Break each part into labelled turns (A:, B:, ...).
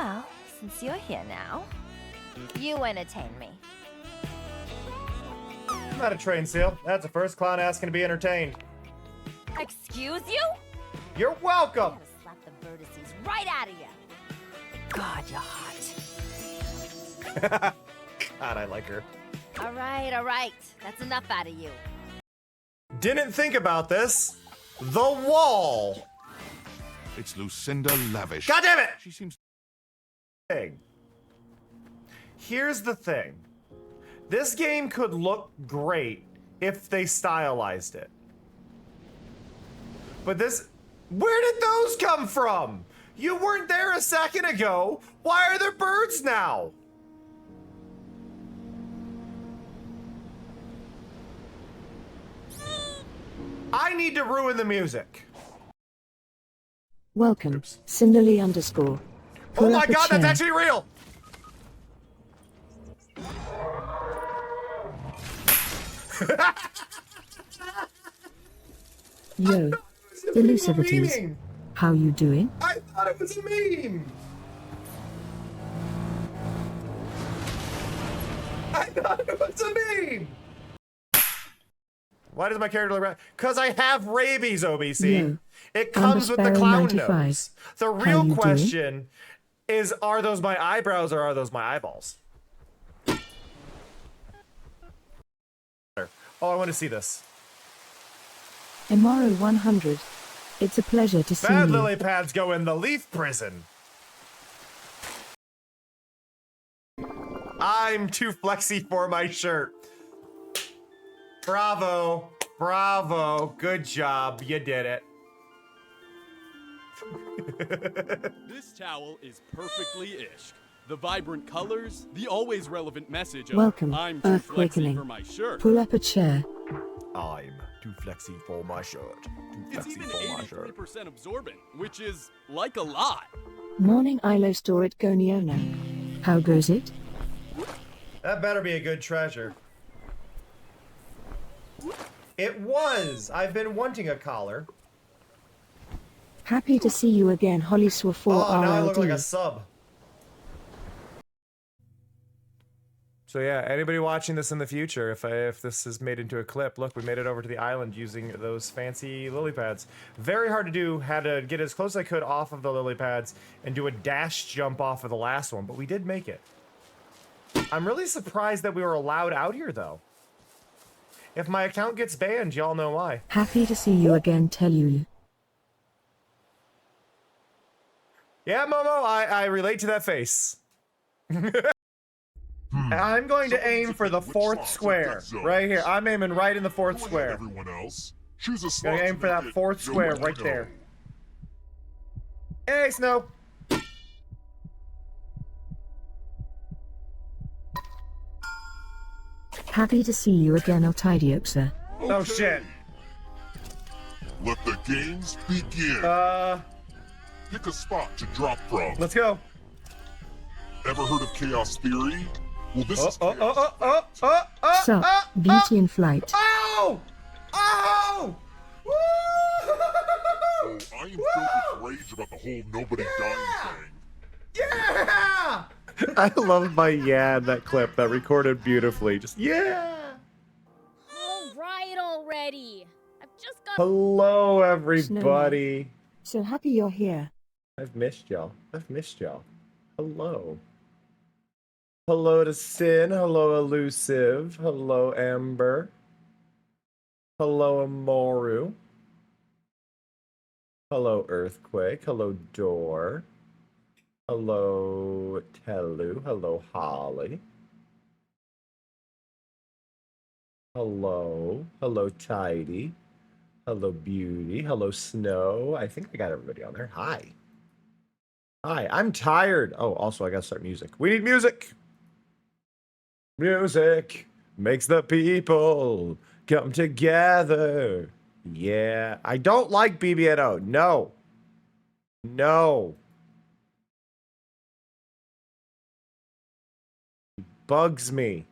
A: Well, since you're here now, you entertain me.
B: I'm not a trained seal. That's the first clown asking to be entertained.
A: Excuse you?
B: You're welcome!
A: I'm gonna slap the vertices right out of you. God, you're hot.
B: God, I like her.
A: All right. That's enough out of you.
B: Didn't think about this. The wall.
C: It's Lucinda Lavish.
B: God damn it!
C: She seems...
B: Here's the thing. This game could look great if they stylized it. But this... Where did those come from? You weren't there a second ago. Why are there birds now? I need to ruin the music.
D: Welcome, Cinderly _.
B: Oh my god, that's actually real!
D: Yo, Elusivities. How you doing?
B: I thought it was a meme! I thought it was a meme! Why does my character look right? Because I have rabies, OBC.
D: Yo,
B: It comes with the clown
D: 95.
B: nose. The real question is, are those my eyebrows or are those my eyeballs? Oh, I want to see this.
D: Amaro 100. It's a pleasure to see
B: Bad
D: you.
B: lily pads go in the leaf prison. I'm too flexy for my shirt. Bravo. Bravo. Good job. You did it.
E: This towel is perfectly ish. The vibrant colors, the always relevant message of
D: Welcome,
E: I'm too
D: Earth
E: flexy
D: Quakening.
E: for my shirt.
D: Pull up a chair.
B: I'm too flexy for my shirt. Too
E: It's
B: flexy
E: even
B: for my shirt.
E: 83% absorbent, which is like a lot.
D: Morning Ilo store at Goniona. How goes it?
B: That better be a good treasure. It was. I've been wanting a collar.
D: Happy to see you again, Holly Swafor
B: Oh, now I look like a
D: RLD.
B: sub. So yeah, anybody watching this in the future, if this is made into a clip, look, we made it over to the island using those fancy lily pads. Very hard to do, had to get as close as I could off of the lily pads and do a dash jump off of the last one, but we did make it. I'm really surprised that we were allowed out here though. If my account gets banned, y'all know why.
D: Happy to see you again, tell you.
B: Yeah, Momo, I relate to that face. I'm going to aim for the fourth square, right here. I'm aiming right in the fourth square.
C: Everyone else. Choose a
B: Gonna
C: slot
B: aim
C: to
B: for that
C: make it
B: fourth square
C: nowhere
B: right
C: to
B: there.
C: go.
B: Hey, Snow.
D: Happy to see you again, Altidioxa.
B: Oh shit.
C: Let the games begin. Pick a spot to drop from.
B: Let's go.
C: Ever heard of chaos theory? Well, this is
B: Oh,
C: chaos.
D: Sup, beauty in flight.
B: Oh! Oh! Woo!
C: Oh, I am filled with rage about the whole nobody dying thing.
B: Yeah! I love my yeah in that clip that recorded beautifully. Just yeah!
A: All right already. I've just got...
B: Hello, everybody.
D: So happy you're here.
B: I've missed y'all. I've missed y'all. Hello. Hello to Sin. Hello, Elusive. Hello, Amber. Hello, Amoru. Hello, Earthquake. Hello, Door. Hello, Telu. Hello, Holly. Hello. Hello, Tidy. Hello, Beauty. Hello, Snow. I think I got everybody on there. Hi. Hi, I'm tired. Oh, also, I gotta start music. We need music. Music makes the people come together. Yeah. I don't like BBNO. No. No. Bugs me.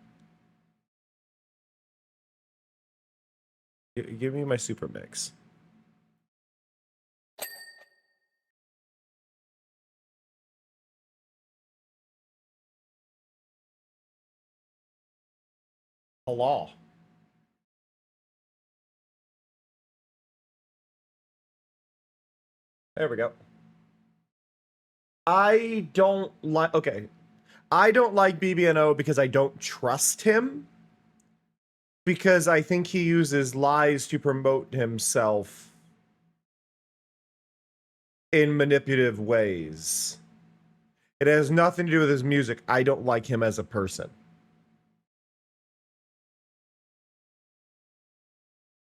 B: Give me my super mix. a law. There we go. I don't like... Okay. I don't like BBNO because I don't trust him. Because I think he uses lies to promote himself in manipulative ways. It has nothing to do with his music. I don't like him as a person.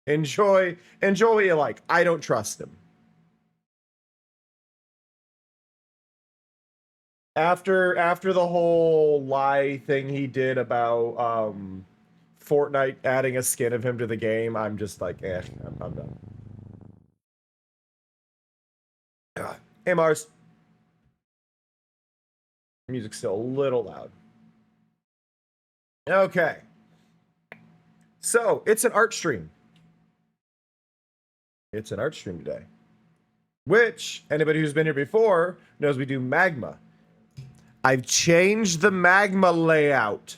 B: Enjoy what you like. I don't trust him. After the whole lie thing he did about Fortnite adding a skin of him to the game, I'm just like, I'm done. Hey Mars. Music's still a little loud. Okay. So, it's an art stream. It's an art stream today. Which, anybody who's been here before knows we do magma. I've changed the magma layout.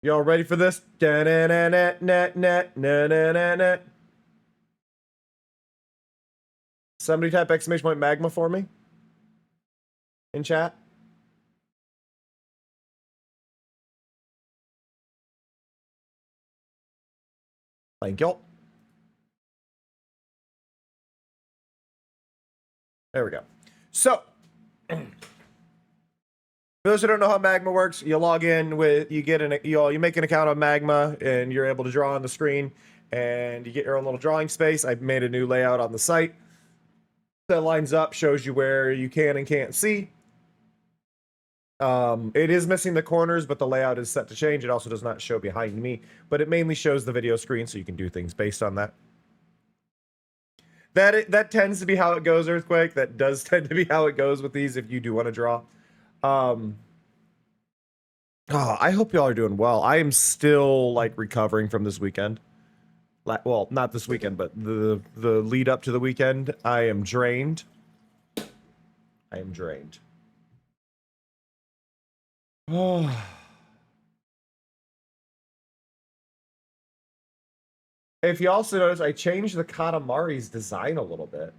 B: Y'all ready for this? Somebody type exclamation point magma for me in chat. Thank you. There we go. So, for those who don't know how magma works, you log in with, you make an account on magma and you're able to draw on the screen and you get your own little drawing space. I've made a new layout on the site that lines up, shows you where you can and can't see. It is missing the corners, but the layout is set to change. It also does not show behind me, but it mainly shows the video screen, so you can do things based on that. That tends to be how it goes, Earthquake. That does tend to be how it goes with these if you do want to draw. Oh, I hope y'all are doing well. I am still, like, recovering from this weekend. Well, not this weekend, but the lead up to the weekend. I am drained. I am drained. Oh. If you also notice, I changed the Katamari's design a little bit.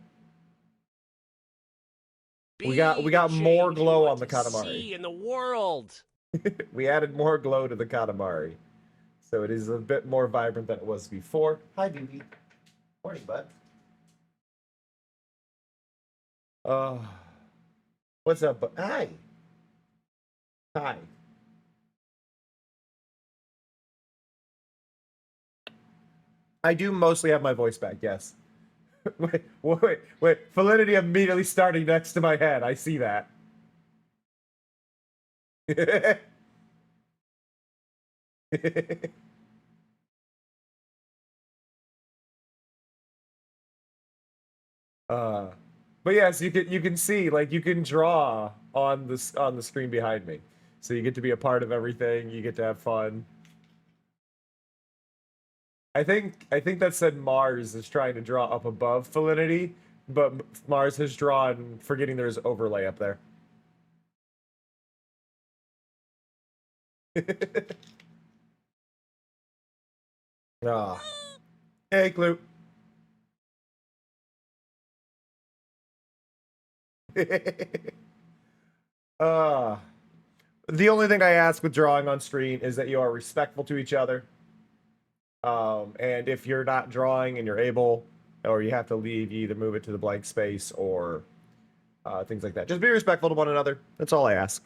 B: We got more glow on the Katamari.
F: In the world.
B: We added more glow to the Katamari. So it is a bit more vibrant than it was before. Hi, BB. Morning, bud. What's up, bud? Hi. Hi. I do mostly have my voice back, yes. Wait. Felinity immediately starting next to my head. I see that. But yes, you can see, like, you can draw on the screen behind me. So you get to be a part of everything, you get to have fun. I think that said Mars is trying to draw up above Felinity, but Mars has drawn forgetting there's overlay up there. Ah. Hey, Clue. The only thing I ask with drawing on screen is that you are respectful to each other. And if you're not drawing and you're able, or you have to leave, you either move it to the blank space or things like that. Just be respectful to one another. That's all I ask.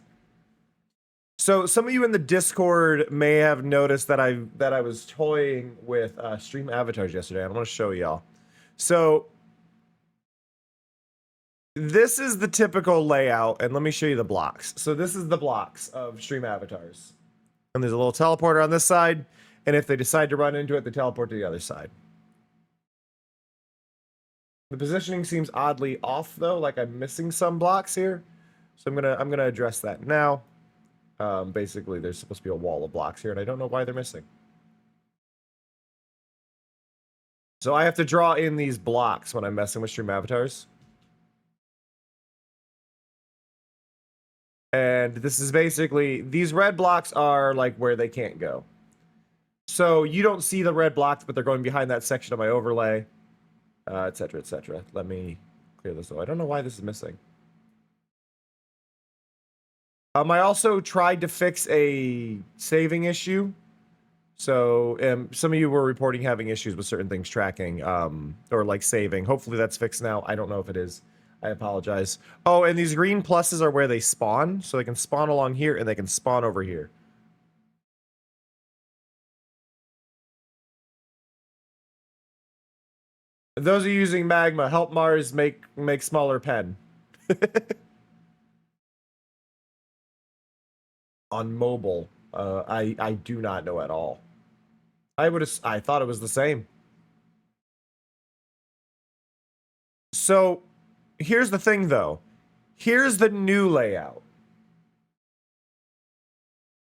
B: So some of you in the Discord may have noticed that I was toying with stream avatars yesterday. I'm going to show y'all. So this is the typical layout, and let me show you the blocks. So this is the blocks of stream avatars. And there's a little teleporter on this side, and if they decide to run into it, they teleport to the other side. The positioning seems oddly off, though, like I'm missing some blocks here. So I'm gonna address that now. Basically, there's supposed to be a wall of blocks here, and I don't know why they're missing. So I have to draw in these blocks when I'm messing with stream avatars. And this is basically, these red blocks are like where they can't go. So you don't see the red blocks, but they're going behind that section of my overlay, etc., etc. Let me clear this though. I don't know why this is missing. I also tried to fix a saving issue. So some of you were reporting having issues with certain things tracking, or like saving. Hopefully that's fixed now. I don't know if it is. I apologize. Oh, and these green pluses are where they spawn. So they can spawn along here and they can spawn over here. Those are using magma. Help Mars make smaller pen. On mobile, I do not know at all. I thought it was the same. So here's the thing though. Here's the new layout.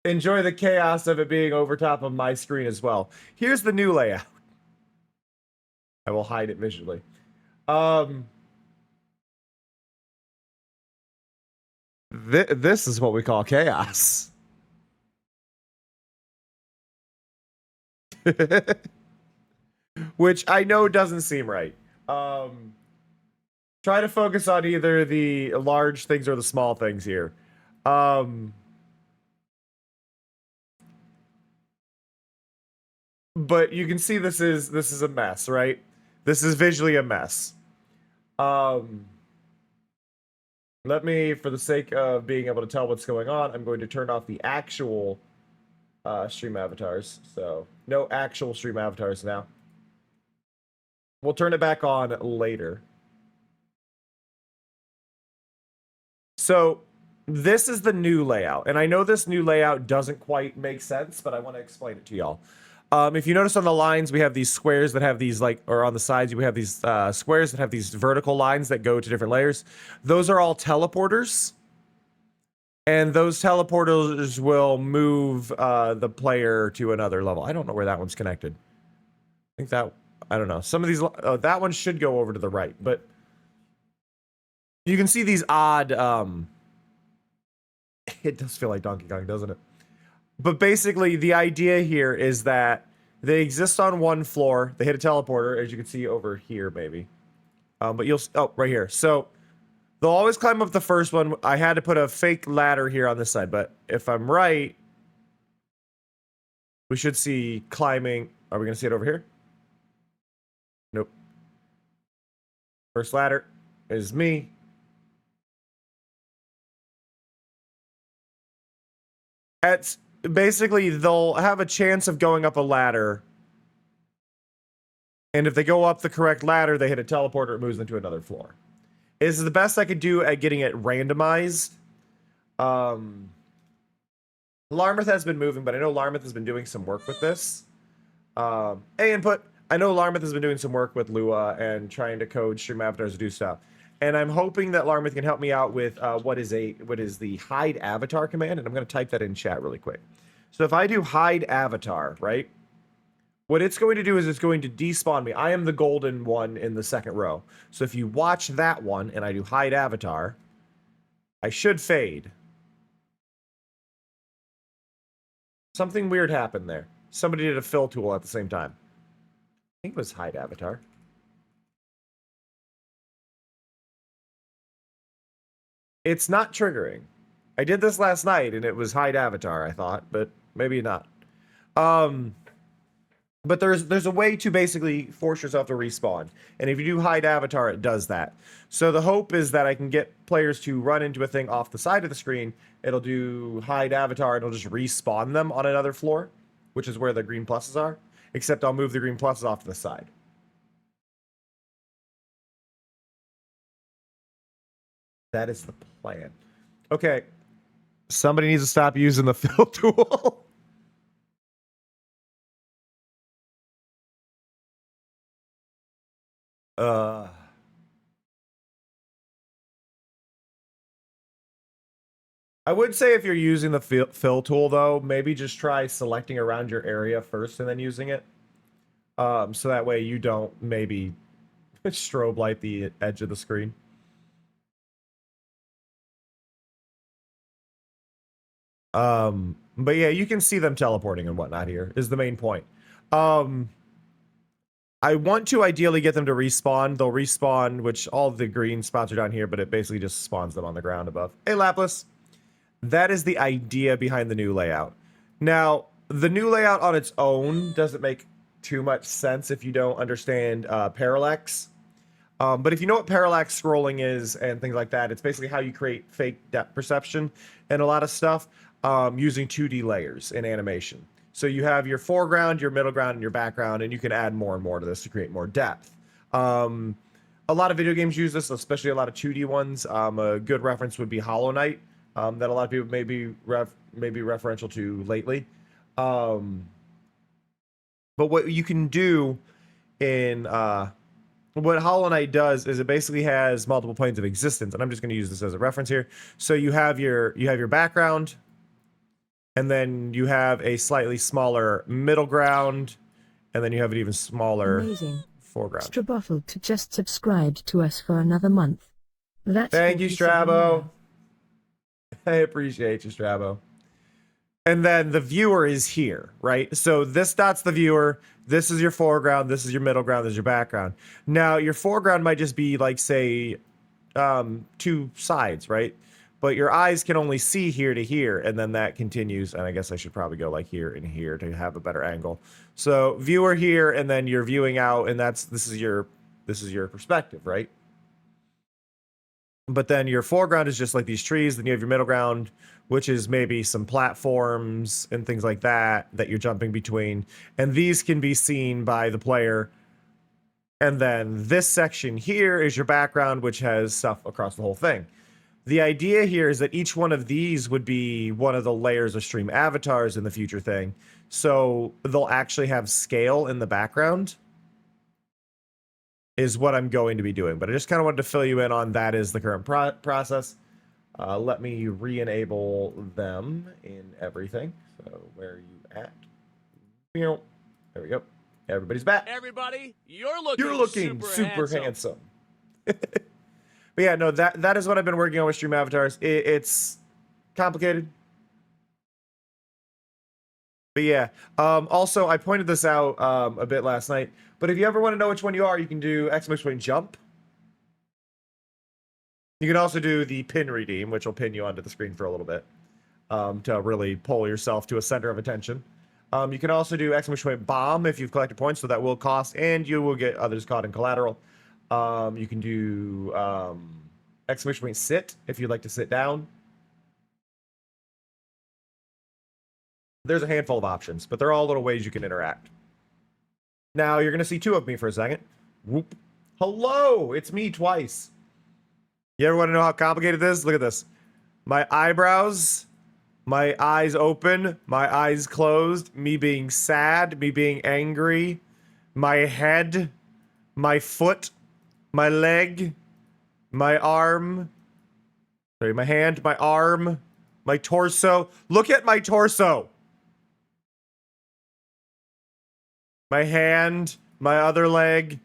B: Enjoy the chaos of it being over top of my screen as well. Here's the new layout. I will hide it visually. This is what we call chaos. Which I know doesn't seem right. Try to focus on either the large things or the small things here. But you can see this is a mess, right? This is visually a mess. Let me, for the sake of being able to tell what's going on, I'm going to turn off the actual stream avatars. So no actual stream avatars now. We'll turn it back on later. So this is the new layout. And I know this new layout doesn't quite make sense, but I want to explain it to y'all. If you notice on the lines, we have these squares that have these or on the sides, we have these squares that have these vertical lines that go to different layers. Those are all teleporters. And those teleporters will move the player to another level. I don't know where that one's connected. I think that, I don't know. Some of these, that one should go over to the right, but you can see these odd, it does feel like Donkey Kong, doesn't it? But basically, the idea here is that they exist on one floor. They hit a teleporter, as you can see over here, maybe. But you'll... Oh, right here. So, they'll always climb up the first one. I had to put a fake ladder here on this side. But if I'm right, we should see climbing... Are we going to see it over here? Nope. First ladder is me. At... Basically, they'll have a chance of going up a ladder. And if they go up the correct ladder, they hit a teleporter, it moves into another floor. This is the best I could do at getting it randomized. Larmouth has been moving, but I know Larmouth has been doing some work with this. A input. I know Larmouth has been doing some work with Lua and trying to code stream avatars to do stuff. And I'm hoping that Larmouth can help me out with what is the hide avatar command, and I'm going to type that in chat really quick. So if I do hide avatar, right? What it's going to do is it's going to despawn me. I am the golden one in the second row. So if you watch that one and I do hide avatar, I should fade. Something weird happened there. Somebody did a fill tool at the same time. I think it was hide avatar. It's not triggering. I did this last night and it was hide avatar, I thought, but maybe not. But there's a way to basically force yourself to respawn. And if you do hide avatar, it does that. So the hope is that I can get players to run into a thing off the side of the screen. It'll do hide avatar and it'll just respawn them on another floor, which is where the green pluses are. Except I'll move the green pluses off to the side. That is the plan. Okay. Somebody needs to stop using the fill tool. I would say if you're using the fill tool, though, maybe just try selecting around your area first and then using it. So that way you don't maybe strobe light the edge of the screen. But yeah, you can see them teleporting and whatnot here is the main point. I want to ideally get them to respawn. They'll respawn, which all the green spots are down here, but it basically just spawns them on the ground above. Hey, Lapis. That is the idea behind the new layout. Now, the new layout on its own doesn't make too much sense if you don't understand parallax. But if you know what parallax scrolling is and things like that, it's basically how you create fake depth perception and a lot of stuff using 2D layers in animation. So you have your foreground, your middle ground, and your background, and you can add more and more to this to create more depth. A lot of video games use this, especially a lot of 2D ones. A good reference would be Hollow Knight, that a lot of people may be referential to lately. But what you can do in what Hollow Knight does is it basically has multiple planes of existence, and I'm just going to use this as a reference here. So you have your background, and then you have a slightly smaller middle ground, and then you have an even smaller
D: Amazing.
B: foreground.
D: Straboffle to just subscribed to us for another month. That's
B: Thank you,
D: 47
B: Strabo.
D: now.
B: I appreciate you, Strabo. And then the viewer is here, right? So this dot's the viewer. This is your foreground. This is your middle ground. This is your background. Now, your foreground might just be like, say, two sides, right? But your eyes can only see here to here, and then that continues. And I guess I should probably go like here and here to have a better angle. So viewer here, and then you're viewing out, and this is your perspective, right? But then your foreground is just like these trees. Then you have your middle ground, which is maybe some platforms and things like that you're jumping between. And these can be seen by the player. And then this section here is your background, which has stuff across the whole thing. The idea here is that each one of these would be one of the layers of stream avatars in the future thing. So they'll actually have scale in the background is what I'm going to be doing. But I just kind of wanted to fill you in on that is the current process. Let me re-enable them in everything. So where are you at? There we go. Everybody's back.
E: Everybody, you're looking
B: super handsome. But yeah, no, that is what I've been working on with stream avatars. It's complicated. But yeah, also I pointed this out a bit last night. But if you ever want to know which one you are, you can do !jump. You can also do the pin redeem, which will pin you onto the screen for a little bit to really pull yourself to a center of attention. You can also do !bomb if you've collected points, so that will cost, and you will get others caught in collateral. You can do !sit if you'd like to sit down. There's a handful of options, but they're all little ways you can interact. Now, you're going to see two of me for a second. Whoop. Hello! It's me twice. You ever want to know how complicated this is? Look at this. My eyebrows, my eyes open, my eyes closed, me being sad, me being angry, my head, my foot, my leg, my arm, sorry, my hand, my arm, my torso. Look at my torso. My hand, my other leg,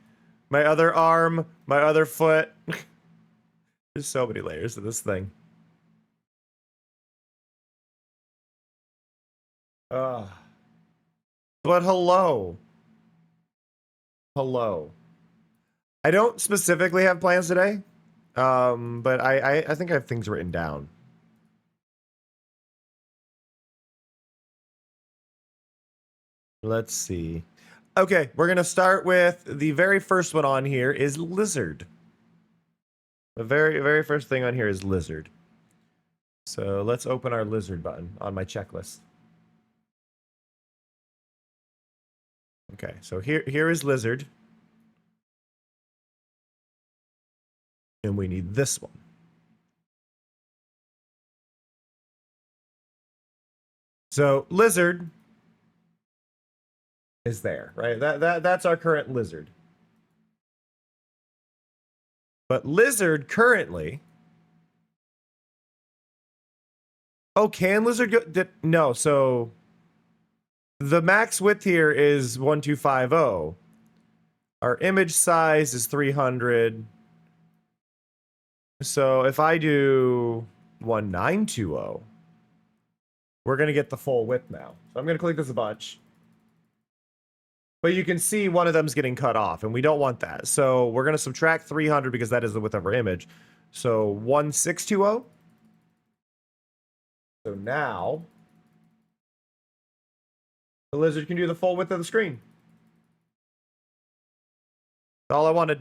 B: my other arm, my other foot. There's so many layers to this thing. But hello. Hello. I don't specifically have plans today. But I think I have things written down. Let's see. Okay, we're going to start with the very first one on here is lizard. The very first thing on here is lizard. So let's open our lizard button on my checklist. Okay, so here is lizard. And we need this one. So lizard is there, right? That's our current lizard. But lizard currently. Oh, can lizard go? No, so the max width here is 1250. Our image size is 300. So if I do 1920, we're going to get the full width now. So I'm going to click this a bunch. But you can see one of them's getting cut off, and we don't want that. So we're going to subtract 300 because that is the width of our image. So 1620. So now the lizard can do the full width of the screen. That's all I wanted.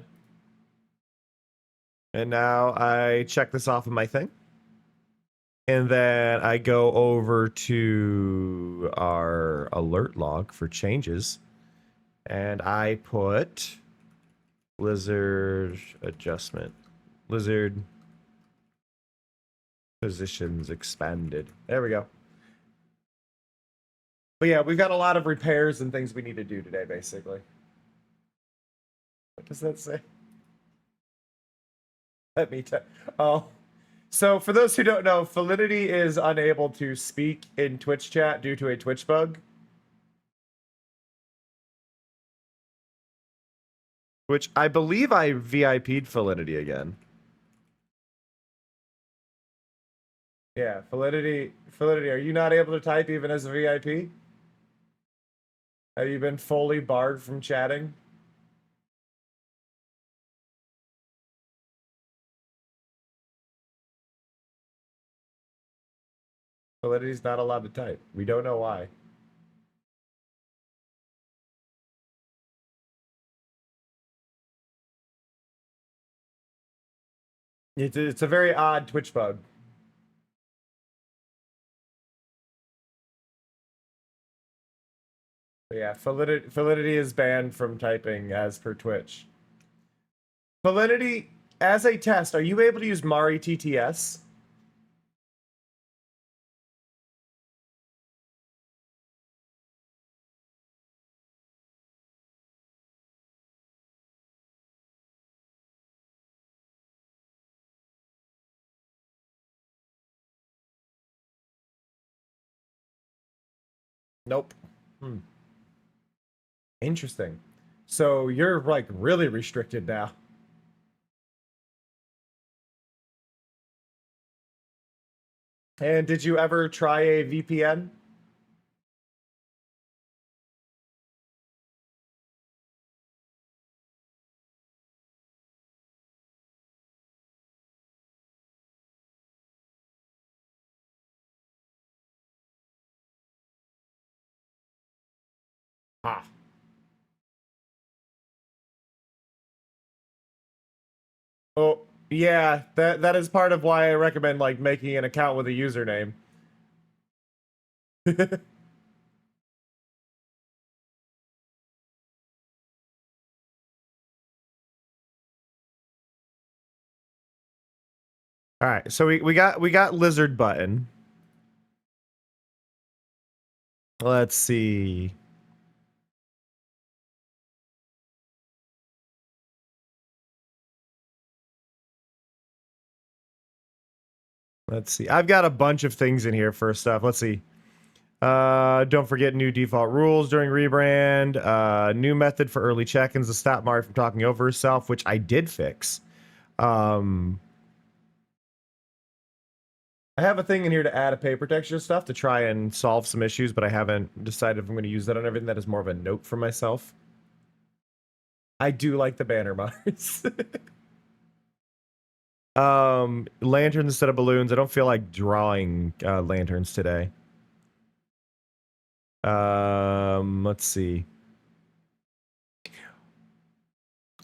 B: And now I check this off of my thing. And then I go over to our alert log for changes. And I put lizard adjustment. Lizard positions expanded. There we go. But yeah, we've got a lot of repairs and things we need to do today, basically. What does that say? Let me tell. Oh. So for those who don't know, Validity is unable to speak in Twitch chat due to a Twitch bug. Which I believe I VIP'd Validity again. Yeah, Validity, are you not able to type even as a VIP? Have you been fully barred from chatting? Validity's not allowed to type. We don't know why. It's a very odd Twitch bug. But yeah, Validity is banned from typing as per Twitch. Validity, as a test, are you able to use Mari TTS? Nope. Interesting. So you're like really restricted now. And did you ever try a VPN? Ah. Oh, yeah, that is part of why I recommend like making an account with a username. All right, so we got lizard button. Let's see. Let's see. I've got a bunch of things in here for stuff. Let's see. Don't forget new default rules during rebrand. New method for early check-ins to stop Mari from talking over herself, which I did fix. I have a thing in here to add a paper texture stuff to try and solve some issues, but I haven't decided if I'm going to use that on everything. That is more of a note for myself. I do like the banner marks. Lanterns instead of balloons. I don't feel like drawing lanterns today. Let's see.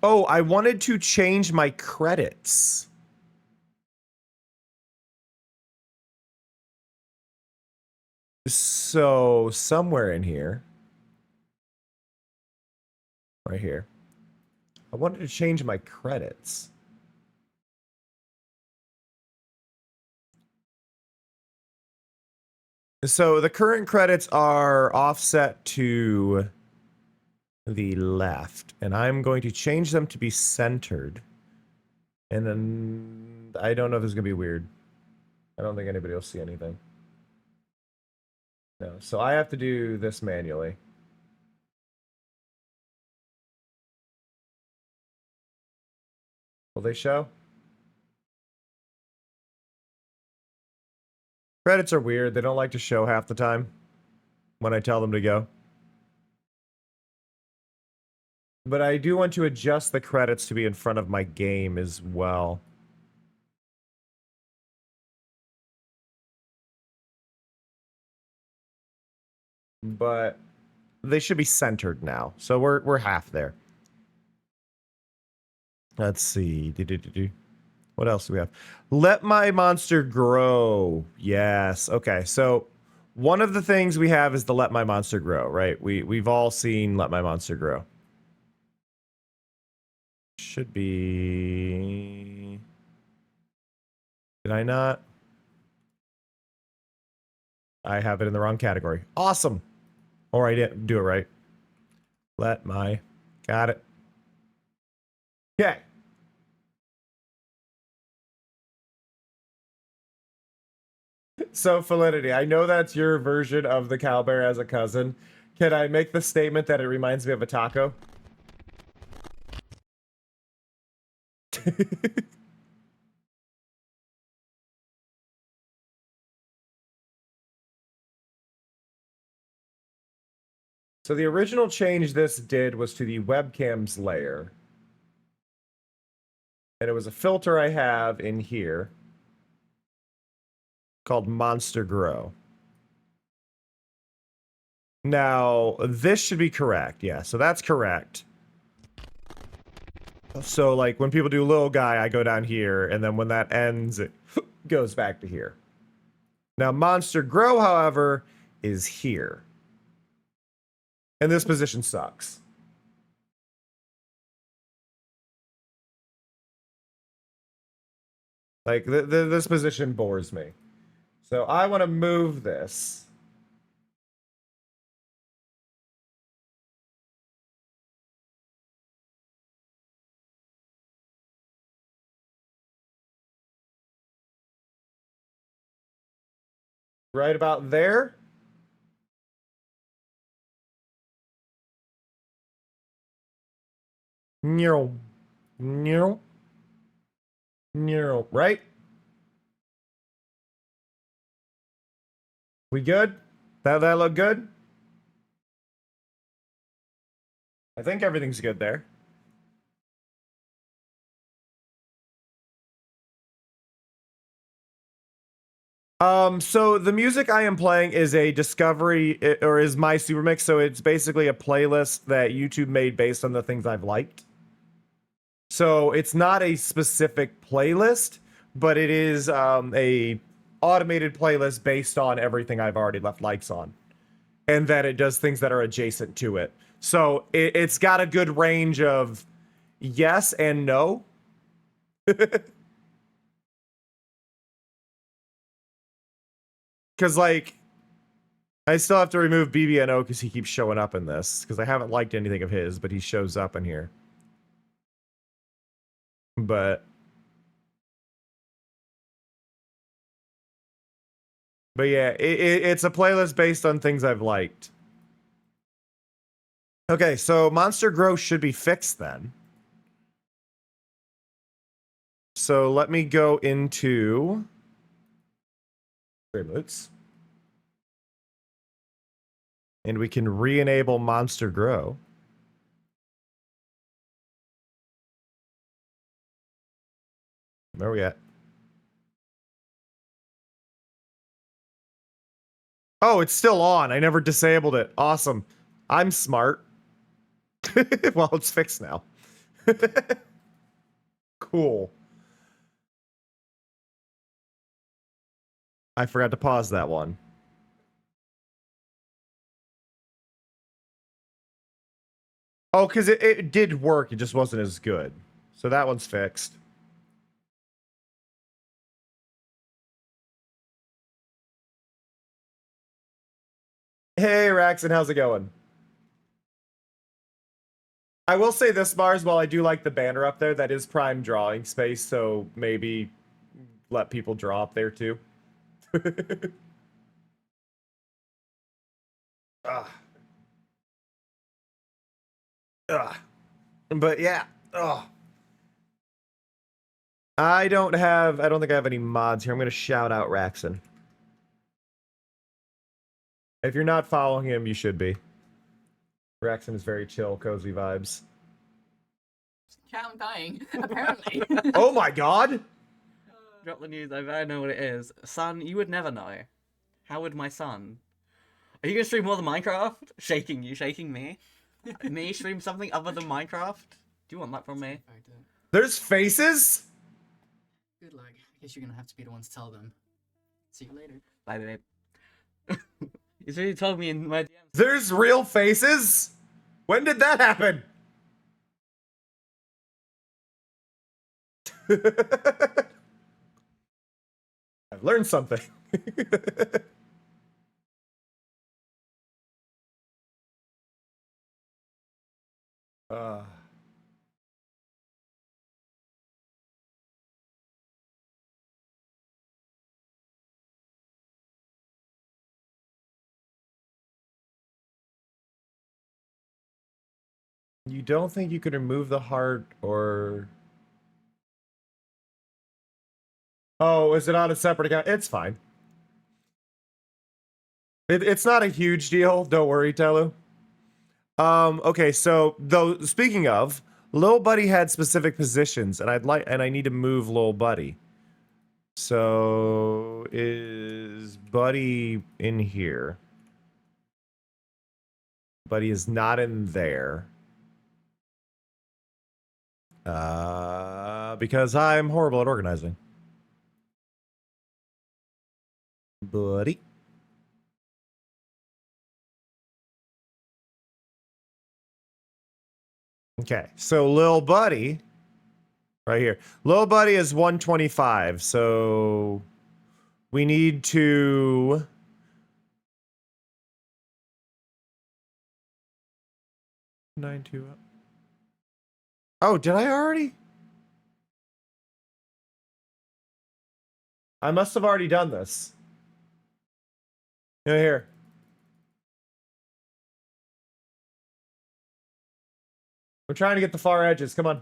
B: Oh, I wanted to change my credits. So somewhere in here, right here, I wanted to change my credits. So the current credits are offset to the left, and I'm going to change them to be centered. And then I don't know if this is gonna be weird. I don't think anybody will see anything. No, so I have to do this manually. Will they show? Credits are weird. They don't like to show half the time when I tell them to go. But I do want to adjust the credits to be in front of my game as well. But they should be centered now. So we're half there. Let's see. What else do we have? Let my monster grow. Yes. Okay. So one of the things we have is the let my monster grow, right? We've all seen let my monster grow. Should be. Did I not? I have it in the wrong category. Awesome. Or I didn't do it right. Let my. Got it. Okay. So, Validity, I know that's your version of the cowbear as a cousin. Can I make the statement that it reminds me of a taco? So the original change this did was to the webcams layer. And it was a filter I have in here called Monster Grow. Now, this should be correct. Yeah, so that's correct. So, like, when people do little guy, I go down here, and then when that ends, it goes back to here. Now, Monster Grow, however, is here. And this position sucks. Like, this position bores me. So I want to move this. Right about there. No. No. No. Right? We good? That look good? I think everything's good there. So the music I am playing is a discovery, or is my super mix, so it's basically a playlist that YouTube made based on the things I've liked. So it's not a specific playlist, but it is a automated playlist based on everything I've already left likes on. And then it does things that are adjacent to it. So it's got a good range of yes and no. Because, like, I still have to remove BBNO because he keeps showing up in this. Because I haven't liked anything of his, but he shows up in here. But yeah, it's a playlist based on things I've liked. Okay, so Monster Grow should be fixed then. So let me go into Reboots. And we can re-enable Monster Grow. Where are we at? Oh, it's still on. I never disabled it. Awesome. I'm smart. Well, it's fixed now. Cool. I forgot to pause that one. Oh, because it did work. It just wasn't as good. So that one's fixed. Hey, Raxon, how's it going? I will say this, Mars, while I do like the banner up there, that is prime drawing space, so maybe let people draw up there too. Ugh. Ugh. But yeah. Ugh. I don't think I have any mods here. I'm going to shout out Raxon. If you're not following him, you should be. Rexon is very chill, cozy vibes.
F: Chat, I'm dying, apparently.
B: Oh my god!
G: Drop the news, I better know what it is. Son, you would never know. How would my son? Are you gonna stream more than Minecraft? Shaking you, shaking me? Me stream something other than Minecraft? Do you want that from me?
B: There's faces?
F: Good luck. I guess you're gonna have to be the one to tell them. See you later.
G: Bye, babe. He's already told me in my DMs.
B: There's real faces? When did that happen? I've learned something. uh... You don't think you could remove the heart or... Oh, is it on a separate account? It's fine. It's not a huge deal. Don't worry, Telu. Okay, so though speaking of, Lil Buddy had specific positions, and I need to move Lil Buddy. So is Buddy in here? Buddy is not in there. Because I'm horrible at organizing. Buddy. Okay, so Lil Buddy, right here. Lil Buddy is 125, so we need to... Oh, did I already? I must have already done this. Here. We're trying to get the far edges. Come on.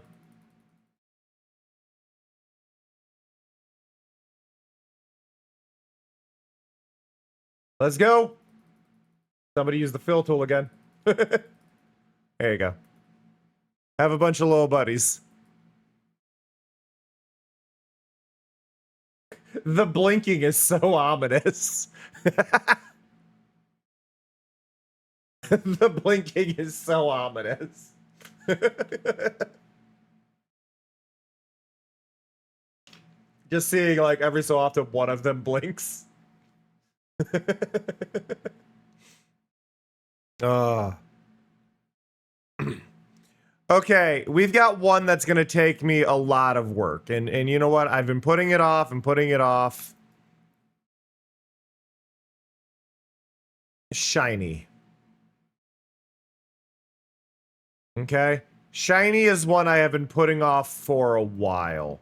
B: Let's go. Somebody use the fill tool again. There you go. Have a bunch of little buddies. The blinking is so ominous. The blinking is so ominous. Just seeing like every so often one of them blinks. Okay, we've got one that's gonna take me a lot of work, and you know what? I've been putting it off and putting it off. Shiny. Okay, shiny is one I have been putting off for a while.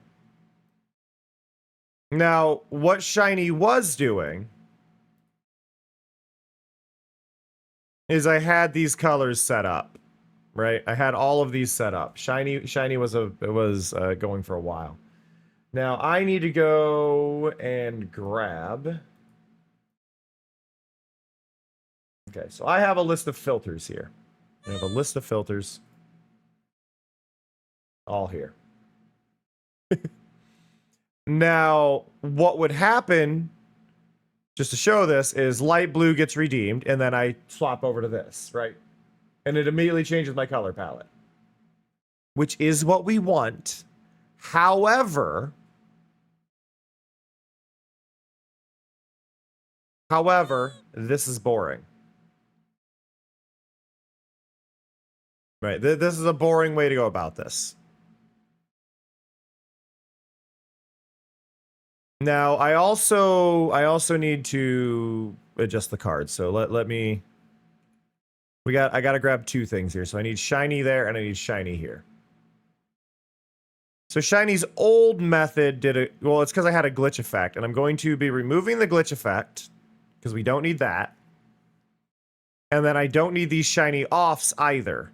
B: Now, what shiny was doing is I had these colors set up, right? I had all of these set up. Shiny was going for a while. Now I need to go and grab. Okay, so I have a list of filters here. I have a list of filters. All here. Now, what would happen, just to show this, is light blue gets redeemed, and then I swap over to this, right? And it immediately changes my color palette. Which is what we want. However, this is boring. Right, this is a boring way to go about this. Now, I also need to adjust the cards. So let me... I gotta grab two things here. So I need shiny there and I need shiny here. So shiny's old method did it... Well, it's because I had a glitch effect. And I'm going to be removing the glitch effect, because we don't need that. And then I don't need these shiny offs either.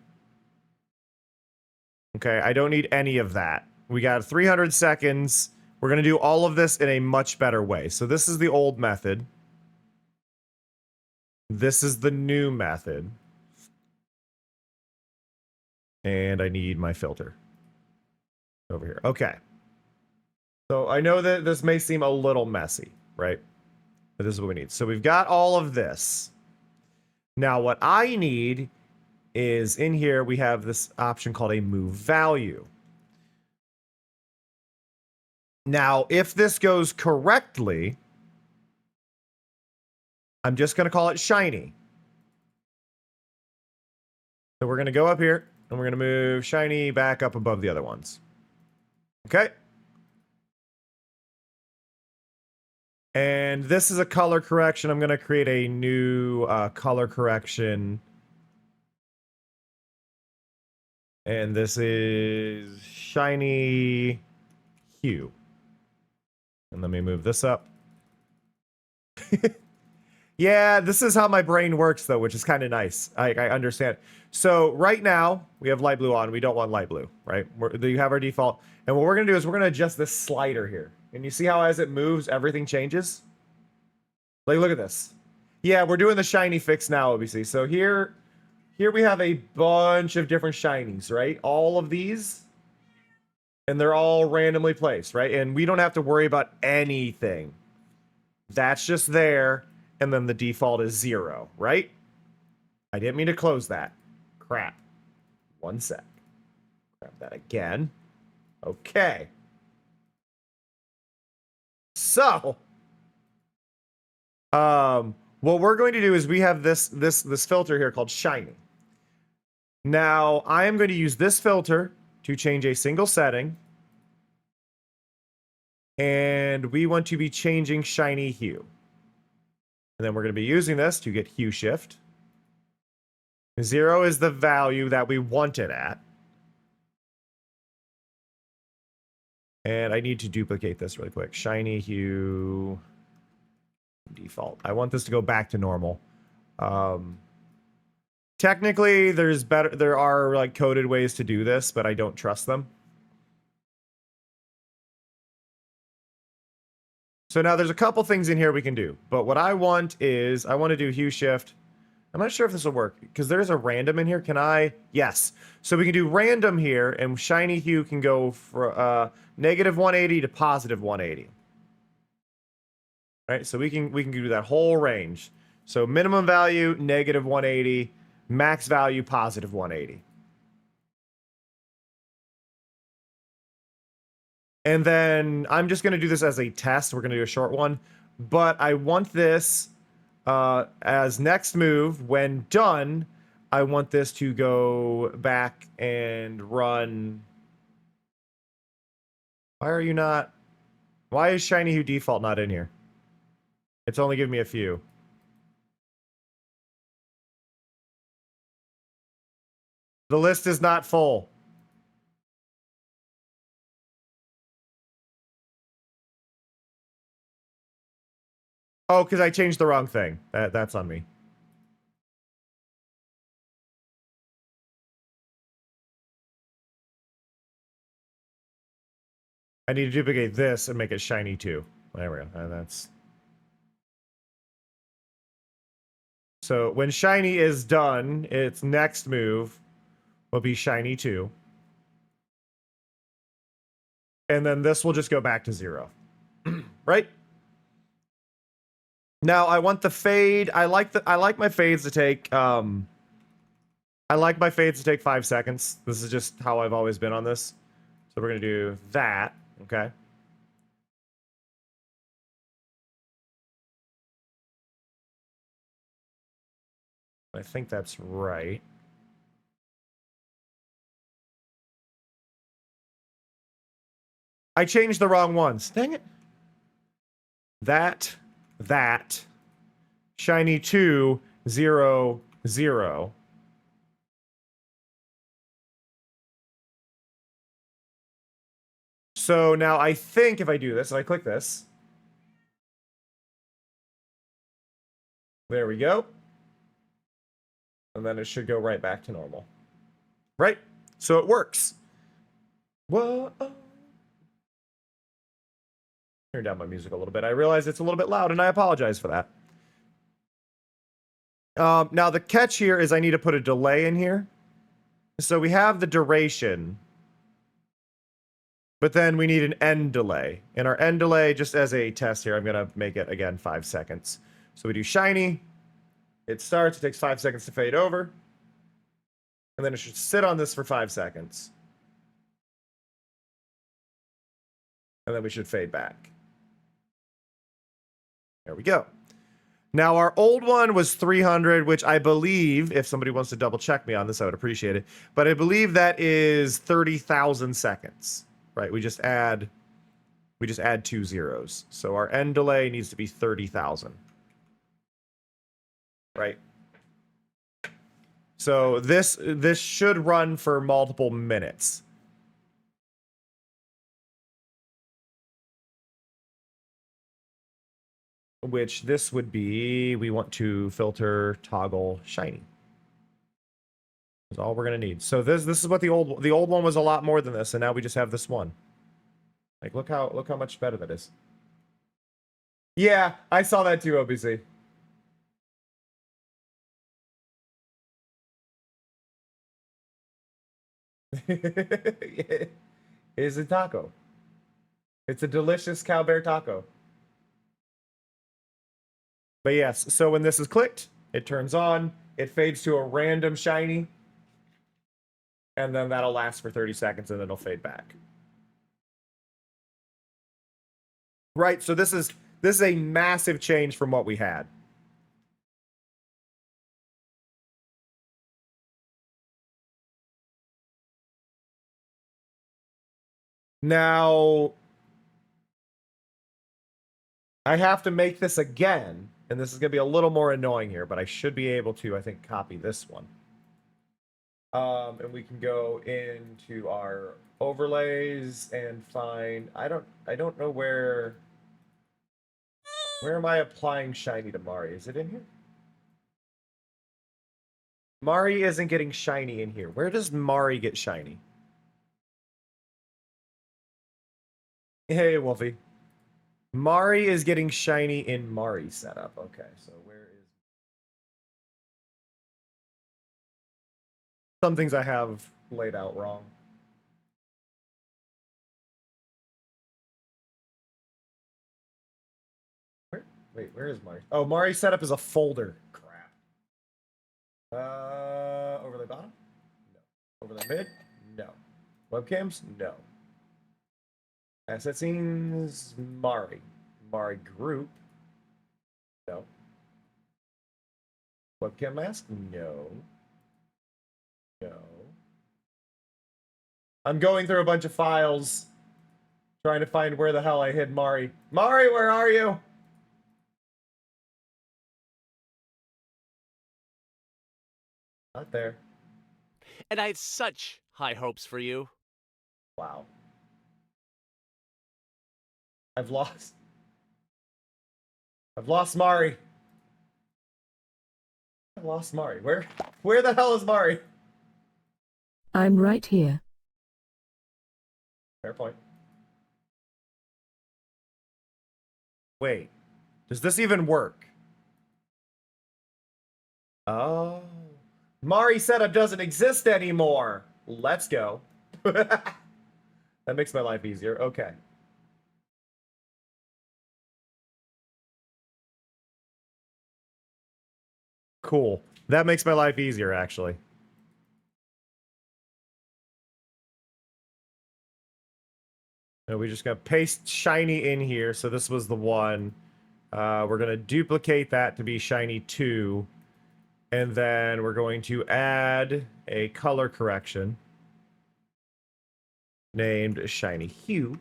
B: Okay, I don't need any of that. We got 300 seconds. We're going to do all of this in a much better way. So this is the old method. This is the new method. And I need my filter over here. Okay. So I know that this may seem a little messy, right? But this is what we need. So we've got all of this. Now what I need is in here we have this option called a move value. Now, if this goes correctly, I'm just going to call it shiny. So we're going to go up here and we're going to move shiny back up above the other ones. Okay. And this is a color correction. I'm going to create a new color correction. And this is shiny hue. And let me move this up. Yeah, this is how my brain works, though, which is kind of nice. I understand. So right now, we have light blue on. We don't want light blue, right? You have our default. And what we're going to do is we're going to adjust this slider here. And you see how as it moves, everything changes? Like, look at this. Yeah, we're doing the shiny fix now, obviously. So here we have a bunch of different shinies, right? All of these. And they're all randomly placed, right? And we don't have to worry about anything. That's just there. And then the default is 0, right? I didn't mean to close that. Crap. One sec. Grab that again. Okay. So, what we're going to do is we have this filter here called shiny. Now, I am going to use this filter to change a single setting. And we want to be changing shiny hue. And then we're going to be using this to get hue shift. 0 is the value that we want it at. And I need to duplicate this really quick. Shiny hue default. I want this to go back to normal. Technically, there are like coded ways to do this, but I don't trust them. So now there's a couple things in here we can do, but what I want is, I want to do hue shift. I'm not sure if this will work, because there's a random in here. Can I? Yes. So we can do random here, and shiny hue can go for negative 180 to positive 180. Right, so we can do that whole range. So minimum value, negative 180, max value, positive 180. And then I'm just going to do this as a test. We're going to do a short one. But I want this as next move. When done, I want this to go back and run. Why are you not? Why is shiny hue default not in here? It's only giving me a few. The list is not full. Oh, because I changed the wrong thing. That's on me. I need to duplicate this and make it shiny too. There we go. That's... So when shiny is done, its next move will be shiny 2. And then this will just go back to 0. Right? Now I want the fade. I like my fades to take I like my fades to take 5 seconds. This is just how I've always been on this. So we're gonna do that, okay? I think that's right. I changed the wrong ones. Dang it. That. Shiny 2, 0, 0. So now I think if I do this, if I click this. There we go. And then it should go right back to normal. Right? So it works. Whoa. Turn down my music a little bit. I realize it's a little bit loud, and I apologize for that. Now the catch here is I need to put a delay in here. So we have the duration, but then we need an end delay. And our end delay, just as a test here, I'm going to make it, again, 5 seconds. So we do shiny. It starts. It takes 5 seconds to fade over. And then it should sit on this for 5 seconds. And then we should fade back. There we go. Now, our old one was 300, which I believe, if somebody wants to double check me on this, I would appreciate it. But I believe that is 30,000 seconds, right? We just add 2 zeros. So our end delay needs to be 30,000, right? So this should run for multiple minutes. Which this would be, we want to filter toggle shiny. That's all we're gonna need. So this is what the old one was a lot more than this, and now we just have this one. Like look how much better that is. Yeah, I saw that too, OBC. It's a taco. It's a delicious cow bear taco. But yes, so when this is clicked, it turns on, it fades to a random shiny, and then that'll last for 30 seconds and then it'll fade back. Right, so this is a massive change from what we had. Now, I have to make this again, and this is going to be a little more annoying here, but I should be able to, I think, copy this one. And we can go into our overlays and find, I don't know where am I applying shiny to Mari? Is it in here? Mari isn't getting shiny in here. Where does Mari get shiny? Hey, Wolfie. Mari is getting shiny in Mari setup. Okay, so where is... Some things I have laid out wrong. Wait, where is Mari? Oh, Mari setup is a folder. Crap. Overlay bottom? No. Overlay mid? No. Webcams? No. Asset scenes, Mari. Mari group. No. Webcam mask? No. No. I'm going through a bunch of files trying to find where the hell I hid Mari. Mari, where are you? Not there.
H: And I had such high hopes for you.
B: Wow. I've lost Mari. I've lost Mari. Where the hell is Mari?
D: I'm right here.
B: Fair point. Wait. Does this even work? Oh. Mari setup doesn't exist anymore. Let's go. That makes my life easier. Okay. Cool. That makes my life easier, actually. And we just got paste shiny in here. So this was the one. We're going to duplicate that to be shiny 2. And then we're going to add a color correction named shiny hue.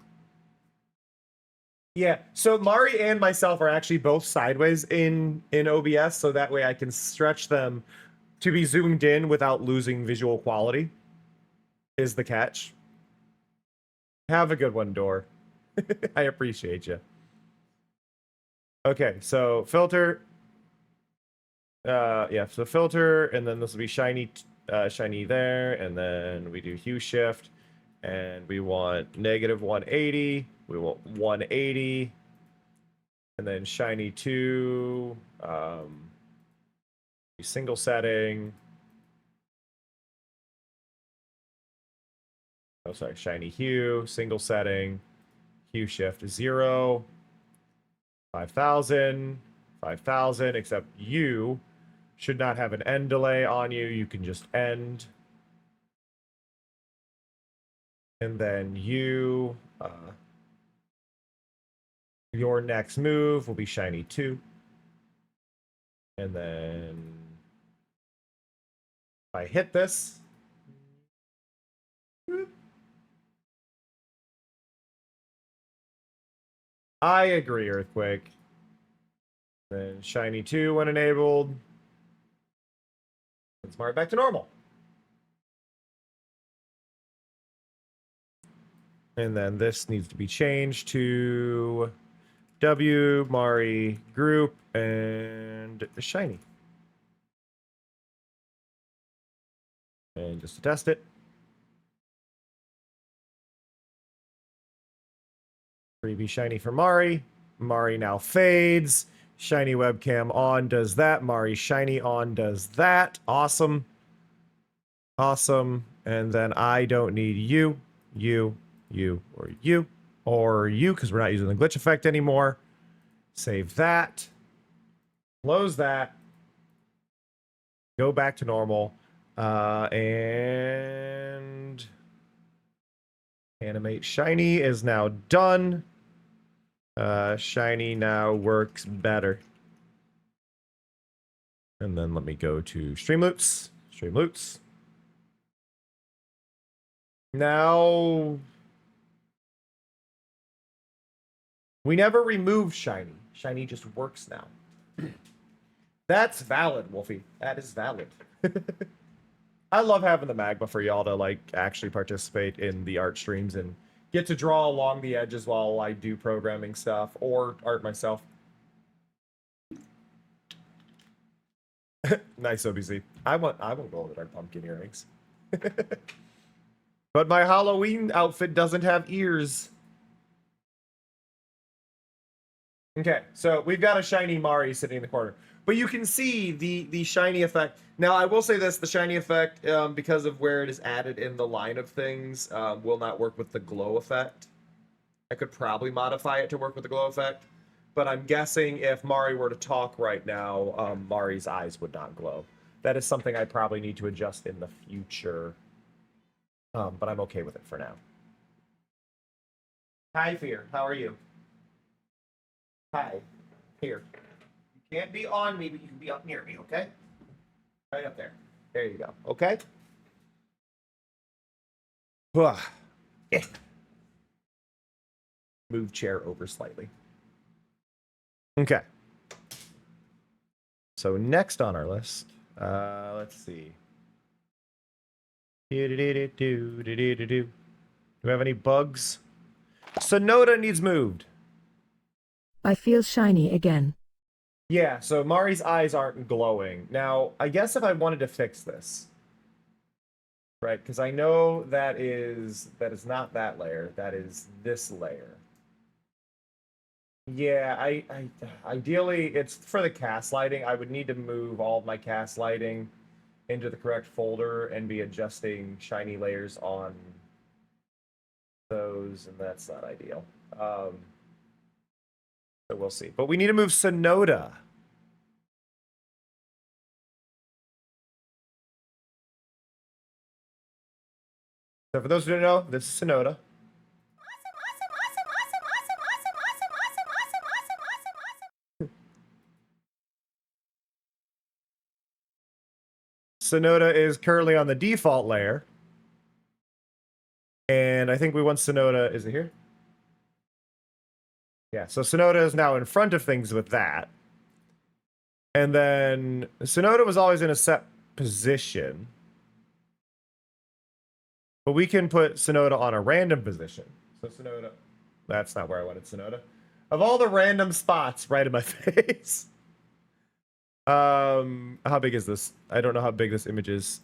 B: Yeah, so Mari and myself are actually both sideways in OBS, so that way I can stretch them to be zoomed in without losing visual quality, is the catch. Have a good one, Door. I appreciate you. Okay, so filter. Yeah, so filter, and then this will be shiny there, and then we do hue shift, and we want -180. We want 180, and then shiny 2, Single setting. Oh, sorry, shiny hue, single setting, hue shift 0, 5,000, 5,000, except you should not have an end delay on you. You can just end. And then you, your next move will be shiny 2. And then if I hit this, I agree, Earthquake. Then shiny 2 when enabled. And smart back to normal. And then this needs to be changed to W, Mari, group, and shiny. And just to test it. 3B shiny for Mari. Mari now fades. Shiny webcam on does that. Mari shiny on does that. Awesome. Awesome. And then I don't need you, or you, because we're not using the glitch effect anymore. Save that. Close that. Go back to normal. And animate shiny is now done. Shiny now works better. And then let me go to Streamloots. Streamloots. Now, we never removed shiny. Shiny just works now. That's valid, Wolfie. That is valid. I love having the magma for y'all to like actually participate in the art streams and get to draw along the edges while I do programming stuff or art myself. Nice, OBZ. I want gold our pumpkin earrings. But my Halloween outfit doesn't have ears. Okay, so we've got a shiny Mari sitting in the corner. But you can see the shiny effect. Now, I will say this, the shiny effect, because of where it is added in the line of things, will not work with the glow effect. I could probably modify it to work with the glow effect. But I'm guessing if Mari were to talk right now, Mari's eyes would not glow. That is something I probably need to adjust in the future. But I'm okay with it for now. Hi, Fear. How are you? Hi. Here. You can't be on me, but you can be up near me, okay? Right up there. There you go. Okay? Yeah. Move chair over slightly. Okay. So next on our list, let's see. Do we have any bugs? Sonoda needs moved.
D: I feel shiny again.
B: Yeah, so Mari's eyes aren't glowing. Now, I guess if I wanted to fix this, right? Because I know that is not that layer. That is this layer. Yeah, I ideally it's for the cast lighting. I would need to move all of my cast lighting into the correct folder and be adjusting shiny layers on those, and that's not ideal. So we'll see. But we need to move Sonoda. So for those who don't know, this is Sonoda. Sonoda is currently on the default layer. And I think we want Sonoda, is it here? Yeah, so Sonoda is now in front of things with that. And then Sonoda was always in a set position. But we can put Sonoda on a random position. So Sonoda, that's not where I wanted Sonoda. Of all the random spots right in my face. How big is this? I don't know how big this image is.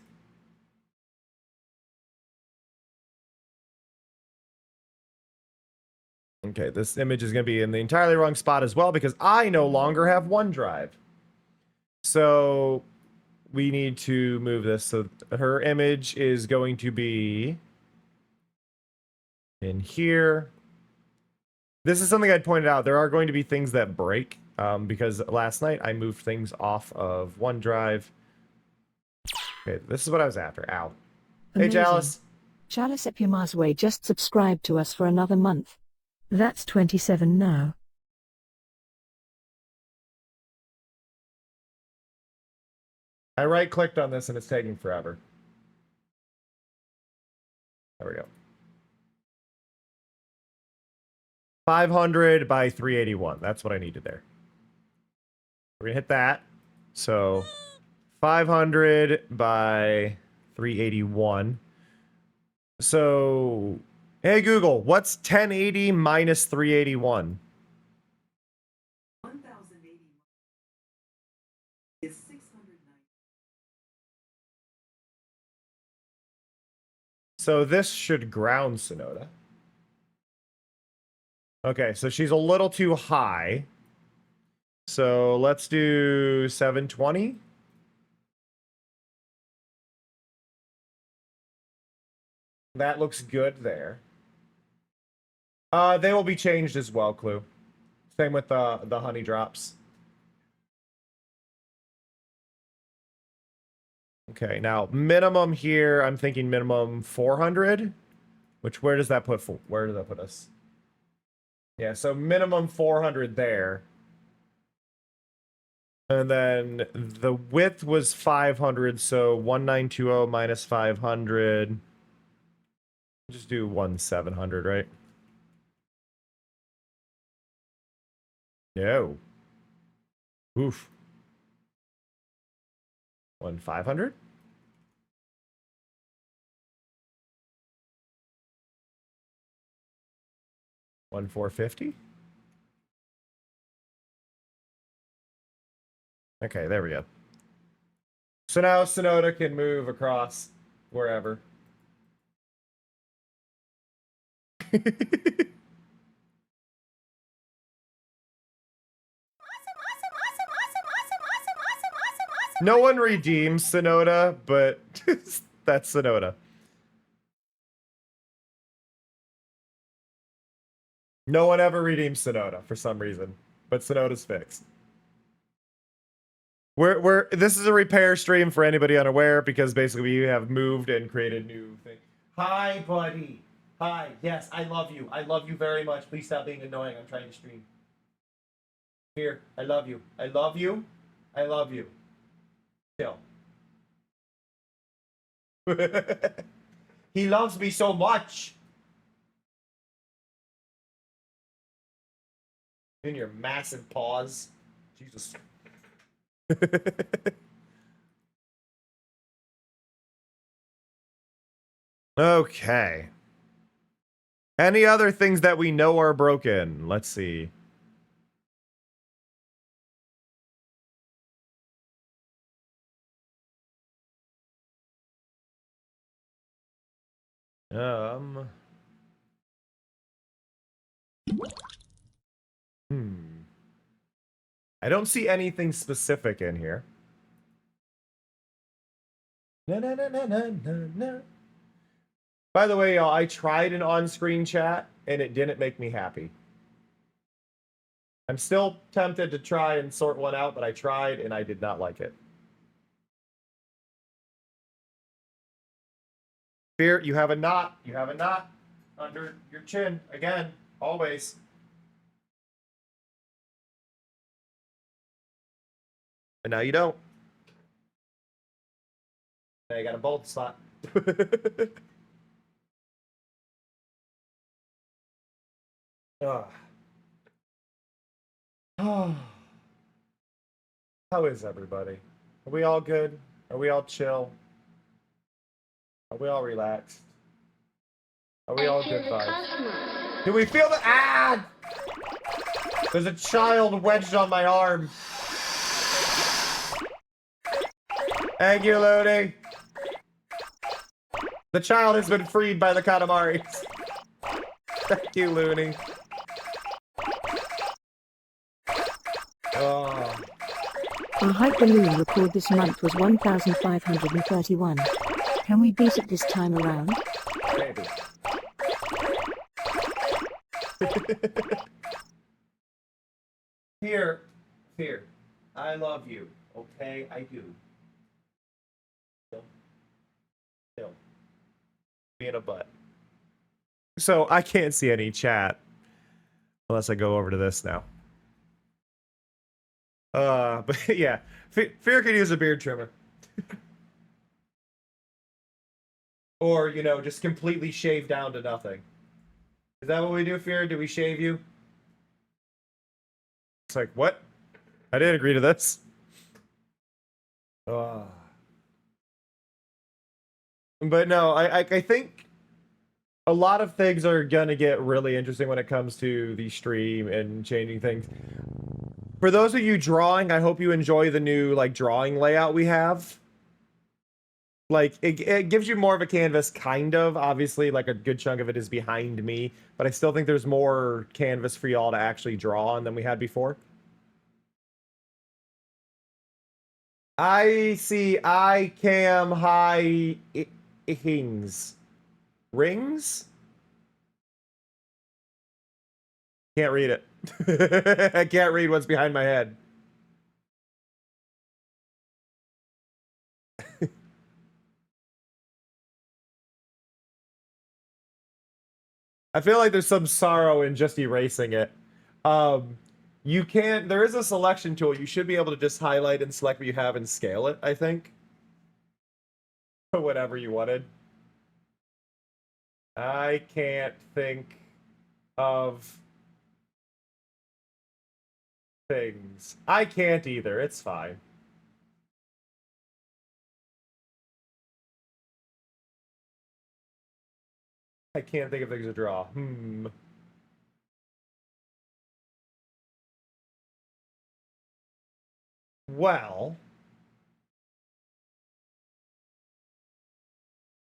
B: Okay, this image is going to be in the entirely wrong spot as well because I no longer have OneDrive. So we need to move this. So her image is going to be in here. This is something I'd pointed out. There are going to be things that break because last night I moved things off of OneDrive. Okay, this is what I was after. Ow.
D: Amazing.
B: Hey, Chalice.
D: Chalice Epimarsway just subscribed to us for another month. That's 27 now.
B: I right-clicked on this and it's taking forever. There we go. 500 by 381. That's what I needed there. We're gonna hit that. So 500 by 381. So, hey Google, what's 1080 minus 381?
I: 1080 is 690.
B: So this should ground Sonoda. Okay, so she's a little too high. So let's do 720. That looks good there. They will be changed as well, Clue. Same with the honey drops. Okay, now minimum here, I'm thinking minimum 400. Which where does that put us? Yeah, so minimum 400 there. And then the width was 500, so 1920 minus 500. Just do 1700, right? No. Oof. 1500? One 450? Okay, there we go. So now Sonoda can move across wherever. No one redeems Sonoda, but that's Sonoda. No one ever redeems Sonoda for some reason, but Sonoda's fixed. This is a repair stream for anybody unaware because basically we have moved and created new things. Hi, buddy. Hi. Yes, I love you. I love you very much. Please stop being annoying. I'm trying to stream. Here, I love you. I love you. I love you. Chill. He loves me so much. In your massive paws. Jesus. Okay. Any other things that we know are broken? Let's see. I don't see anything specific in here. No. By the way, y'all, I tried an on-screen chat, and it didn't make me happy. I'm still tempted to try and sort one out, but I tried, and I did not like it. Fear, you have a knot. You have a knot under your chin. Again, always. And now you don't. Now you got a bald spot. Oh. How is everybody? Are we all good? Are we all chill? Are we all relaxed? Are we all good vibes? Do we feel the ah? There's a child wedged on my arm. Thank you, Looney. The child has been freed by the Katamaris. Thank you, Looney. Oh.
D: Our Hyperloon record this month was 1,531. Can we beat it this time around?
B: Maybe. Fear. I love you. Okay, I do. Still. Being a butt. So I can't see any chat unless I go over to this now. But yeah, Fear could use a beard trimmer. Or, you know, just completely shave down to nothing. Is that what we do, Fear? Do we shave you? It's like, what? I didn't agree to this. But no, I think a lot of things are gonna get really interesting when it comes to the stream and changing things. For those of you drawing, I hope you enjoy the new, like, drawing layout we have. Like, it gives you more of a canvas, kind of. Obviously, like, a good chunk of it is behind me. But I still think there's more canvas for y'all to actually draw on than we had before. I see cam high hings. Rings? Can't read it. I can't read what's behind my head. I feel like there's some sorrow in just erasing it. You can, there is a selection tool. You should be able to just highlight and select what you have and scale it, I think. Whatever you wanted. I can't think of things. I can't either. It's fine. I can't think of things to draw. Well,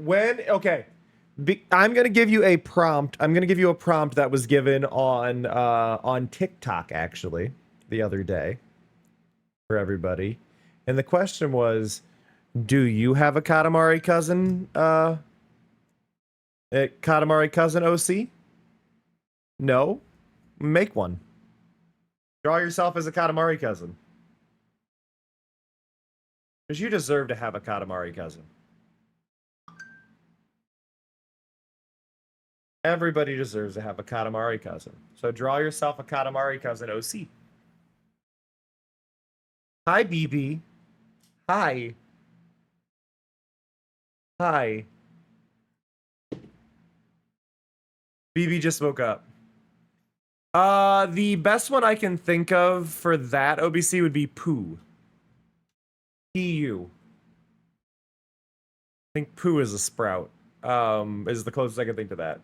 B: okay, I'm gonna give you a prompt. I'm gonna give you a prompt that was given on TikTok actually the other day for everybody, and the question was, do you have a Katamari cousin? Katamari cousin OC? No, make one. Draw yourself as a Katamari cousin. Because you deserve to have a Katamari cousin. Everybody deserves to have a Katamari cousin. So draw yourself a Katamari cousin OC. Hi, BB. Hi. Hi. BB just woke up. The best one I can think of for that OBC would be Pooh. P-U. I think Pooh is a sprout. Is the closest I can think to that.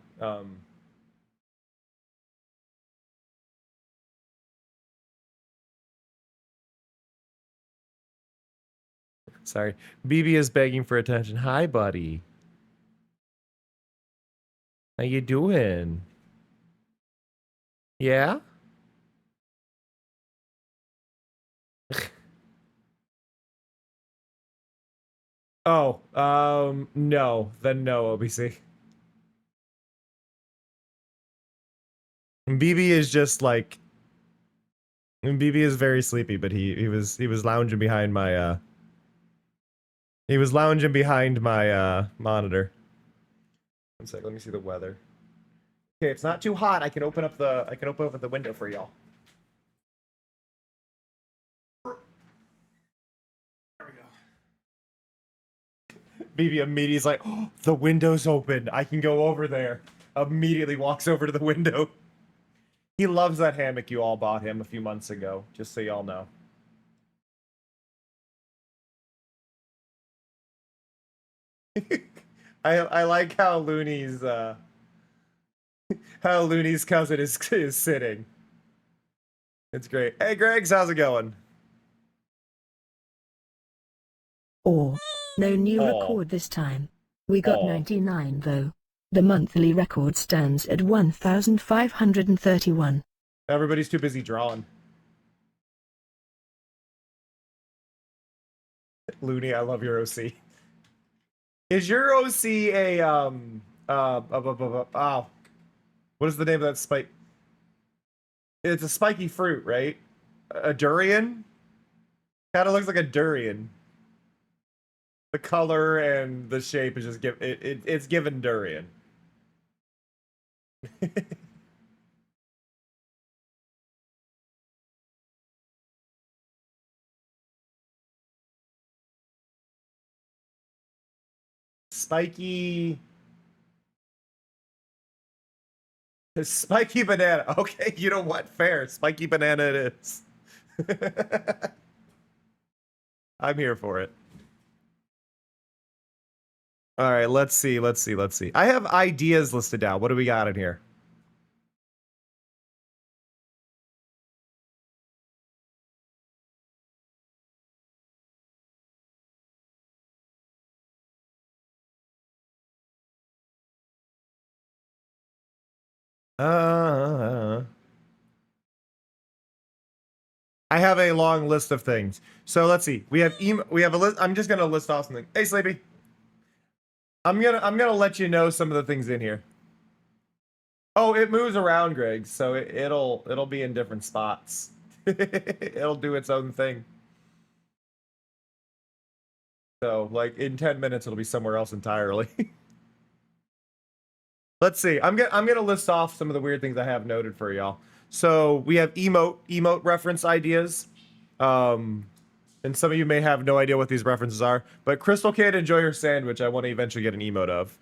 B: Sorry. BB is begging for attention. Hi, buddy. How you doing? Yeah? Oh, no. Then no, OBC. BB is just like... BB is very sleepy, but he was lounging behind my, he was lounging behind my, monitor. One sec, let me see the weather. Okay, it's not too hot. I can open up the window for y'all. There we go. BB immediately is like, oh, the window's open. I can go over there. Immediately walks over to the window. He loves that hammock you all bought him a few months ago, just so y'all know. I like how Looney's cousin is sitting. It's great. Hey Greg's, how's it going?
D: Or, no new record this time. We got 99 though. The monthly record stands at 1,531.
B: Everybody's too busy drawing. Looney, I love your OC. Is your OC a oh, what is the name of that spike? It's a spiky fruit, right? A durian? Kind of looks like a durian. The color and the shape is just it's given durian. Spiky banana. Okay, you know what? Fair. Spiky banana it is. I'm here for it. All right, let's see. I have ideas listed down. What do we got in here? I have a long list of things. So let's see. We have a list. I'm just gonna list off something. Hey, Sleepy. I'm gonna let you know some of the things in here. Oh, it moves around, Greg. So it'll be in different spots. It'll do its own thing. So like in 10 minutes, it'll be somewhere else entirely. Let's see. I'm gonna list off some of the weird things I have noted for y'all. So we have emote reference ideas. And some of you may have no idea what these references are, but Crystal Kid, enjoy her sandwich. I want to eventually get an emote of.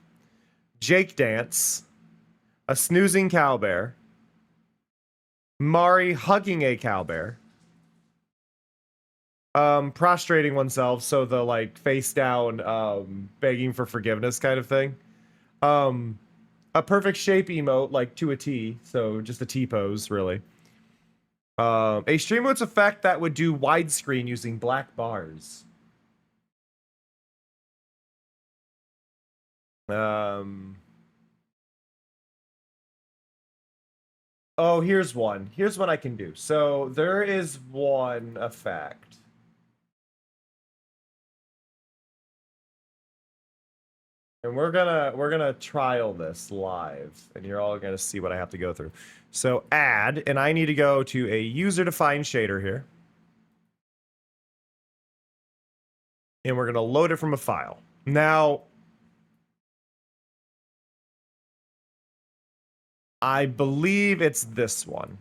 B: Jake dance. A snoozing cowbear. Mari hugging a cowbear. Prostrating oneself, so the like face down, begging for forgiveness kind of thing. A perfect shape emote, like to a T, so just a T pose, really. A streamless effect that would do widescreen using black bars. Oh, here's one. Here's what I can do. So there is one effect. And we're gonna trial this live, and you're all gonna see what I have to go through. So add, and I need to go to a user-defined shader here. And we're gonna load it from a file. Now, I believe it's this one.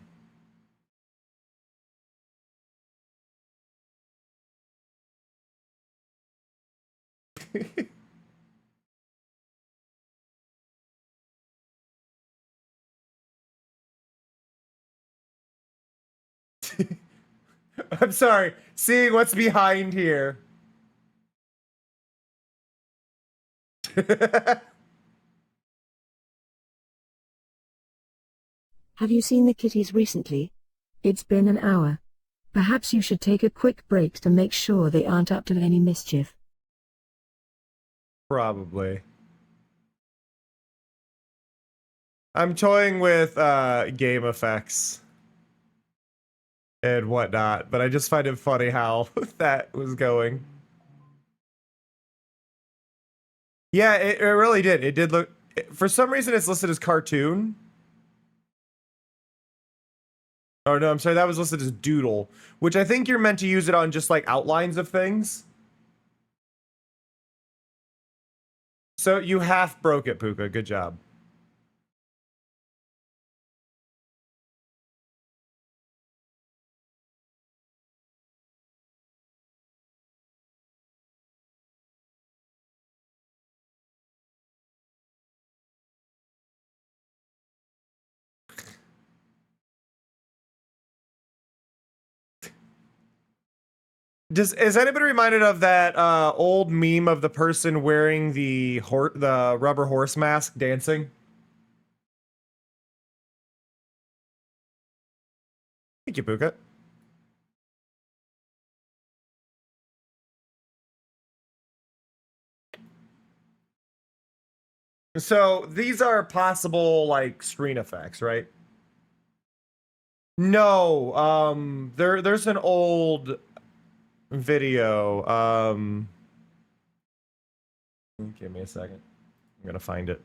B: I'm sorry. Seeing what's behind here.
D: Have you seen the kitties recently? It's been an hour. Perhaps you should take a quick break to make sure they aren't up to any mischief.
B: Probably. I'm toying with game effects and whatnot, but I just find it funny how that was going. Yeah, it really did. It did look... For some reason, it's listed as cartoon. Oh, no, I'm sorry. That was listed as doodle, which I think you're meant to use it on just, like, outlines of things. So you half broke it, Puka. Good job. Is anybody reminded of that old meme of the person wearing the rubber horse mask dancing? Thank you, Puka. So these are possible like screen effects, right? No, there's an old video. Give me a second. I'm gonna find it.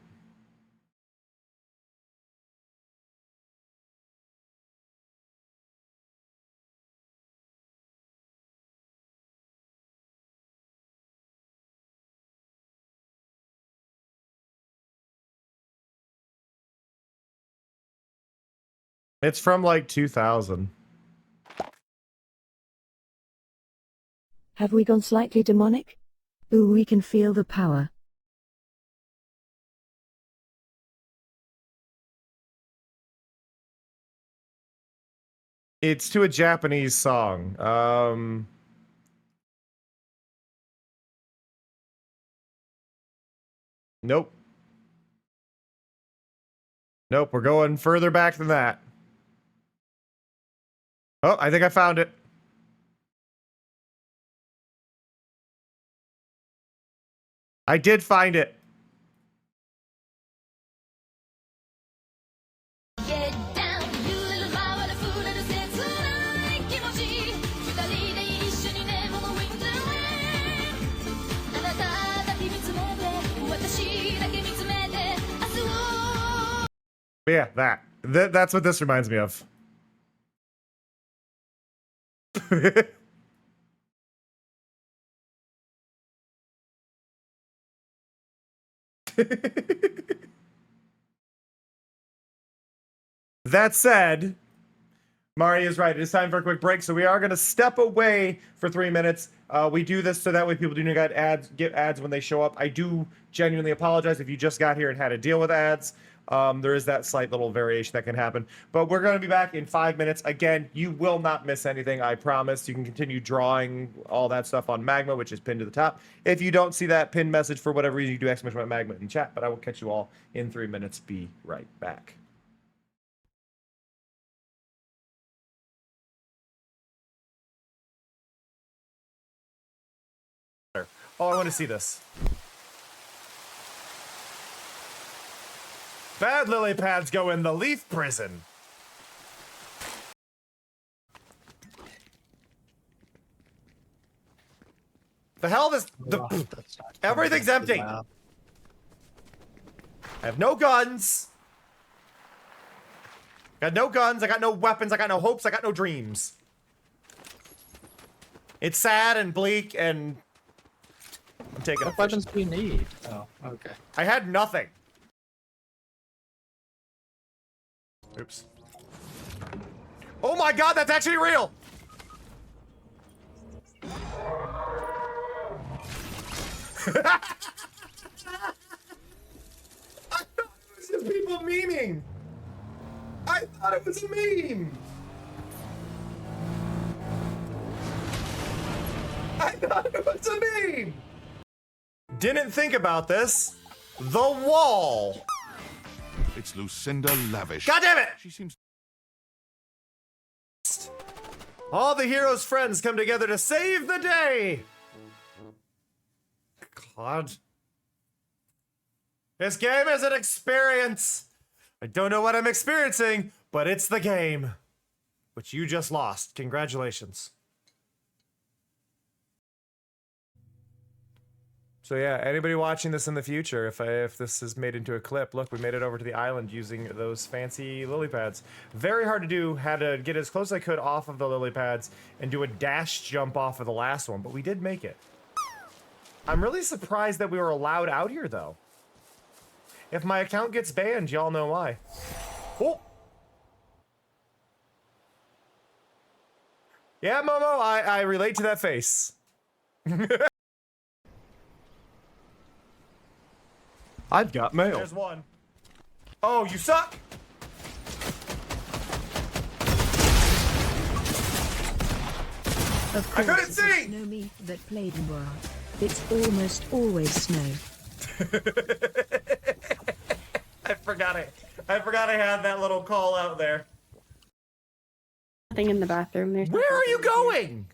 B: It's from like 2000.
D: Have we gone slightly demonic? Ooh, we can feel the power.
B: It's to a Japanese song. Nope. Nope, we're going further back than that. Oh, I think I found it. I did find it. Yeah, that's what this reminds me of. That said, Mari is right. It is time for a quick break, so we are going to step away for 3 minutes. We do this so that way people do not get ads when they show up. I do genuinely apologize if you just got here and had to deal with ads. There is that slight little variation that can happen. But we're going to be back in 5 minutes. Again, you will not miss anything, I promise. You can continue drawing all that stuff on Magma, which is pinned to the top. If you don't see that pinned message for whatever reason, you do exclamation Magma in chat. But I will catch you all in 3 minutes. Be right back. Oh, I want to see this. Bad lily pads go in the leaf prison. The hell is everything's empty. I have no guns. Got no guns, I got no weapons, I got no hopes, I got no dreams. It's sad and bleak and I'm taking
I: What weapons do you need? Oh, okay.
B: I had nothing. Oops. Oh my god, that's actually real! I thought it was just people memeing! I thought it was a meme! I thought it was a meme! Didn't think about this. The wall!
C: It's Lucinda Lavish.
B: God damn it!
C: She seems...
B: All the heroes' friends come together to save the day! God. This game is an experience! I don't know what I'm experiencing, but it's the game. Which you just lost. Congratulations. So yeah, anybody watching this in the future, if this is made into a clip, look, we made it over to the island using those fancy lily pads. Very hard to do, had to get as close as I could off of the lily pads and do a dash jump off of the last one, but we did make it. I'm really surprised that we were allowed out here, though. If my account gets banned, y'all know why. Oh! Yeah, Momo, I relate to that face. I've got mail. There's one. Oh, you suck!
D: Of course,
B: I couldn't see!
D: Snow me that played in world. It's almost always snow.
B: I forgot it. I forgot I had that little call out there.
J: Nothing in the bathroom. There's
B: Where are you going?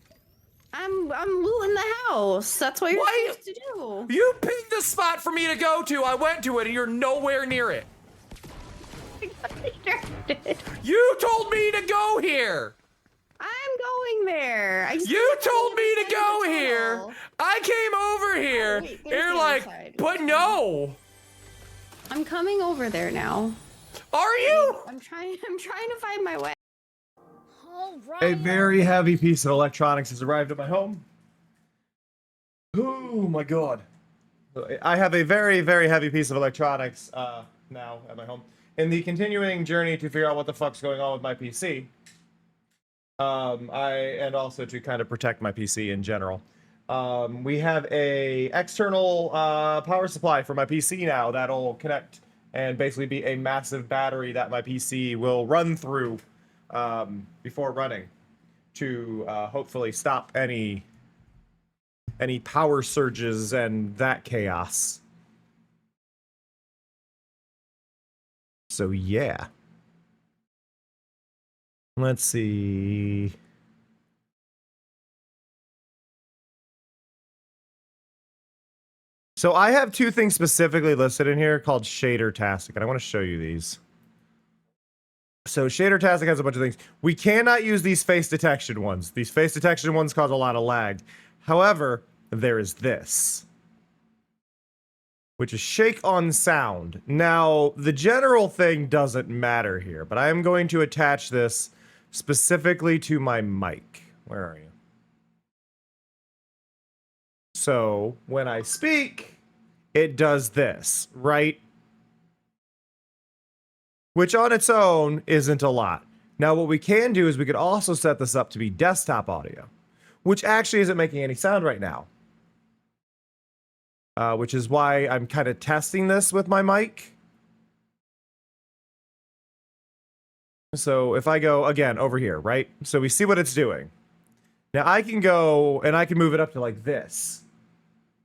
J: I'm looting the house. That's what you're supposed to do.
B: You picked the spot for me to go to. I went to it and you're nowhere near it. You told me to go here.
J: I'm going there. I just
B: You
J: don't
B: told me to
J: understand
B: go
J: the
B: here.
J: tunnel.
B: I came over here.
J: wait,
B: And
J: there's
B: you're
J: the other
B: like,
J: side.
B: but no.
J: I'm coming over there now.
B: Are you?
J: I'm trying to find my way.
A: All right.
B: A very heavy piece of electronics has arrived at my home. Oh my god. I have a very, very heavy piece of electronics now at my home. In the continuing journey to figure out what the fuck's going on with my PC, and also to kind of protect my PC in general. We have a external power supply for my PC now that'll connect and basically be a massive battery that my PC will run through before running to hopefully stop any power surges and that chaos. So yeah. Let's see. So I have two things specifically listed in here called Shader-tastic, and I want to show you these. So Shader-tastic has a bunch of things. We cannot use these face detection ones. These face detection ones cause a lot of lag. However, there is this, which is shake on sound. Now, the general thing doesn't matter here, but I am going to attach this specifically to my mic. Where are you? So when I speak, it does this, right? Which on its own isn't a lot. Now what we can do is we could also set this up to be desktop audio, which actually isn't making any sound right now. Which is why I'm kind of testing this with my mic. So if I go, again, over here, right? So we see what it's doing. Now I can go and I can move it up to like this,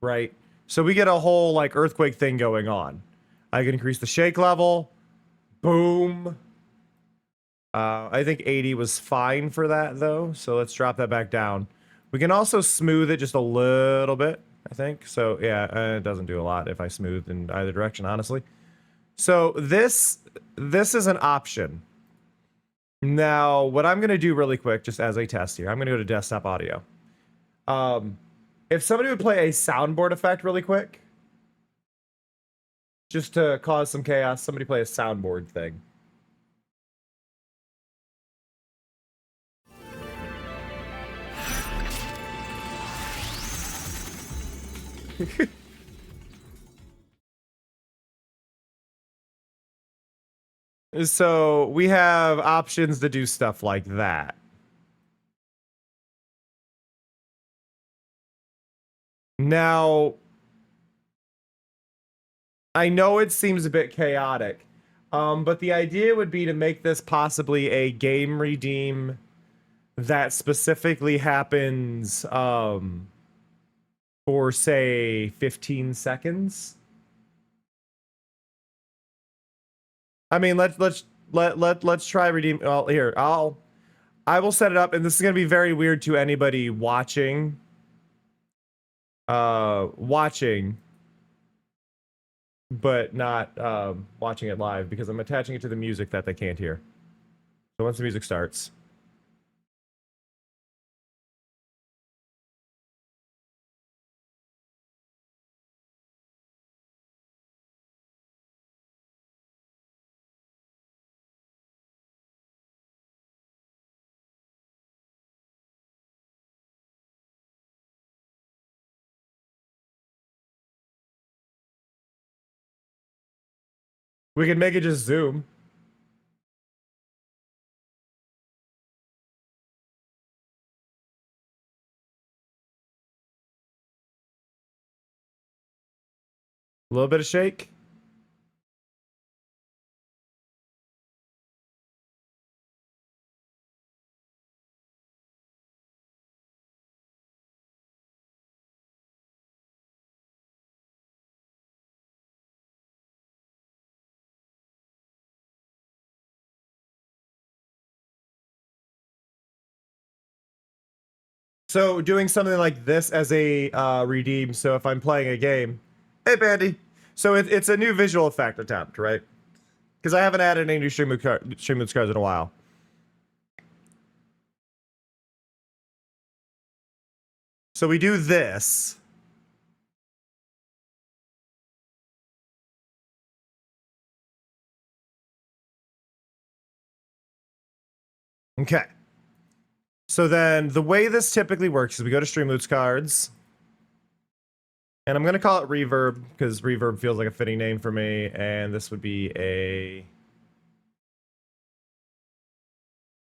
B: right? So we get a whole like earthquake thing going on. I can increase the shake level. Boom. I think 80 was fine for that though. So let's drop that back down. We can also smooth it just a little bit, I think. So yeah, it doesn't do a lot if I smooth in either direction, honestly. So this is an option. Now, what I'm going to do really quick, just as a test here, I'm going to go to desktop audio. If somebody would play a soundboard effect really quick, just to cause some chaos, somebody play a soundboard thing. So we have options to do stuff like that. Now, I know it seems a bit chaotic, but the idea would be to make this possibly a game redeem that specifically happens for say 15 seconds. I mean, let's try redeem. Well, here, I will set it up, and this is gonna be very weird to anybody watching. But not watching it live because I'm attaching it to the music that they can't hear. So once the music starts. We can make it just zoom. A little bit of shake. So doing something like this as a redeem. So if I'm playing a game, hey Bandy. So it's a new visual effect attempt, right? Because I haven't added any new stream mode cards in a while. So we do this. Okay. So then the way this typically works is we go to Streamloots cards. And I'm going to call it reverb because reverb feels like a fitting name for me. And this would be a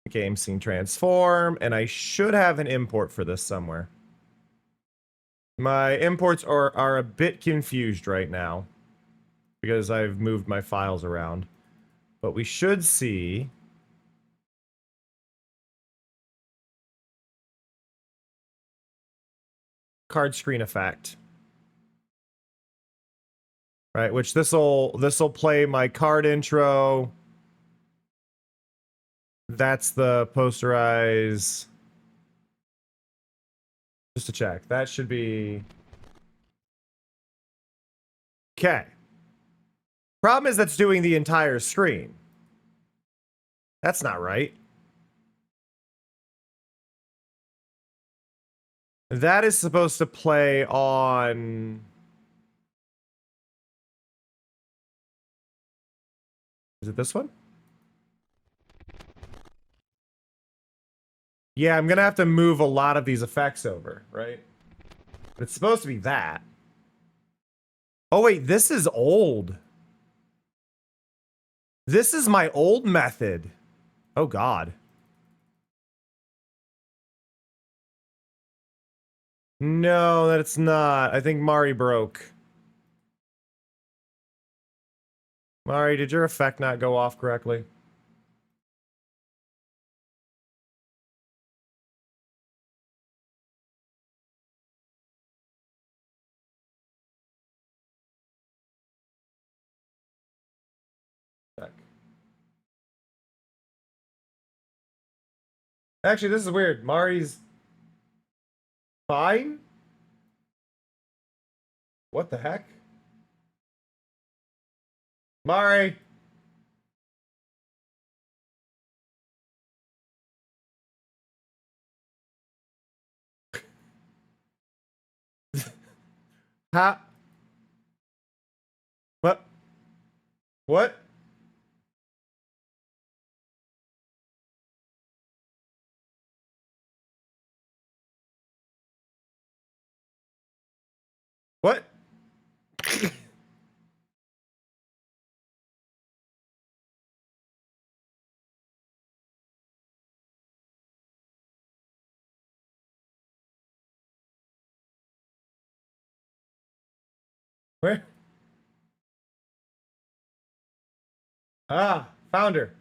B: game scene transform. And I should have an import for this somewhere. My imports are a bit confused right now because I've moved my files around. But we should see card screen effect. Right, which this'll play my card intro. That's the posterize. Just to check. That should be okay. Problem is that's doing the entire screen. That's not right. That is supposed to play on... Is it this one? Yeah, I'm gonna have to move a lot of these effects over, right? But it's supposed to be that. Oh wait, this is old. This is my old method. Oh god. No, that's not. I think Mari broke. Mari, did your effect not go off correctly? Check. Actually, this is weird. Mari's fine? What the heck? Mari! Ha! What? What? What? Where? Ah, found her.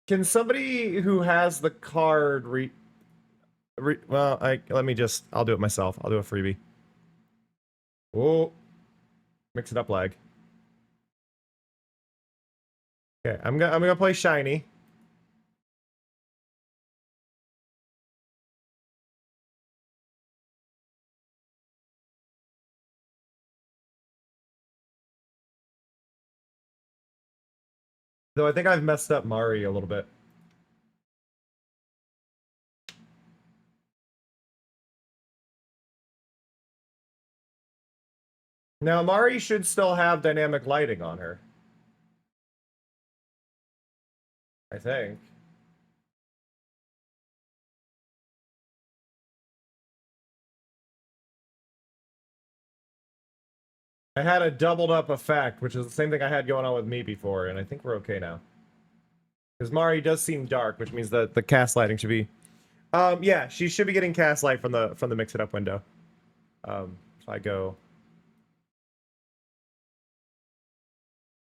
B: Can somebody who has the card well, I'll do it myself. I'll do a freebie. Oh, mix it up, lag. Okay, I'm gonna play shiny. Though I think I've messed up Mari a little bit. Now, Mari should still have dynamic lighting on her. I think. I had a doubled up effect, which is the same thing I had going on with me before, and I think we're okay now. Because Mari does seem dark, which means that the cast lighting should be... yeah, she should be getting cast light from the mix it up window. If I go...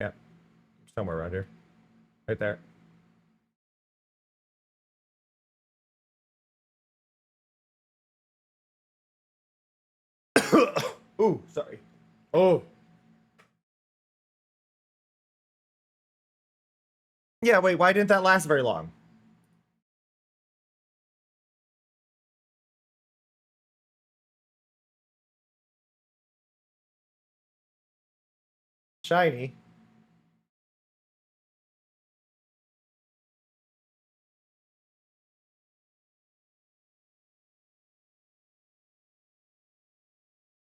B: Yeah, somewhere around here. Right there. Ooh, sorry. Oh. Yeah, wait, why didn't that last very long? Shiny.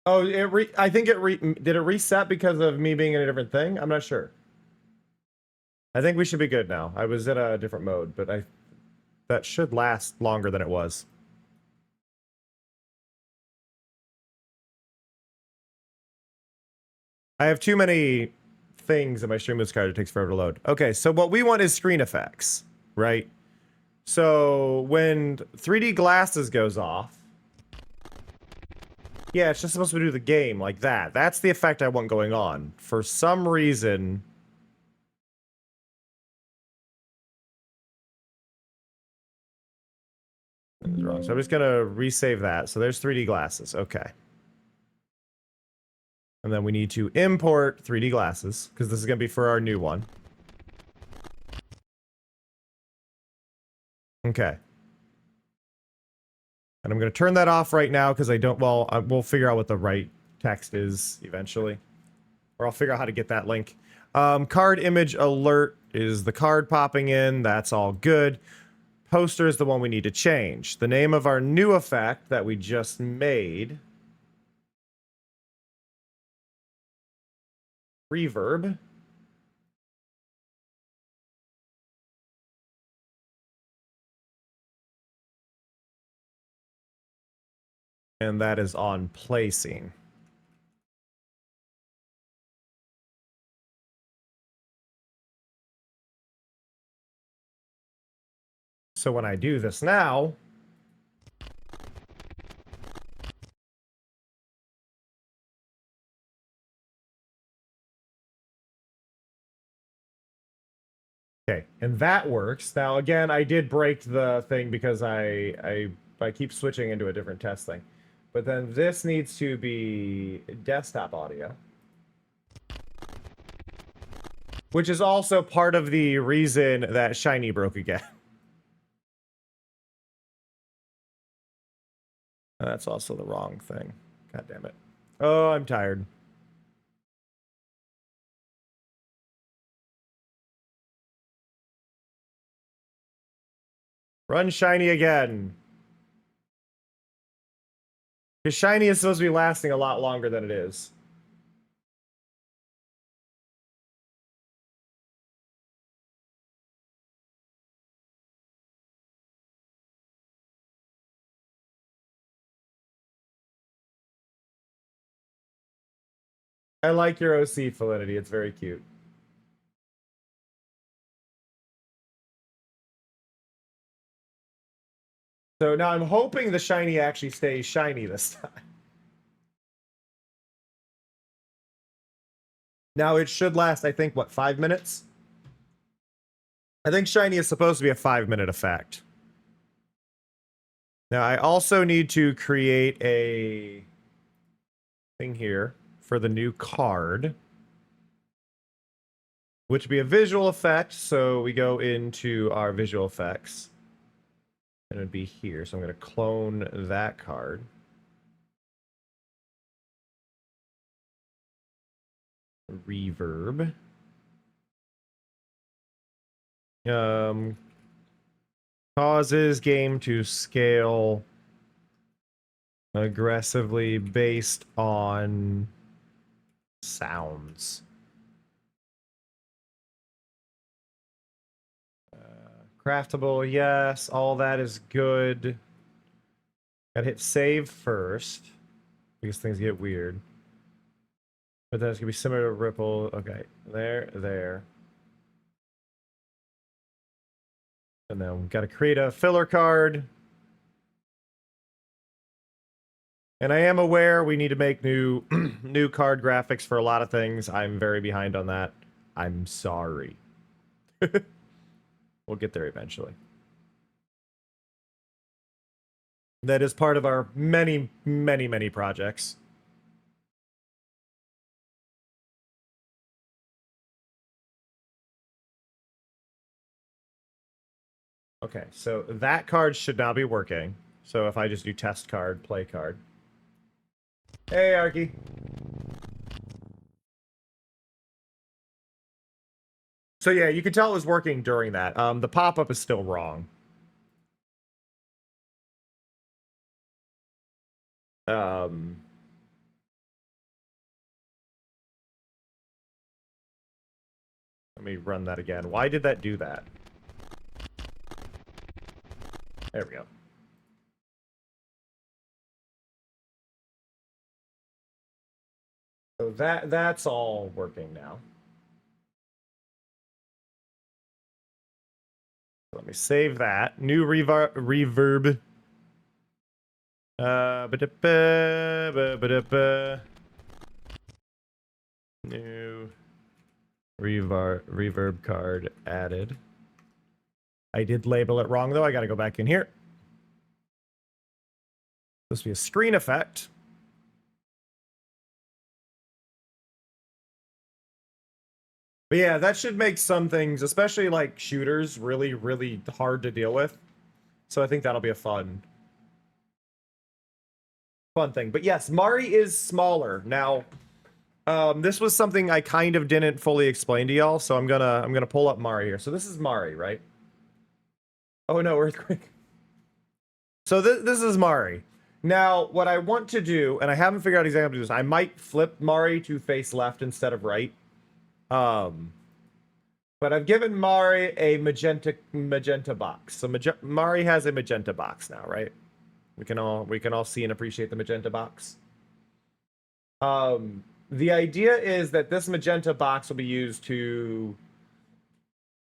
B: Oh, I think did it reset because of me being in a different thing? I'm not sure. I think we should be good now. I was in a different mode, but that should last longer than it was. I have too many things in my Streamlabs card. It takes forever to load. Okay, so what we want is screen effects, right? So when 3D glasses goes off, yeah, it's just supposed to do the game like that. That's the effect I want going on. For some reason, it's wrong. So I'm just gonna resave that. So there's 3D glasses. Okay. And then we need to import 3D glasses, because this is going to be for our new one. Okay. And I'm going to turn that off right now, because I don't, well, we'll figure out what the right text is eventually. Or I'll figure out how to get that link. Card image alert is the card popping in. That's all good. Poster is the one we need to change. The name of our new effect that we just made. Reverb. And that is on placing. So when I do this now, okay, and that works. Now, again, I did break the thing because I keep switching into a different test thing. But then this needs to be desktop audio. Which is also part of the reason that Shiny broke again. That's also the wrong thing. God damn it. Oh, I'm tired. Run Shiny again. Because Shiny is supposed to be lasting a lot longer than it is. I like your OC, Felinity. It's very cute. So now I'm hoping the Shiny actually stays shiny this time. Now it should last, I think, what, 5 minutes? I think Shiny is supposed to be a 5-minute effect. Now I also need to create a thing here for the new card. Which would be a visual effect, so we go into our visual effects. And it would be here, so I'm going to clone that card. Reverb. Causes game to scale aggressively based on sounds. Craftable, yes. All that is good. Gotta hit save first, because things get weird. But then it's gonna be similar to Ripple. Okay, there. And then we've got to create a filler card. And I am aware we need to make new new card graphics for a lot of things. I'm very behind on that. I'm sorry. We'll get there eventually. That is part of our many, many, many projects. Okay, so that card should now be working. So if I just do test card, play card. Hey, Arky. So yeah, you could tell it was working during that. The pop-up is still wrong. Let me run that again. Why did that do that? There we go. So that's all working now. Let me save that. New reverb. New reverb card added. I did label it wrong though. I gotta go back in here. This will be a screen effect. But yeah, that should make some things, especially like shooters, really, really hard to deal with. So I think that'll be a fun thing. But yes, Mari is smaller. Now, this was something I kind of didn't fully explain to y'all, so I'm gonna pull up Mari here. So this is Mari, right? Oh no, earthquake. So this is Mari. Now, what I want to do, and I haven't figured out exactly how to do this, I might flip Mari to face left instead of right. But I've given Mari a magenta box. So Mari has a magenta box now, right? We can all see and appreciate the magenta box. The idea is that this magenta box will be used to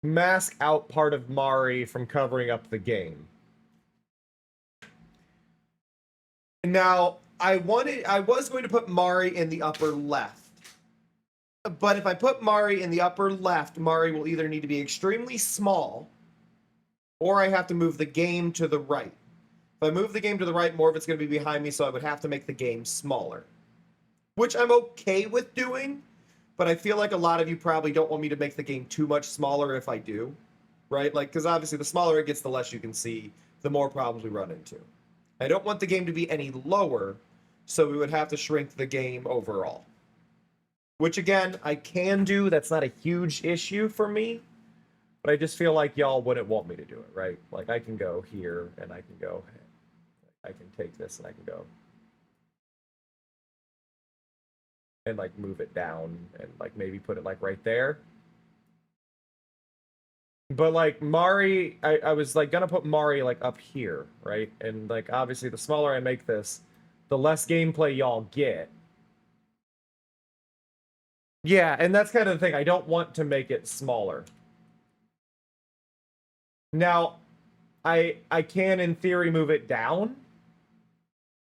B: mask out part of Mari from covering up the game. Now, I was going to put Mari in the upper left. But if I put Mari in the upper left, Mari will either need to be extremely small, or I have to move the game to the right. If I move the game to the right, more of it's going to be behind me, so I would have to make the game smaller. Which I'm okay with doing, but I feel like a lot of you probably don't want me to make the game too much smaller if I do. Right? Like, because obviously the smaller it gets, the less you can see, the more problems we run into. I don't want the game to be any lower, so we would have to shrink the game overall. Which, again, I can do. That's not a huge issue for me. But I just feel like y'all wouldn't want me to do it, right? Like, I can go here, and I can go... I can take this, and I can go... and, like, move it down, and, like, maybe put it, like, right there. But, like, Mari... I was, like, gonna put Mari, like, up here, right? And, like, obviously, the smaller I make this, the less gameplay y'all get. Yeah, and that's kind of the thing. I don't want to make it smaller. Now, I can, in theory, move it down.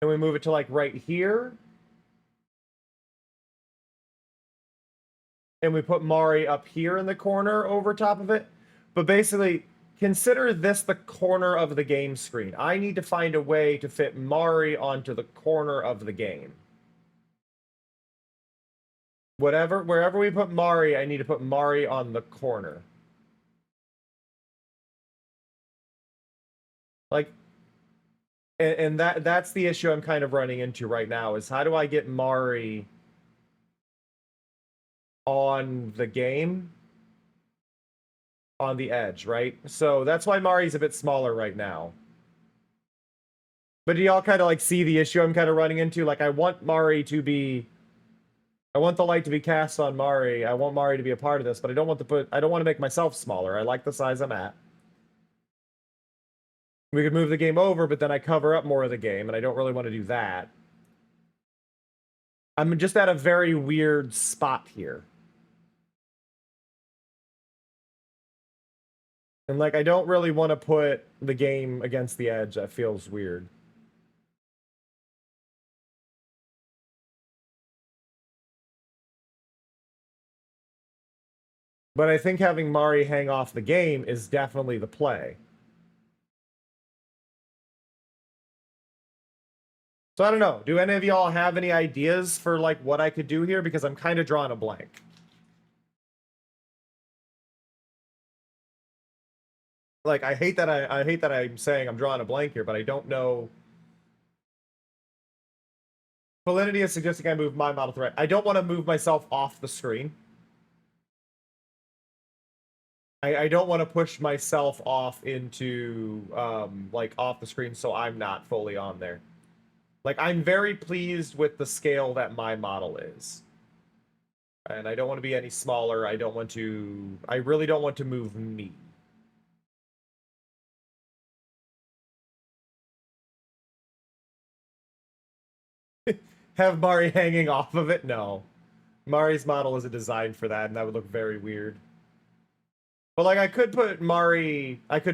B: And we move it to, like, right here. And we put Mari up here in the corner over top of it. But basically, consider this the corner of the game screen. I need to find a way to fit Mari onto the corner of the game. Wherever we put Mari, I need to put Mari on the corner. Like, and that's the issue I'm kind of running into right now, is how do I get Mari on the game? On the edge, right? So that's why Mari's a bit smaller right now. But do y'all kind of like see the issue I'm kind of running into? Like, I want Mari to be... I want the light to be cast on Mari. I want Mari to be a part of this, but I don't want to make myself smaller. I like the size I'm at. We could move the game over, but then I cover up more of the game, and I don't really want to do that. I'm just at a very weird spot here. And, like, I don't really want to put the game against the edge. That feels weird. But I think having Mari hang off the game is definitely the play. So I don't know. Do any of y'all have any ideas for, like, what I could do here? Because I'm kind of drawing a blank. Like, I hate that I'm saying I'm drawing a blank here, but I don't know. Validity is suggesting I move my model to right. I don't want to move myself off the screen. I don't want to push myself off into, like, off the screen so I'm not fully on there. Like, I'm very pleased with the scale that my model is. And I don't want to be any smaller. I really don't want to move me. Have Mari hanging off of it? No. Mari's model isn't designed for that, and that would look very weird. But, like, I could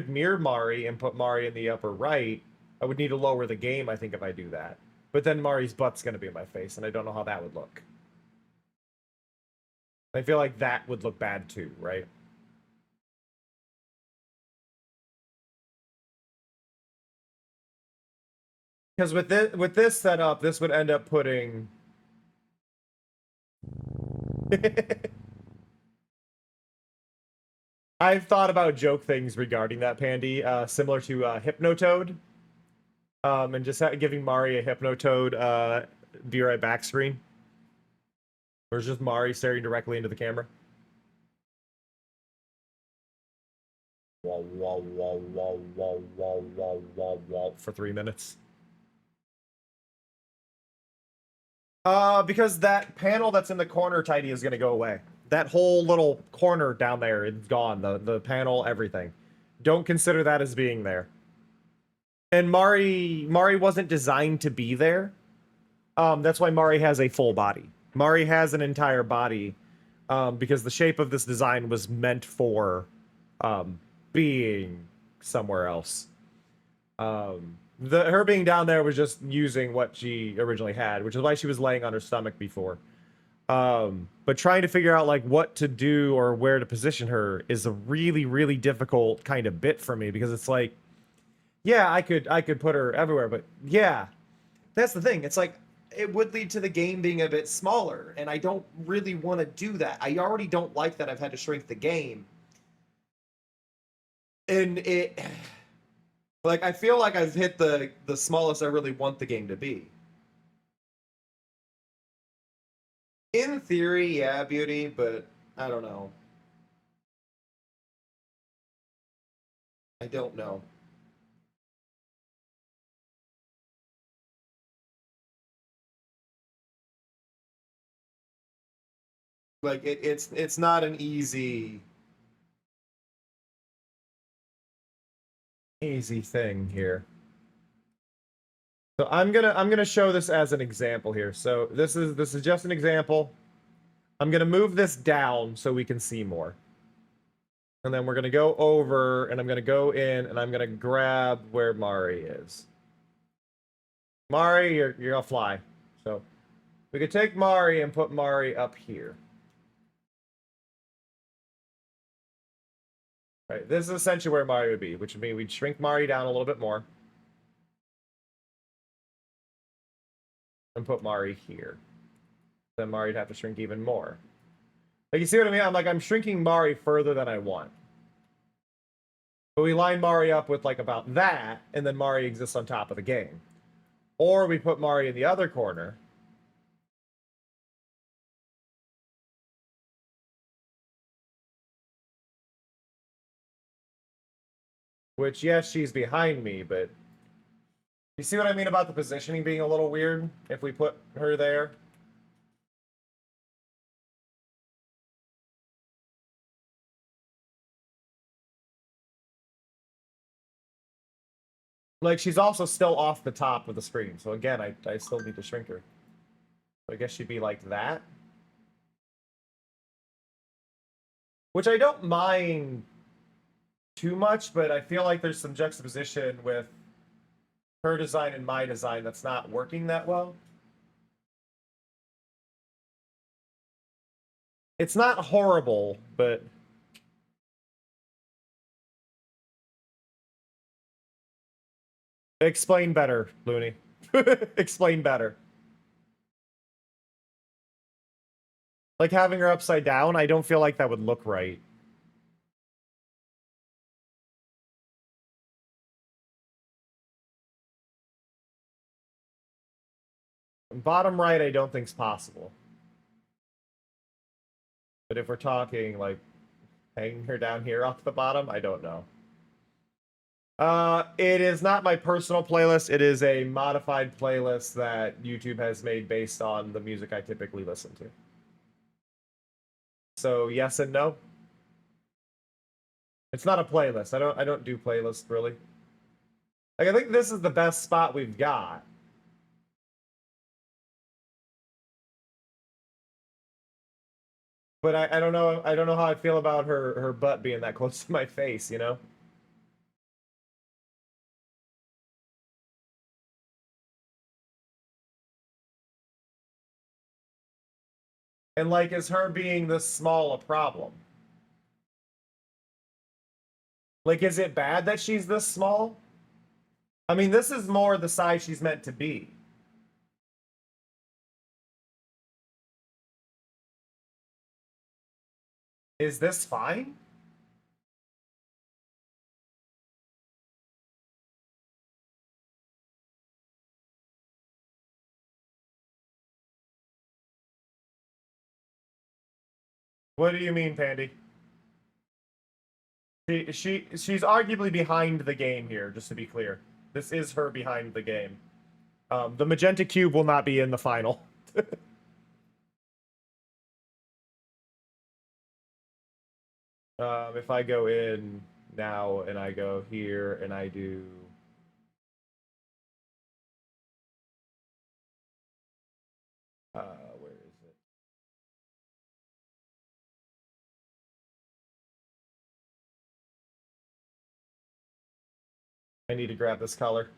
B: mirror Mari and put Mari in the upper right. I would need to lower the game, I think, if I do that. But then Mari's butt's going to be in my face, and I don't know how that would look. I feel like that would look bad, too, right? Because with this setup, this would end up putting... I've thought about joke things regarding that, Pandy, similar to Hypnotoad. And just giving Mari a Hypnotoad be right back screen. Or is just Mari staring directly into the camera? For 3 minutes. Because that panel that's in the corner, Tidy, is gonna go away. That whole little corner down there is gone. The panel, everything. Don't consider that as being there. And Mari wasn't designed to be there. That's why Mari has a full body. Mari has an entire body, because the shape of this design was meant for being somewhere else. Her being down there was just using what she originally had, which is why she was laying on her stomach before. But trying to figure out, like, what to do or where to position her is a really, really difficult kind of bit for me, because it's like, yeah, I could put her everywhere, but yeah, that's the thing. It's like, it would lead to the game being a bit smaller, and I don't really want to do that. I already don't like that I've had to shrink the game. And like, I feel like I've hit the smallest I really want the game to be. In theory, yeah, Beauty, but I don't know. I don't know. Like, it's not an easy thing here. So I'm gonna show this as an example here. So this is just an example. I'm gonna move this down so we can see more. And then we're gonna go over, and I'm gonna go in, and I'm gonna grab where Mari is. Mari, you're gonna fly. So we could take Mari and put Mari up here. Right, this is essentially where Mari would be, which would mean we'd shrink Mari down a little bit more. And put Mari here. Then Mari'd have to shrink even more. Like, you see what I mean? I'm shrinking Mari further than I want. But we line Mari up with, like, about that, and then Mari exists on top of the game. Or we put Mari in the other corner. Which, yes, she's behind me, but... You see what I mean about the positioning being a little weird if we put her there? Like, she's also still off the top of the screen. So again, I still need to shrink her. So I guess she'd be like that. Which I don't mind too much, but I feel like there's some juxtaposition with her design and my design that's not working that well. It's not horrible, but... Explain better, Looney. Explain better. Like, having her upside down, I don't feel like that would look right. Bottom right, I don't think's possible. But if we're talking, like... Hanging her down here off the bottom? I don't know. It is not my personal playlist. It is a modified playlist that YouTube has made based on the music I typically listen to. So yes and no. It's not a playlist. I don't do playlists really. Like, I think this is the best spot we've got. But I don't know how I feel about her butt being that close to my face, you know? And like, is her being this small a problem? Like, is it bad that she's this small? I mean, this is more the size she's meant to be. Is this fine? What do you mean, Pandy? She's arguably behind the game here, just to be clear. This is her behind the game. The magenta cube will not be in the final. If I go in now and I go here and I do... where is it? I need to grab this color.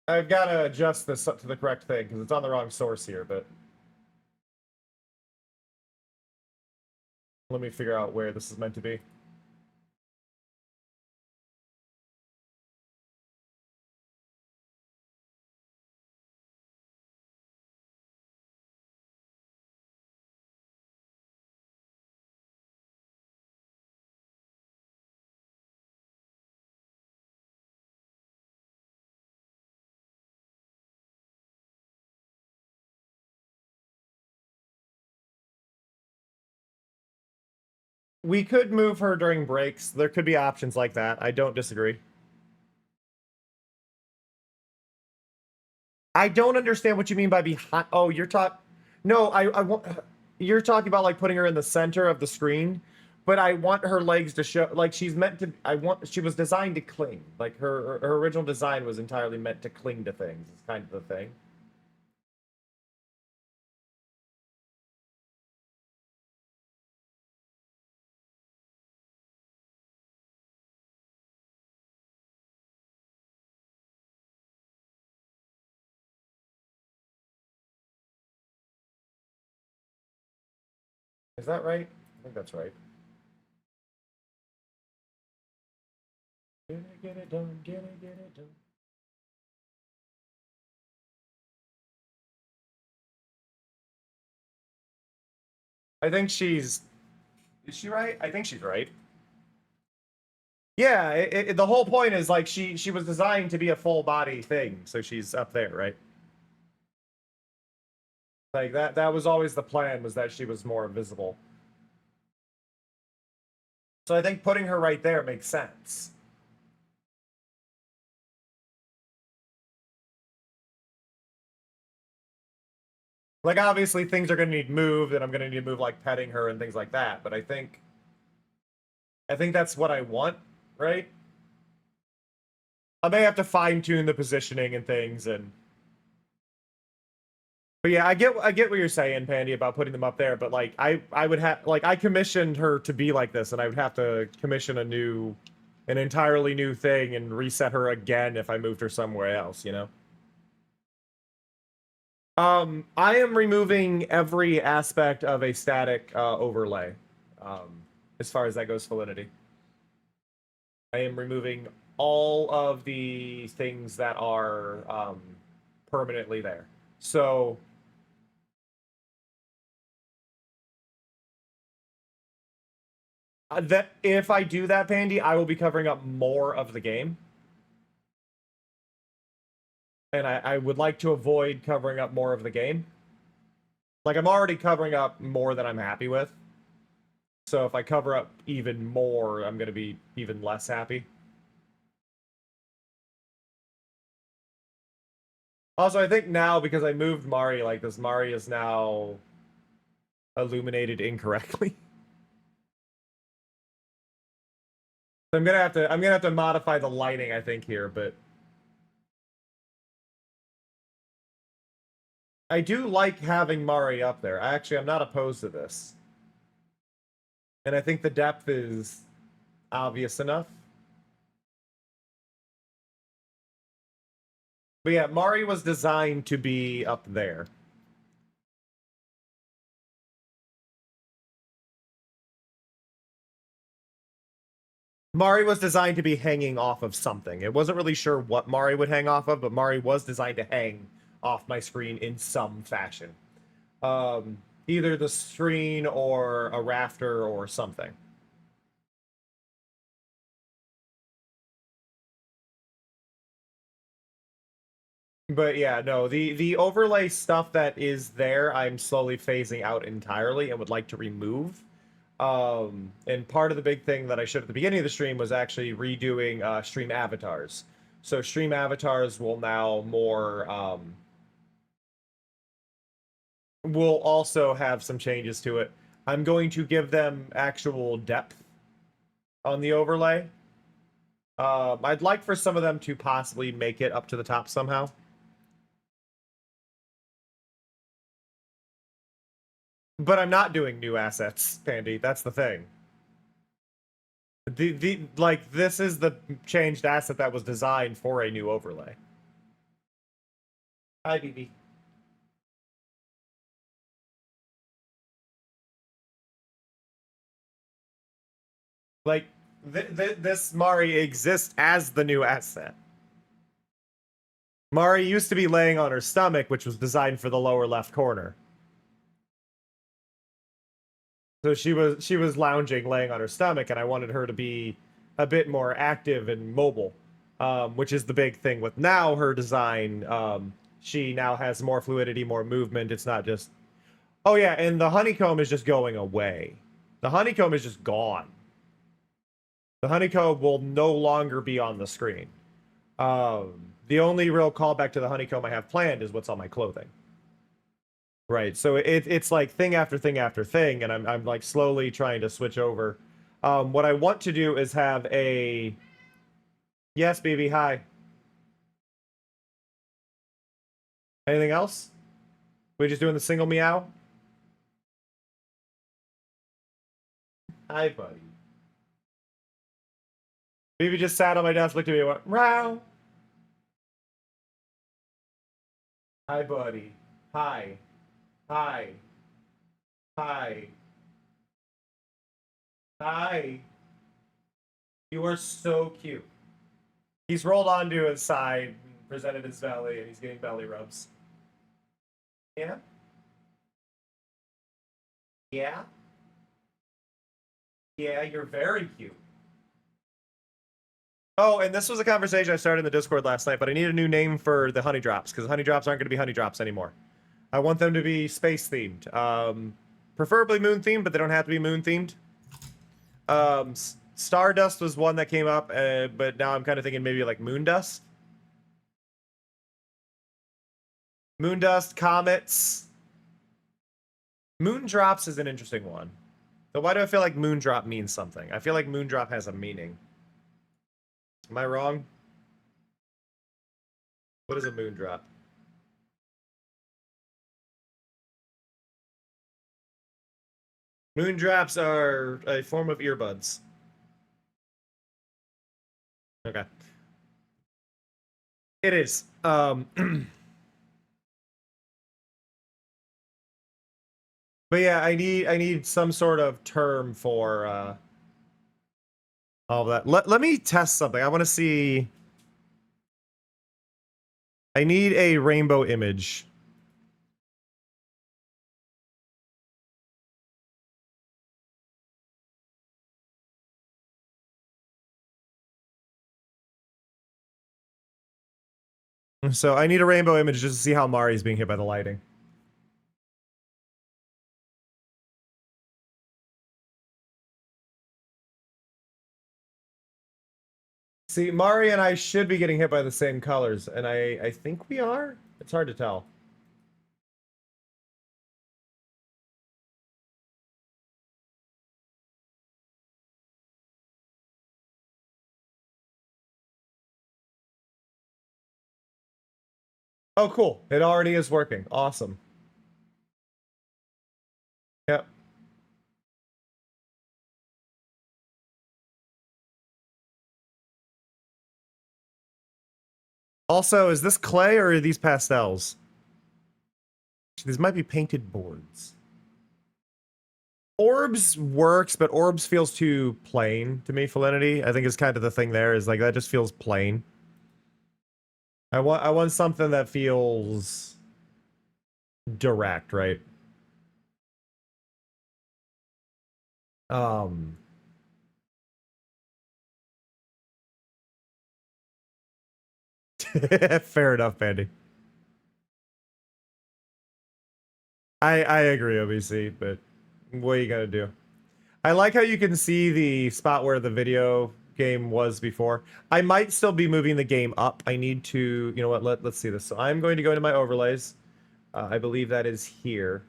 B: I've got to adjust this up to the correct thing because it's on the wrong source here, but let me figure out where this is meant to be. We could move her during breaks. There could be options like that. I don't disagree. I don't understand what you mean by behind. Oh, you're talking. No, I want. You're talking about like putting her in the center of the screen, but I want her legs to show like she's meant to. She was designed to cling. Like her original design was entirely meant to cling to things. It's kind of the thing. Is that right? I think that's right. Get it done, get it done. I think she's... Is she right? I think she's right. Yeah, the whole point is like she was designed to be a full body thing, so she's up there, right? Like that was always the plan, was that she was more visible. So I think putting her right there makes sense. Like, obviously, things are going to need moved, and I'm going to need to move, like, petting her and things like that. But I think that's what I want, right? I may have to fine-tune the positioning and things, and... But yeah, I get what you're saying, Pandy, about putting them up there. But, like, I would have... Like, I commissioned her to be like this, and I would have to commission an entirely new thing and reset her again if I moved her somewhere else, you know? I am removing every aspect of a static overlay, as far as that goes, Validity. I am removing all of the things that are permanently there. So That if I do that, Pandy, I will be covering up more of the game. And I would like to avoid covering up more of the game. Like, I'm already covering up more than I'm happy with. So if I cover up even more, I'm going to be even less happy. Also, I think now, because I moved Mari like this, Mari is now illuminated incorrectly. So I'm gonna have to modify the lighting, I think, here, but I do like having Mari up there. I'm not opposed to this. And I think the depth is obvious enough. But yeah, Mari was designed to be up there. Mari was designed to be hanging off of something. It wasn't really sure what Mari would hang off of, but Mari was designed to hang off my screen in some fashion. Either the screen or a rafter or something. But yeah, no, the overlay stuff that is there, I'm slowly phasing out entirely and would like to remove. And part of the big thing that I showed at the beginning of the stream was actually redoing stream avatars. So stream avatars will now more will also have some changes to it. I'm going to give them actual depth on the overlay. I'd like for some of them to possibly make it up to the top somehow. But I'm not doing new assets, Pandy. That's the thing. Like, this is the changed asset that was designed for a new overlay. Hi, BB. Like, this Mari exists as the new asset. Mari used to be laying on her stomach, which was designed for the lower left corner. So she was lounging, laying on her stomach, and I wanted her to be a bit more active and mobile, which is the big thing with now her design. She now has more fluidity, more movement. It's not just... Oh yeah, and the honeycomb is just going away. The honeycomb is just gone. The honeycomb will no longer be on the screen. The only real callback to the honeycomb I have planned is what's on my clothing. Right, so it's like thing after thing after thing, and I'm like slowly trying to switch over. What I want to do is have a... Yes, BB, hi. Anything else? We just doing the single meow? Hi, buddy. BB just sat on my desk, looked at me, and went, "Meow." Hi, buddy. Hi. Hi. Hi. Hi. You are so cute. He's rolled onto his side, presented his belly, and he's getting belly rubs. Yeah? Yeah? Yeah, you're very cute. Oh, and this was a conversation I started in the Discord last night, but I need a new name for the honey drops, because honey drops aren't going to be honey drops anymore. I want them to be space themed. Preferably moon themed, but they don't have to be moon themed. Stardust was one that came up, but now I'm kind of thinking maybe like Moondust. Moondust, comets. Moondrops is an interesting one. But why do I feel like Moondrop means something? I feel like Moondrop has a meaning. Am I wrong? What is a Moondrop? Moondrops are a form of earbuds. Okay. It is. But yeah, I need some sort of term for all that. Let me test something. I want to see. I need a rainbow image. So I need a rainbow image just to see how Mari's being hit by the lighting. See, Mari and I should be getting hit by the same colors, and I think we are? It's hard to tell. Oh, cool. It already is working. Awesome. Yep. Also, is this clay or are these pastels? These might be painted boards. Orbs works, but orbs feels too plain to me, Felinity. I think is kind of the thing there, is like that just feels plain. I want something that feels direct, right? Fair enough, Bandy. I agree, OBC, but what are you gonna do? I like how you can see the spot where the video game was before. I might still be moving the game up. I need to, you know what, let's see this. So I'm going to go into my overlays. I believe that is here.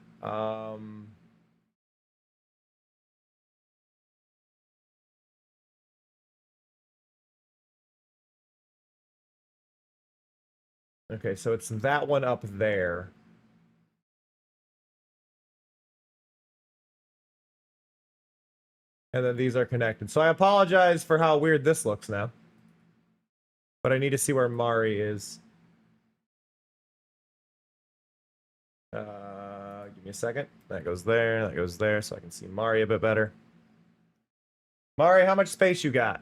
B: Okay, so it's that one up there. And then these are connected. So I apologize for how weird this looks now. But I need to see where Mari is. Give me a second. That goes there, so I can see Mari a bit better. Mari, how much space you got?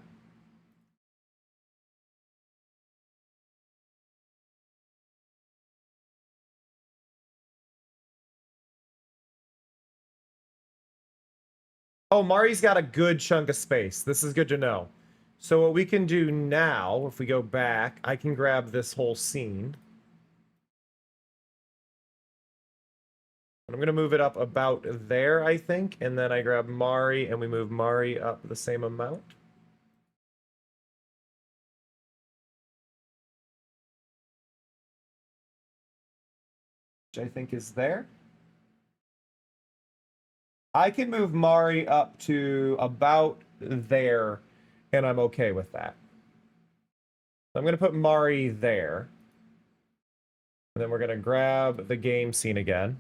B: Oh, Mari's got a good chunk of space. This is good to know. So what we can do now, if we go back, I can grab this whole scene. I'm going to move it up about there, I think. And then I grab Mari, and we move Mari up the same amount. Which I think is there. I can move Mari up to about there, and I'm okay with that. So I'm going to put Mari there. And then we're going to grab the game scene again.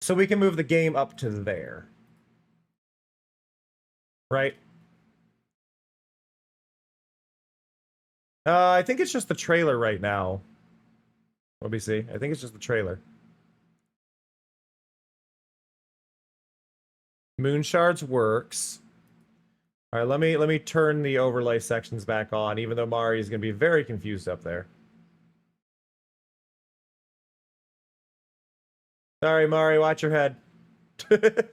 B: So we can move the game up to there. Right? I think it's just the trailer right now. Let me see. I think it's just the trailer. Moon Shards works. All right, let me turn the overlay sections back on, even though Mari is going to be very confused up there. Sorry, Mari, watch your head. It's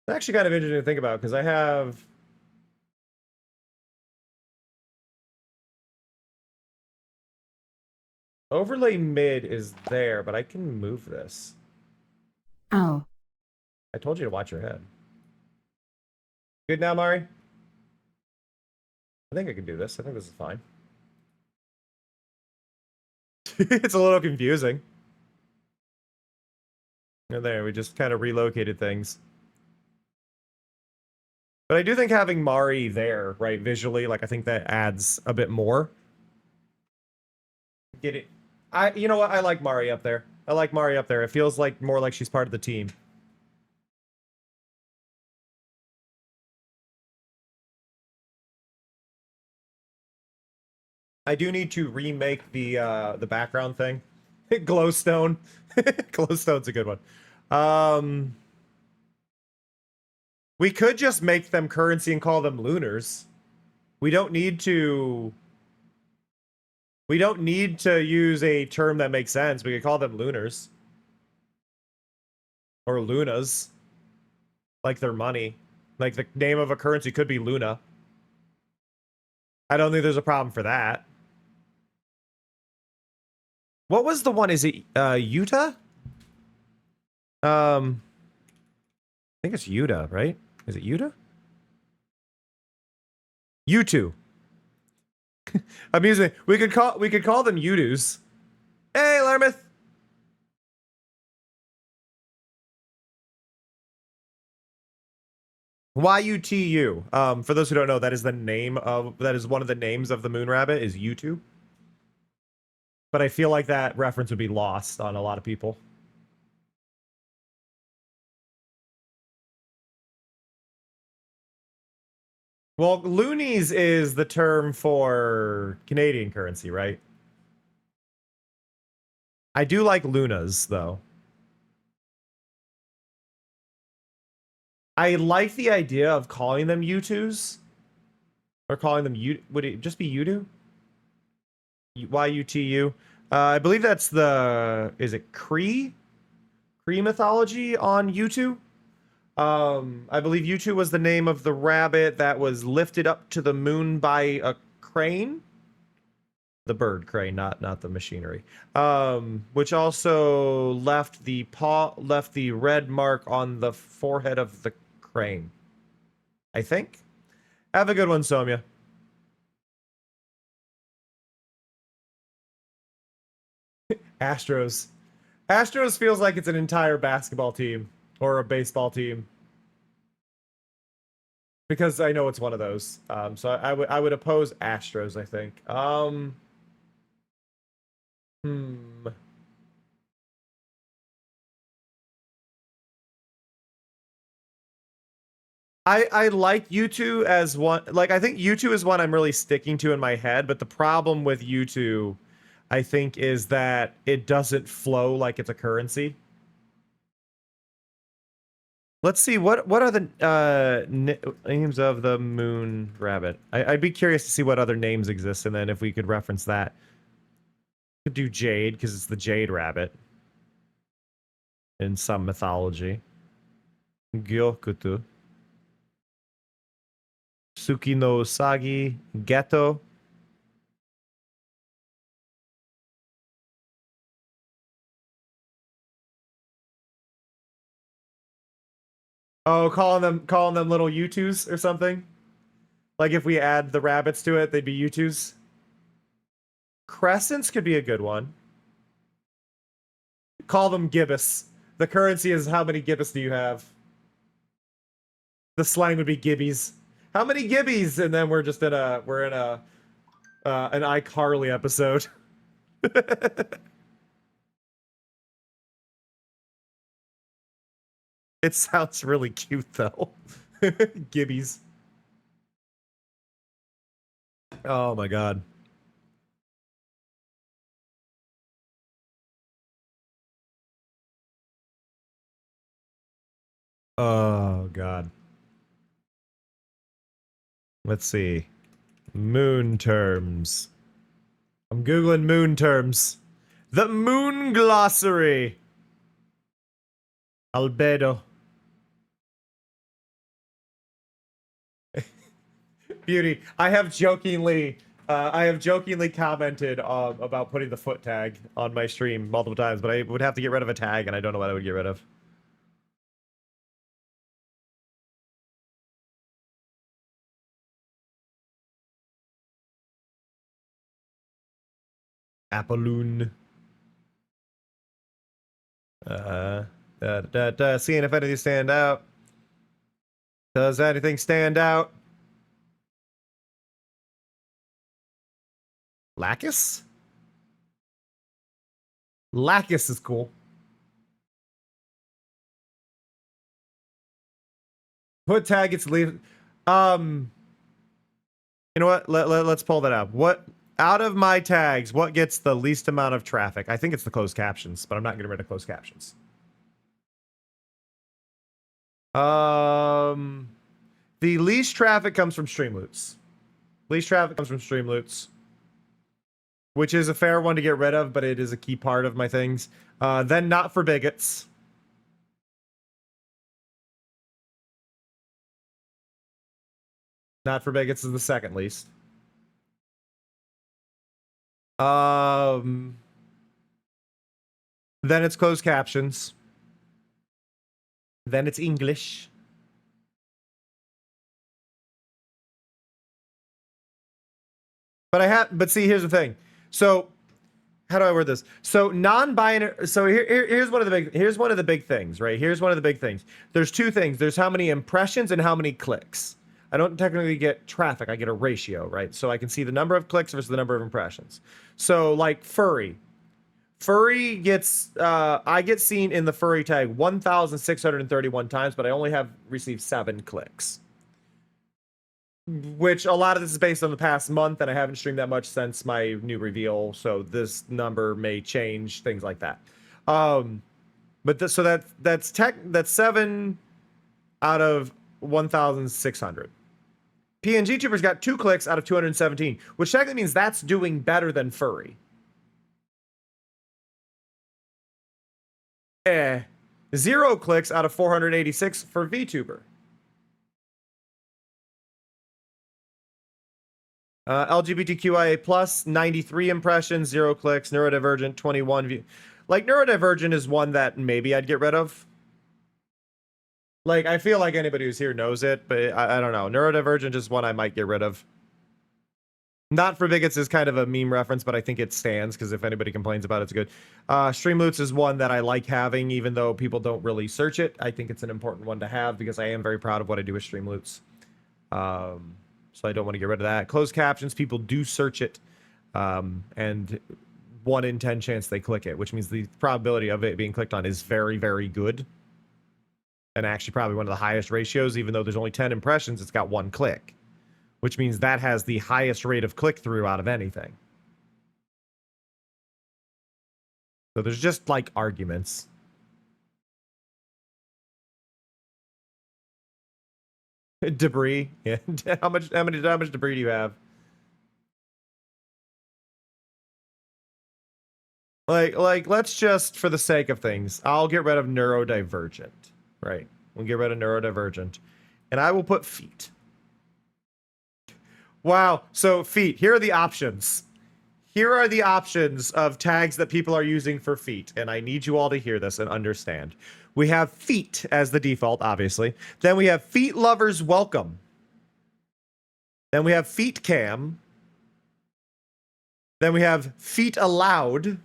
B: actually kind of interesting to think about, because I have... Overlay mid is there, but I can move this.
D: Oh.
B: I told you to watch your head. Good now, Mari? I think I can do this. I think this is fine. It's a little confusing. And there, we just kind of relocated things. But I do think having Mari there, right, visually, like, I think that adds a bit more. Get it? You know what? I like Mari up there. I like Mari up there. It feels like more like she's part of the team. I do need to remake the background thing. Glowstone. Glowstone's a good one. We could just make them currency and call them lunars. We don't need to... We don't need to use a term that makes sense. We could call them lunars. Or lunas. Like their money. Like the name of a currency could be Luna. I don't think there's a problem for that. What was the one? Is it Utah? I think it's Utah, right? Is it Utah? U2. Amusing. We could call them Utus. Hey, Larmouth. YUTU. For those who don't know, that is one of the names of the moon rabbit is U2. But I feel like that reference would be lost on a lot of people. Well, loonies is the term for Canadian currency, right? I do like lunas, though. I like the idea of calling them U2s. Or calling them U... Would it just be U2? YUTU. I believe that's the... Is it Cree? Cree mythology on U2? I believe U2 was the name of the rabbit that was lifted up to the moon by a crane. The bird crane, not the machinery. Which also left the red mark on the forehead of the crane. I think. Have a good one, Somya. Astros. Astros feels like it's an entire basketball team. Or a baseball team. Because I know it's one of those. So I would oppose Astros, I think. I like U2 as one. Like, I think U2 is one I'm really sticking to in my head. But the problem with U2, I think, is that it doesn't flow like it's a currency. Let's see, what are the names of the moon rabbit? I'd be curious to see what other names exist, and then if we could reference that. Could do Jade, because it's the Jade rabbit. In some mythology. Gyokutu. Suki no Usagi. Geto. Oh, calling them little U2s or something? Like if we add the rabbits to it, they'd be U2s? Crescents could be a good one. Call them gibbous. The currency is how many gibbous do you have? The slang would be gibbies. How many gibbies? And then we're in an iCarly episode. It sounds really cute, though. Gibbies. Oh, my God. Oh, God. Let's see. Moon terms. I'm Googling moon terms. The Moon Glossary. Albedo. Beauty. I have jokingly commented about putting the foot tag on my stream multiple times, but I would have to get rid of a tag, and I don't know what I would get rid of. Apolloon. Seeing if anything stand out. Does anything stand out? Lacus? Lacus is cool. Put tag, it's leave. You know what? Let's pull that up. What out of my tags, what gets the least amount of traffic? I think it's the closed captions, but I'm not getting rid of closed captions. The least traffic comes from Streamloots. Least traffic comes from Streamloots, which is a fair one to get rid of, but it is a key part of my things. Then Not for Bigots. Not for Bigots is the second least. Then it's closed captions. Then it's English. But see, here's the thing. So, how do I word this? So non-binary. So here's one of the big things, right? Here's one of the big things. There's two things. There's how many impressions and how many clicks. I don't technically get traffic. I get a ratio, right? So I can see the number of clicks versus the number of impressions. So like furry. Furry gets, I get seen in the furry tag 1,631 times, but I only have received 7 clicks. Which a lot of this is based on the past month, and I haven't streamed that much since my new reveal, so this number may change, things like that. But so that's 7 out of 1,600. PNG Tubers got 2 clicks out of 217, which technically means that's doing better than furry. 0 clicks out of 486 for VTuber. LGBTQIA plus 93 impressions, 0 clicks. Neurodivergent 21 view. Like Neurodivergent is one that maybe I'd get rid of. Like I feel like anybody who's here knows it, but I don't know. Neurodivergent is one I might get rid of. Not for Bigots is kind of a meme reference, but I think it stands because if anybody complains about it, it's good. Streamloots is one that I like having, even though people don't really search it. I think it's an important one to have because I am very proud of what I do with Streamloots. So I don't want to get rid of that. Closed captions, people do search it, and 1 in 10 chance they click it, which means the probability of it being clicked on is very, very good. And actually probably one of the highest ratios, even though there's only 10 impressions, it's got 1 click. Which means that has the highest rate of click-through out of anything. So there's just, like, arguments. Debris. Yeah. How much debris do you have? Like, let's just, for the sake of things, I'll get rid of neurodivergent. Right. We'll get rid of neurodivergent. And I will put feet. Wow. So feet. Here are the options. Here are the options of tags that people are using for feet. And I need you all to hear this and understand. We have feet as the default, obviously. Then we have feet lovers welcome. Then we have feet cam. Then we have feet allowed.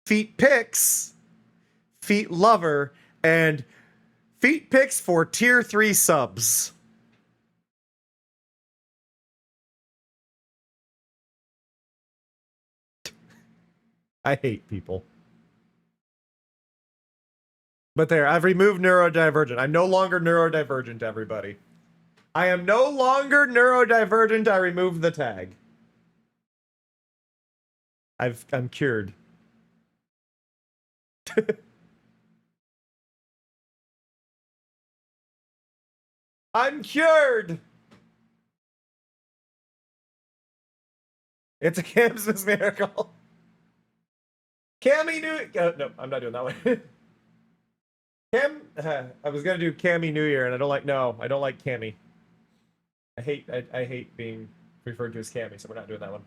B: Feet pics. Feet lover. And feet pics for tier 3 subs. I hate people. But there, I've removed neurodivergent. I'm no longer neurodivergent, everybody. I am no longer neurodivergent. I removed the tag. I'm cured. I'm cured. It's a Christmas miracle. Cammy New... no, I'm not doing that one. I was gonna do Cammy New Year, and I don't like... No, I don't like Cammy. I hate being referred to as Cammy, so we're not doing that one.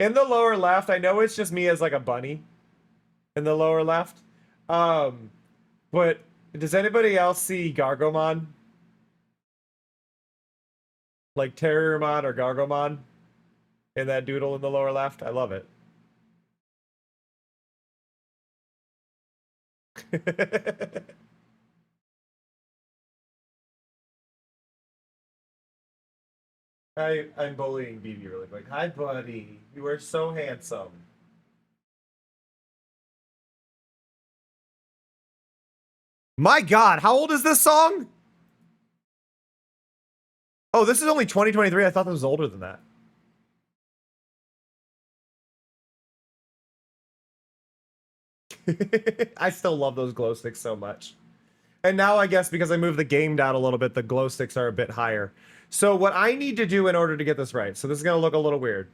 B: In the lower left, I know it's just me as like a bunny. In the lower left. But does anybody else see Gargomon? Like Terriermon or Gargomon? In that doodle in the lower left? I love it. I'm bullying BB really quick. Hi, buddy. You are so handsome. My God, how old is this song? Oh, this is only 2023. I thought this was older than that. I still love those glow sticks so much. And now I guess because I moved the game down a little bit, the glow sticks are a bit higher. So what I need to do in order to get this right, so this is going to look a little weird.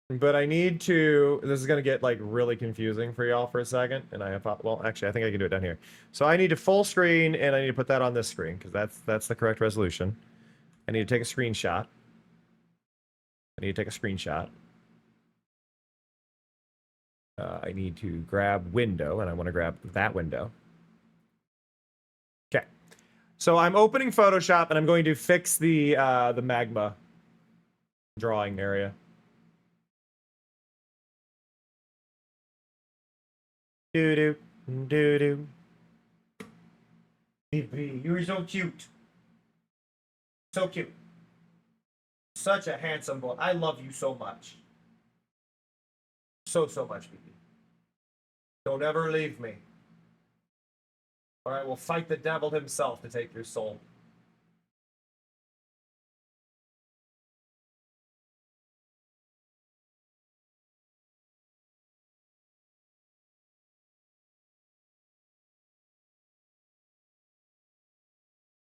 B: But I need to, this is going to get like really confusing for y'all for a second. And well, actually, I think I can do it down here. So I need to full screen and I need to put that on this screen because that's the correct resolution. I need to take a screenshot. I need to take a screenshot. I need to grab window and I want to grab that window. Okay. So I'm opening Photoshop and I'm going to fix the magma drawing area. Doo-doo, doo-doo. Baby, you're so cute. So cute. Such a handsome boy. I love you so much. So much, baby. Don't ever leave me. Or I will fight the devil himself to take your soul.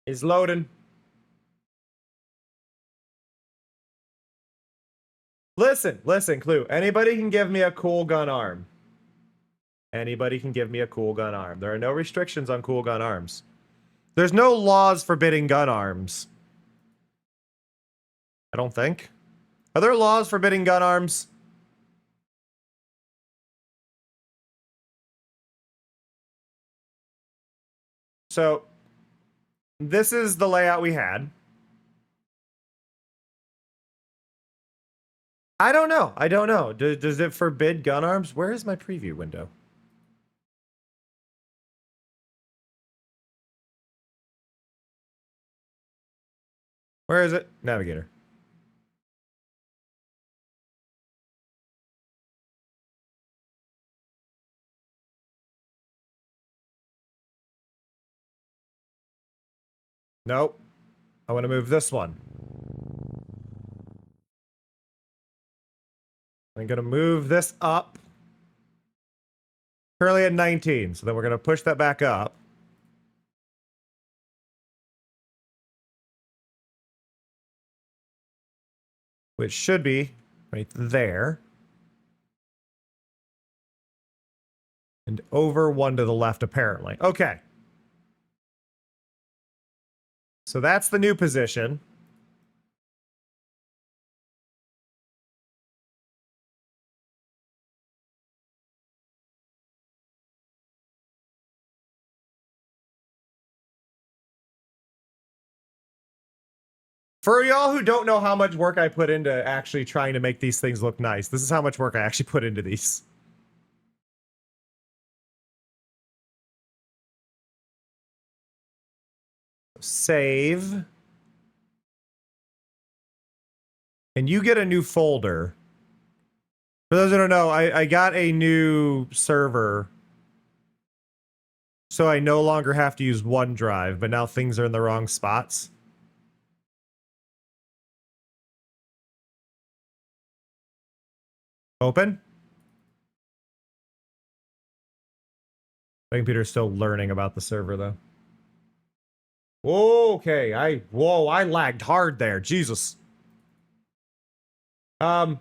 B: He's loading. Listen, Clue. Anybody can give me a cool gun arm. Anybody can give me a cool gun arm. There are no restrictions on cool gun arms. There's no laws forbidding gun arms. I don't think. Are there laws forbidding gun arms? So, this is the layout we had. I don't know. I don't know. Does it forbid gun arms? Where is my preview window? Where is it? Navigator. Nope. I want to move this one. I'm going to move this up. Currently at 19, so then we're going to push that back up. Which should be right there. And over one to the left, apparently. Okay. So that's the new position. For y'all who don't know how much work I put into actually trying to make these things look nice, this is how much work I actually put into these. Save. And you get a new folder. For those who don't know, I got a new server. So I no longer have to use OneDrive, but now things are in the wrong spots. Open. My computer's still learning about the server, though. Okay, I lagged hard there. Jesus. You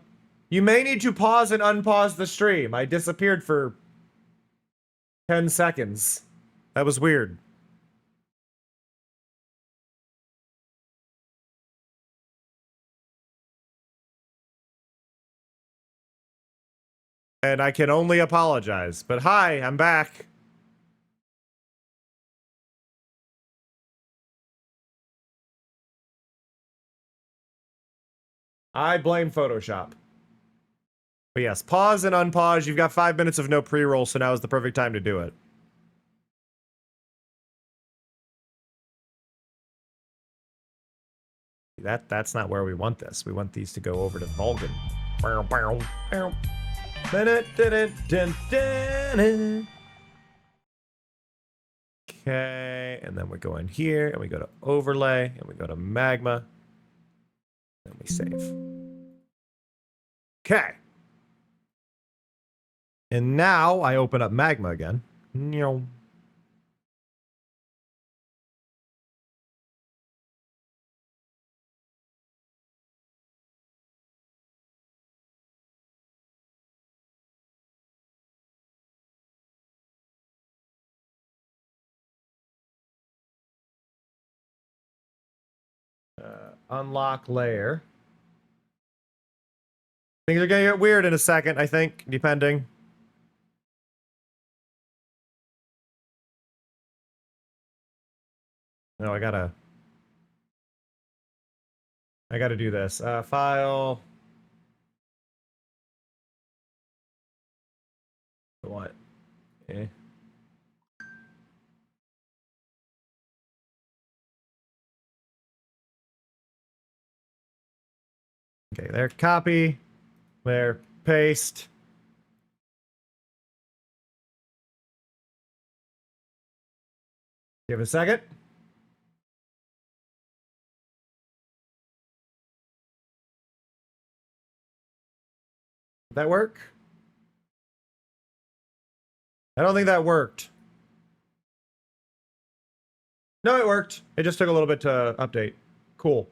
B: may need to pause and unpause the stream. I disappeared for 10 seconds. That was weird. And I can only apologize. But hi, I'm back. I blame Photoshop. But yes, pause and unpause. You've got 5 minutes of no pre-roll, so now is the perfect time to do it. That's not where we want this. We want these to go over to Vulcan. Okay, and then we go in here, and we go to overlay, and we go to magma, and we save. Okay. And now I open up magma again. Unlock layer. Things are gonna get weird in a second, I think, depending. No, I gotta do this. File. What? Eh. Okay, there. Copy. There. Paste. Give it a second. Did that work? I don't think that worked. No, it worked. It just took a little bit to update. Cool.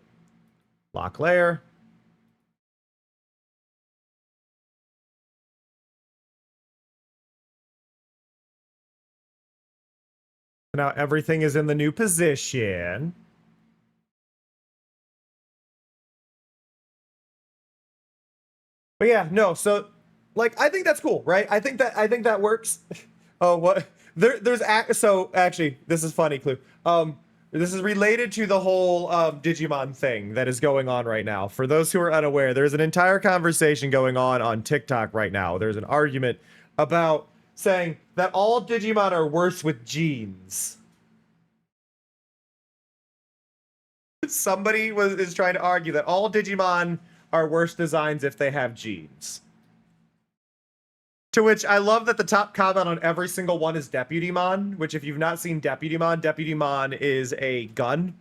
B: Lock layer. Now everything is in the new position. But yeah, no, so like I think that's cool, right? I think that works. Oh, what? So actually, this is funny, Clue. This is related to the whole Digimon thing that is going on right now. For those who are unaware, there's an entire conversation going on TikTok right now. There's an argument about saying that all Digimon are worse with genes. Somebody is trying to argue that all Digimon are worse designs if they have genes. To which I love that the top comment on every single one is Deputymon, which if you've not seen Deputymon, Deputymon is a gun.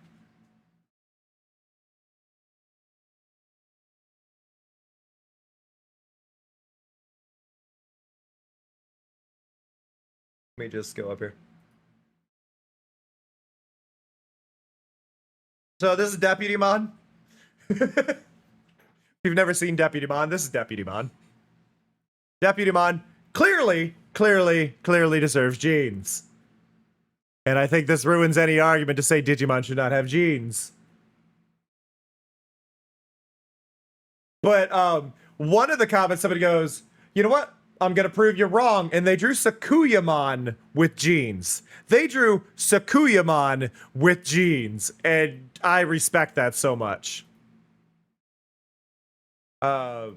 B: Let me just go up here. So this is Deputymon. If you've never seen Deputymon, this is Deputymon. Deputymon clearly deserves genes. And I think this ruins any argument to say Digimon should not have genes. But one of the comments, somebody goes, you know what? I'm going to prove you wrong. And they drew Sakuyamon with genes. They drew Sakuyamon with genes. And I respect that so much. I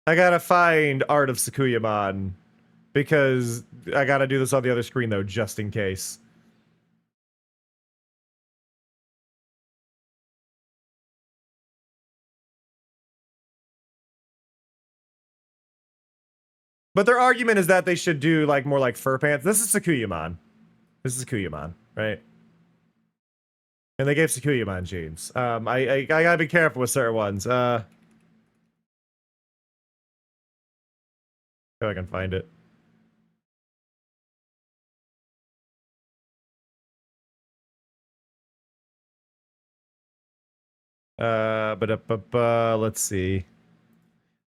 B: gotta find Art of Sakuyamon. Because I gotta do this on the other screen, though, just in case. But their argument is that they should do, like, more like fur pants. This is Sakuyamon. This is Sakuyamon, right? And they gave Sakuyamon genes. I gotta be careful with certain ones. If I can find it. Let's see.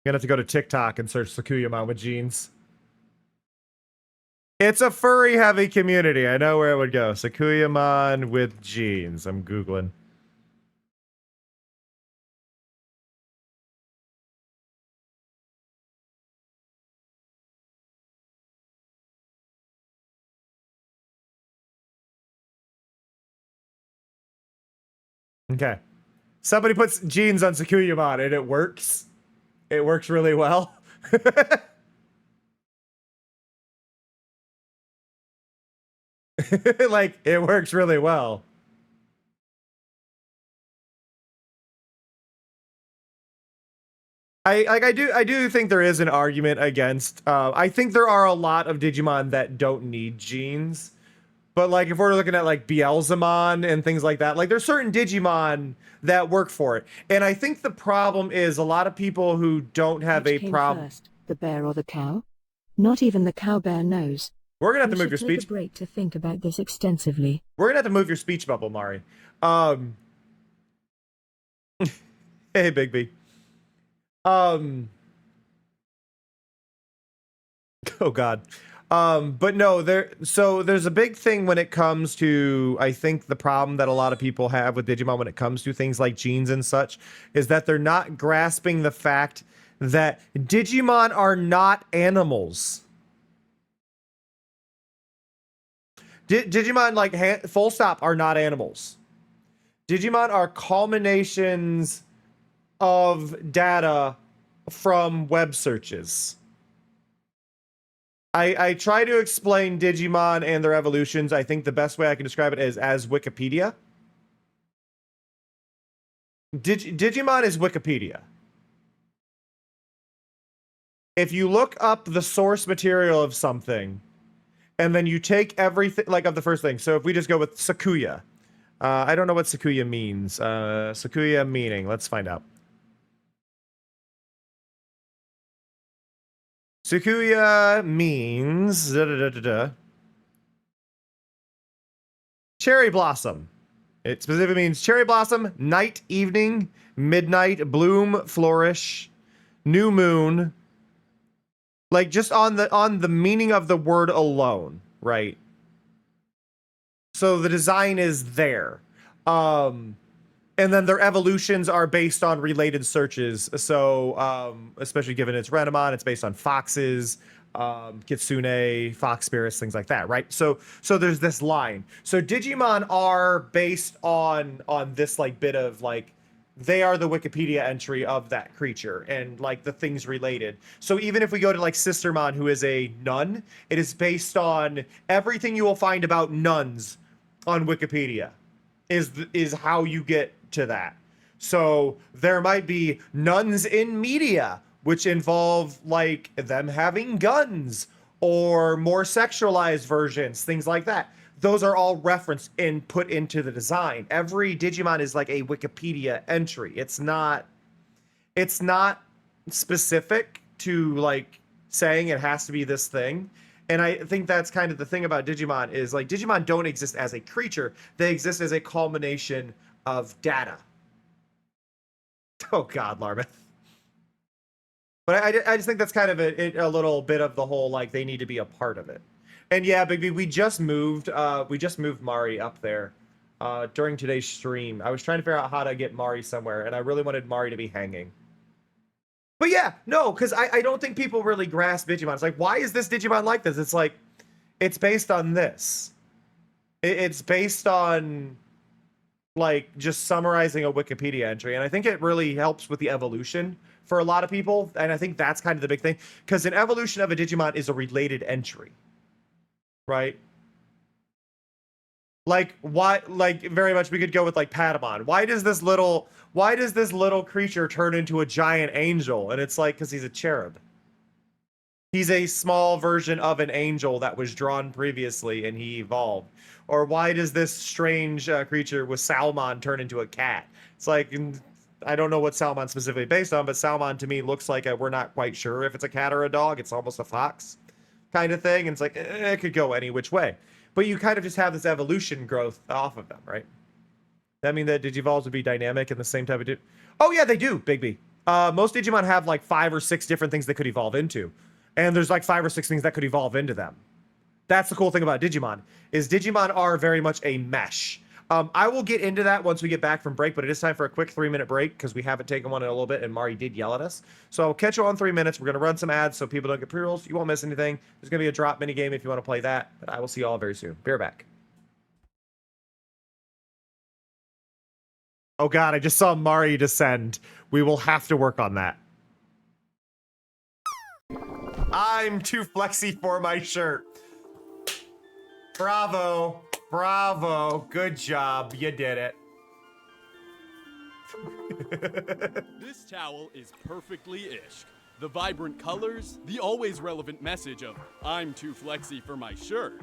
B: I'm gonna have to go to TikTok and search Sakuyamon with genes. It's a furry-heavy community. I know where it would go. Sakuyamon with genes. I'm Googling. Okay. Somebody puts genes on Sakuyamon and it works. It works really well. Like, it works really well. I do think there is an argument against I think there are a lot of Digimon that don't need genes. But like if we're looking at like Beelzemon and things like that, like there's certain Digimon that work for it. And I think the problem is a lot of people who don't have
D: Which
B: a
D: came
B: problem.
D: first, the bear or the cow? Not even the cow bear knows.
B: We're gonna have to
D: We
B: move your
D: should take
B: speech.
D: a break to think about this extensively.
B: We're gonna have to move your speech bubble, Mari. Hey, Bigby. Oh God. But no, there's a big thing when it comes to, I think the problem that a lot of people have with Digimon when it comes to things like genes and such is that they're not grasping the fact that Digimon are not animals. Digimon, like, full stop, are not animals. Digimon are culminations of data from web searches. I try to explain Digimon and their evolutions. I think the best way I can describe it is as Wikipedia. Digimon is Wikipedia. If you look up the source material of something, and then you take everything, like of the first thing. So if we just go with Sakuya. I don't know what Sakuya means. Sakuya meaning. Let's find out. Sakuya means cherry blossom. It specifically means cherry blossom, night, evening, midnight, bloom, flourish, new moon. Like just on the meaning of the word alone, right? So the design is there. And then their evolutions are based on related searches. So, especially given it's Renamon, it's based on foxes, Kitsune, fox spirits, things like that, right? So there's this line. So Digimon are based on this like bit of like, they are the Wikipedia entry of that creature and like the things related. So even if we go to like Sistermon, who is a nun, it is based on everything you will find about nuns on Wikipedia is how you get to that. So there might be nuns in media, which involve like them having guns or more sexualized versions, things like that. Those are all referenced and put into the design. Every Digimon is like a Wikipedia entry. It's not specific to like saying it has to be this thing. And I think that's kind of the thing about Digimon is like Digimon don't exist as a creature. They exist as a culmination of data. Oh God, Larmeth. But I just think that's kind of a little bit of the whole, like, they need to be a part of it. And yeah, Bigby, we just moved Mari up there during today's stream. I was trying to figure out how to get Mari somewhere, and I really wanted Mari to be hanging. But yeah, no, because I don't think people really grasp Digimon. It's like, why is this Digimon like this? It's like, it's based on this. It's based on, like, just summarizing a Wikipedia entry. And I think it really helps with the evolution for a lot of people. And I think that's kind of the big thing. Because an evolution of a Digimon is a related entry. Right? Like, why, like, very much we could go with, like, Patamon. Why does this little creature turn into a giant angel? And it's like, because he's a cherub. He's a small version of an angel that was drawn previously and he evolved. Or why does this strange creature with Salmon turn into a cat? It's like, I don't know what Salmon's specifically based on, but Salmon to me looks like we're not quite sure if it's a cat or a dog. It's almost a fox kind of thing. And it's like, it could go any which way. But you kind of just have this evolution growth off of them, right? That mean that Digivolves would be dynamic in the same type of... Oh yeah, they do, Bigby. Most Digimon have like 5 or 6 different things they could evolve into. And there's like 5 or 6 things that could evolve into them. That's the cool thing about Digimon, is Digimon are very much a mesh. I will get into that once we get back from break, but it is time for a quick 3-minute break because we haven't taken one in a little bit, and Mari did yell at us. So I'll catch you on 3 minutes. We're going to run some ads so people don't get pre-rolls. You won't miss anything. There's going to be a drop mini game if you want to play that, but I will see you all very soon. Be right back. Oh God, I just saw Mari descend. We will have to work on that. I'm too flexy for my shirt. Bravo. Bravo. Good job. You did it.
E: This towel is perfectly ishk. The vibrant colors, the always relevant message of I'm too flexy for my shirt.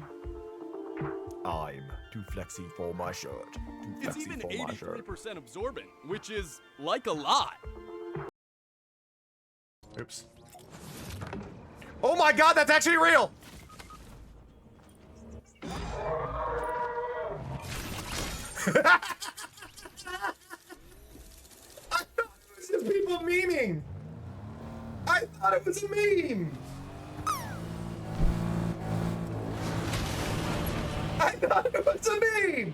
B: Oh, time to flexi for my shirt. To
E: It's
B: flexi
E: even
B: for my shirt.
E: 83% absorbent, which is like a lot.
B: Oops. Oh my god, that's actually real! I thought it was just people memeing! I thought it was a meme! I thought it was a meme!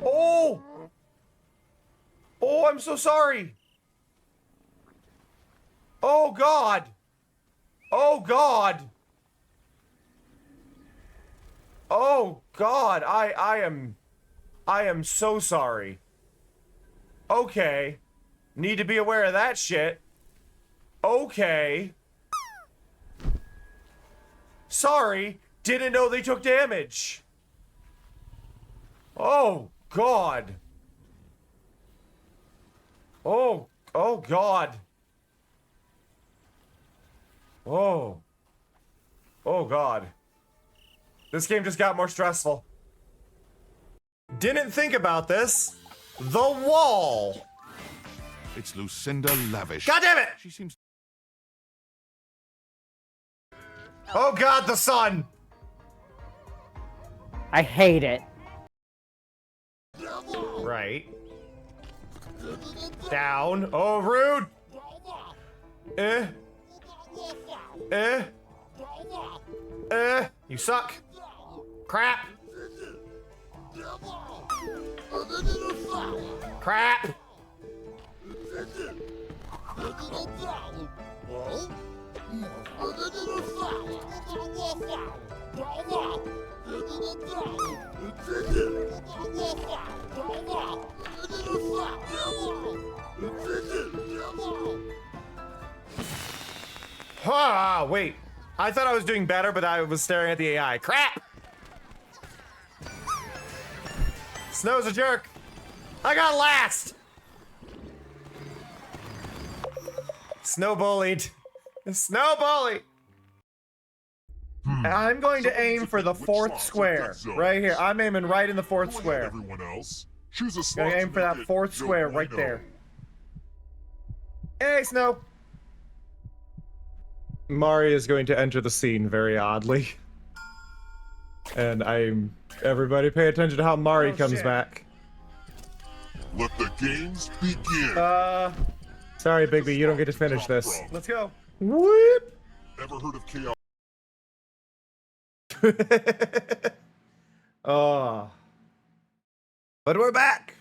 B: Oh! Oh, I'm so sorry! Oh god! Oh god! Oh god, I am so sorry. Okay. Need to be aware of that shit. Okay. Sorry, didn't know they took damage. Oh god. Oh god. Oh. Oh god. This game just got more stressful. Didn't think about this. The wall.
C: It's Lucinda Lavish.
B: God damn it!
C: She seems.
B: Oh god, the sun.
K: I hate it.
B: Right. Down. Oh, rude. You suck. Crap. Crap. Ah, wait. I thought I was doing better, but I was staring at the AI. Crap! Snow's a jerk. I got last! Snow bullied. Snow bully! I'm going to aim for the fourth square. Right here. I'm aiming right in the fourth square.
C: Everyone else, choose a
B: Gonna
C: slot
B: aim
C: to
B: for that
C: make it
B: fourth
C: your
B: square right
C: window.
B: there. Hey, Snow! Mari is going to enter the scene very oddly. And everybody pay attention to how Mari comes back.
C: Let the games begin.
B: Sorry, Bigby, you don't get to finish this.
C: From.
B: Let's go. Whoop!
C: Ever heard of chaos?
B: Oh. But we're back!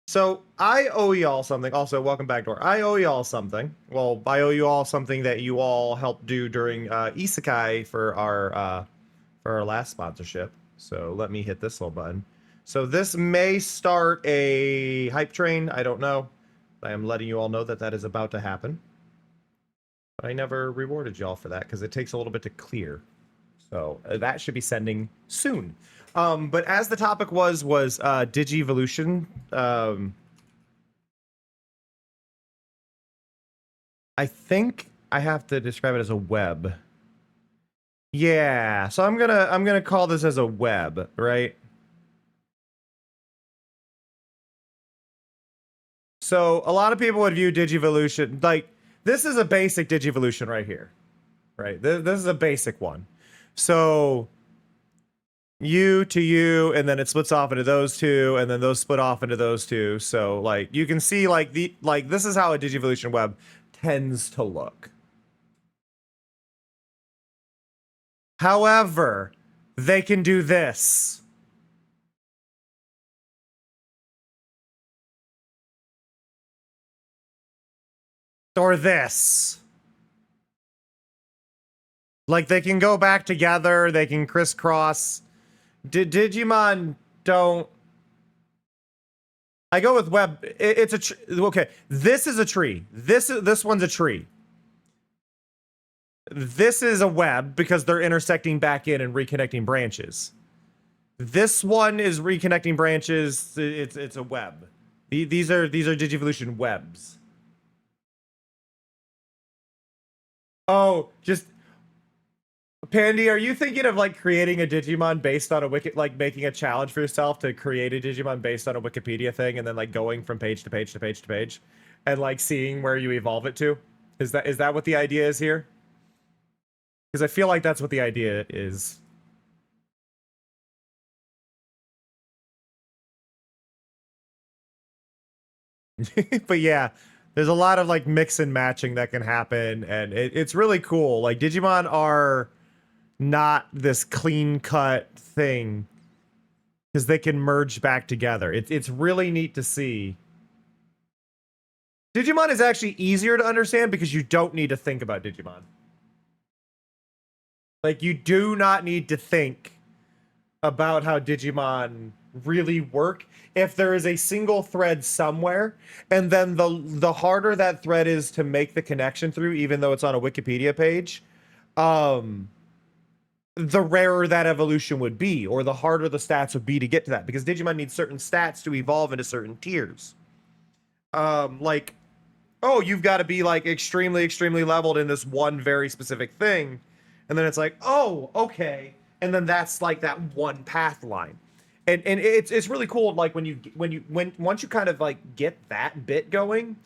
B: So, I owe y'all something. Also, welcome back, Door. I owe y'all something. Well, I owe you all something that you all helped do during Isekai for our last sponsorship. So, let me hit this little button. So, this may start a hype train. I don't know. I am letting you all know that that is about to happen. But I never rewarded y'all for that because it takes a little bit to clear. So, that should be sending soon. But as the topic was Digivolution. I think I have to describe it as a web. Yeah, so I'm gonna call this as a web, right? So a lot of people would view Digivolution like this is a basic Digivolution right here, right? This is a basic one. So you to you, and then it splits off into those two, and then those split off into those two. So like you can see like this is how a Digivolution web tends to look. However, they can do this. Or this. Like they can go back together, they can crisscross. Digimon don't. I go with web. It's a okay. This is a tree. This one's a tree. This is a web because they're intersecting back in and reconnecting branches. This one is reconnecting branches. It's a web. These are Digivolution webs. Oh, just Pandy, are you thinking of like creating a Digimon based on a wiki, like making a challenge for yourself to create a Digimon based on a Wikipedia thing, and then like going from page to page to page to page, and like seeing where you evolve it to? Is that what the idea is here? Because I feel like that's what the idea is. But yeah, there's a lot of like mix and matching that can happen, and it's really cool. Like Digimon are not this clean cut thing because they can merge back together. It's really neat to see. Digimon is actually easier to understand because you don't need to think about Digimon. Like, you do not need to think about how Digimon really work if there is a single thread somewhere, and then the harder that thread is to make the connection through, even though it's on a Wikipedia page, the rarer that evolution would be, or the harder the stats would be to get to that, because Digimon needs certain stats to evolve into certain tiers. Like, oh, you've got to be like extremely, extremely leveled in this one very specific thing, and then it's like, oh, okay, and then that's like that one path line, and it's really cool. Like once you kind of like get that bit going,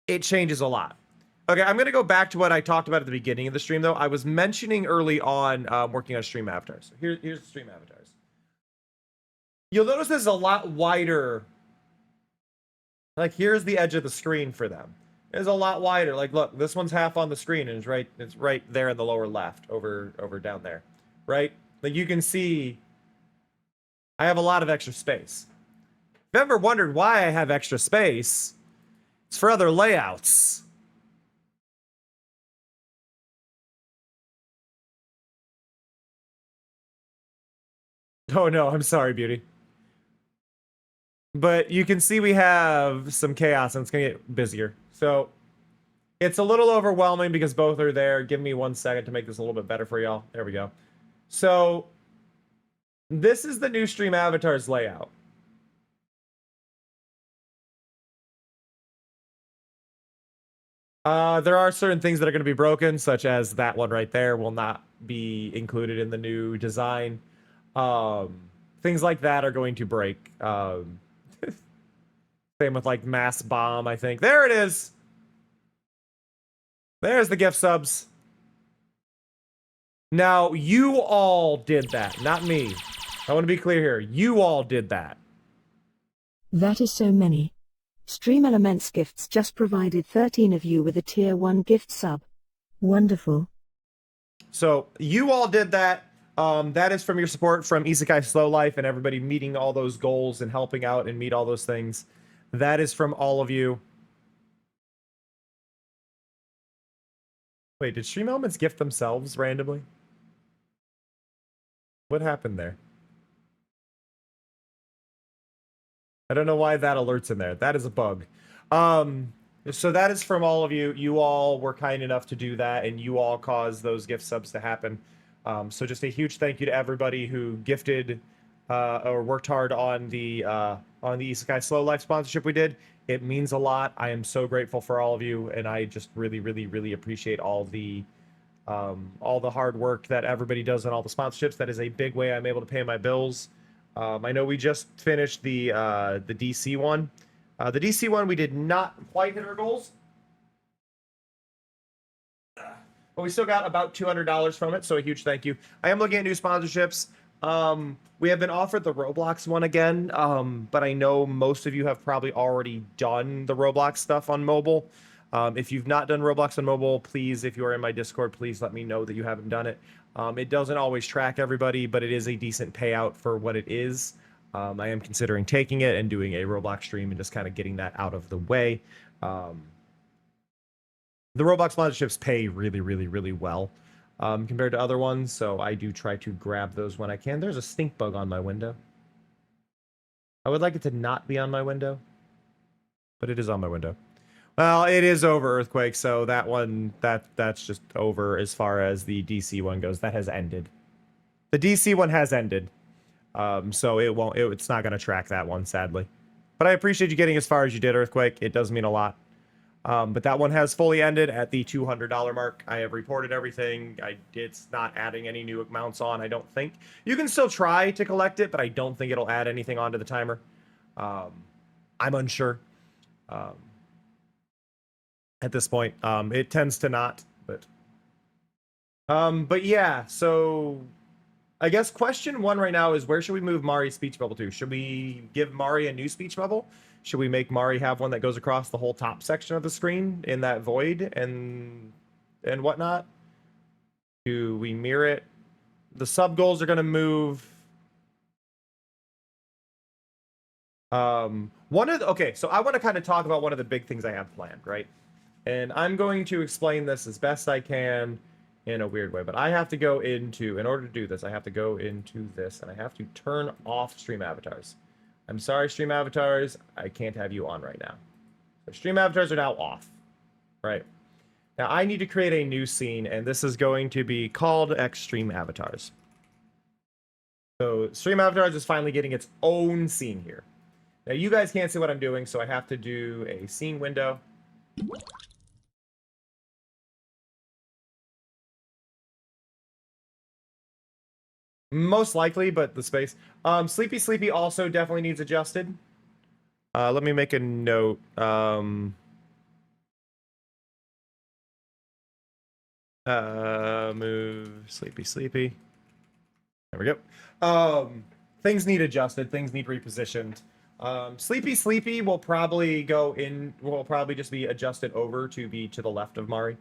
B: it changes a lot. Okay, I'm gonna go back to what I talked about at the beginning of the stream, though. I was mentioning early on working on stream avatars. Here's the stream avatars. You'll notice this is a lot wider. Like, here's the edge of the screen for them. It's a lot wider. Like, look, this one's half on the screen, and it's right there in the lower left, over down there, right? Like, you can see I have a lot of extra space. If you've ever wondered why I have extra space, it's for other layouts. Oh no, I'm sorry, beauty. But you can see we have some chaos, and it's gonna get busier. So it's a little overwhelming because both are there. Give me 1 second to make this a little bit better for y'all. There we go. So this is the new stream avatars layout. There are certain things that are going to be broken, such as that one right there will not be included in the new design. Things like that are going to break. Same with like Mass Bomb, I think. There it is. There's the gift subs. Now, you all did that, not me. I want to be clear here. You all did that.
D: That is so many. Stream Elements Gifts just provided 13 of you with a tier 1 gift sub. Wonderful.
B: So, you all did that. That is from your support from Isekai Slow Life and everybody meeting all those goals and helping out and meet all those things. That is from all of you. Wait, did Stream Elements gift themselves randomly? What happened there? I don't know why that alert's in there. That is a bug. So that is from all of you. You all were kind enough to do that, and you all caused those gift subs to happen. So just a huge thank you to everybody who gifted or worked hard on the Isekai Slow Life sponsorship we did. It means a lot. I am so grateful for all of you, and I just really, really, really appreciate all the hard work that everybody does on all the sponsorships. That is a big way I'm able to pay my bills. I know we just finished the DC one. The DC one, we did not quite hit our goals, but we still got about $200 from it, so a huge thank you. I am looking at new sponsorships. We have been offered the Roblox one again, but I know most of you have probably already done the Roblox stuff on mobile. If you've not done Roblox on mobile, please, if you are in my Discord, please let me know that you haven't done it. It doesn't always track everybody, but it is a decent payout for what it is. I am considering taking it and doing a Roblox stream and just kind of getting that out of the way. The Roblox sponsorships pay really, really, really well compared to other ones, so I do try to grab those when I can. There's a stink bug on my window. I would like it to not be on my window, but it is on my window. Well, it is over, Earthquake, so that one, that's just over as far as the DC one goes. That has ended. The DC one has ended. So it's not going to track that one, sadly. But I appreciate you getting as far as you did, Earthquake. It does mean a lot. But that one has fully ended at the $200 mark. I have reported everything. It's not adding any new amounts on, I don't think. You can still try to collect it, but I don't think it'll add anything onto the timer. I'm unsure at this point. It tends to not, but yeah, so I guess question one right now is, where should we move Mari's speech bubble to? Should we give Mari a new speech bubble? Should we make Mari have one that goes across the whole top section of the screen in that void and whatnot? Do we mirror it? The sub goals are going to move. Okay, so I want to kind of talk about one of the big things I have planned, right? And I'm going to explain this as best I can in a weird way, but I have to go into, in order to do this, I have to go into this, and I have to turn off stream avatars. I'm sorry, stream avatars, I can't have you on right now. So stream avatars are now off, right? Now I need to create a new scene, and this is going to be called Extreme Avatars. So stream avatars is finally getting its own scene here. Now you guys can't see what I'm doing, so I have to do a scene window. Most likely, but the space. Sleepy Sleepy also definitely needs adjusted. Let me make a note. Move Sleepy Sleepy. There we go. Things need adjusted. Things need repositioned. Sleepy Sleepy will probably go in. Will probably just be adjusted over to be to the left of Mari.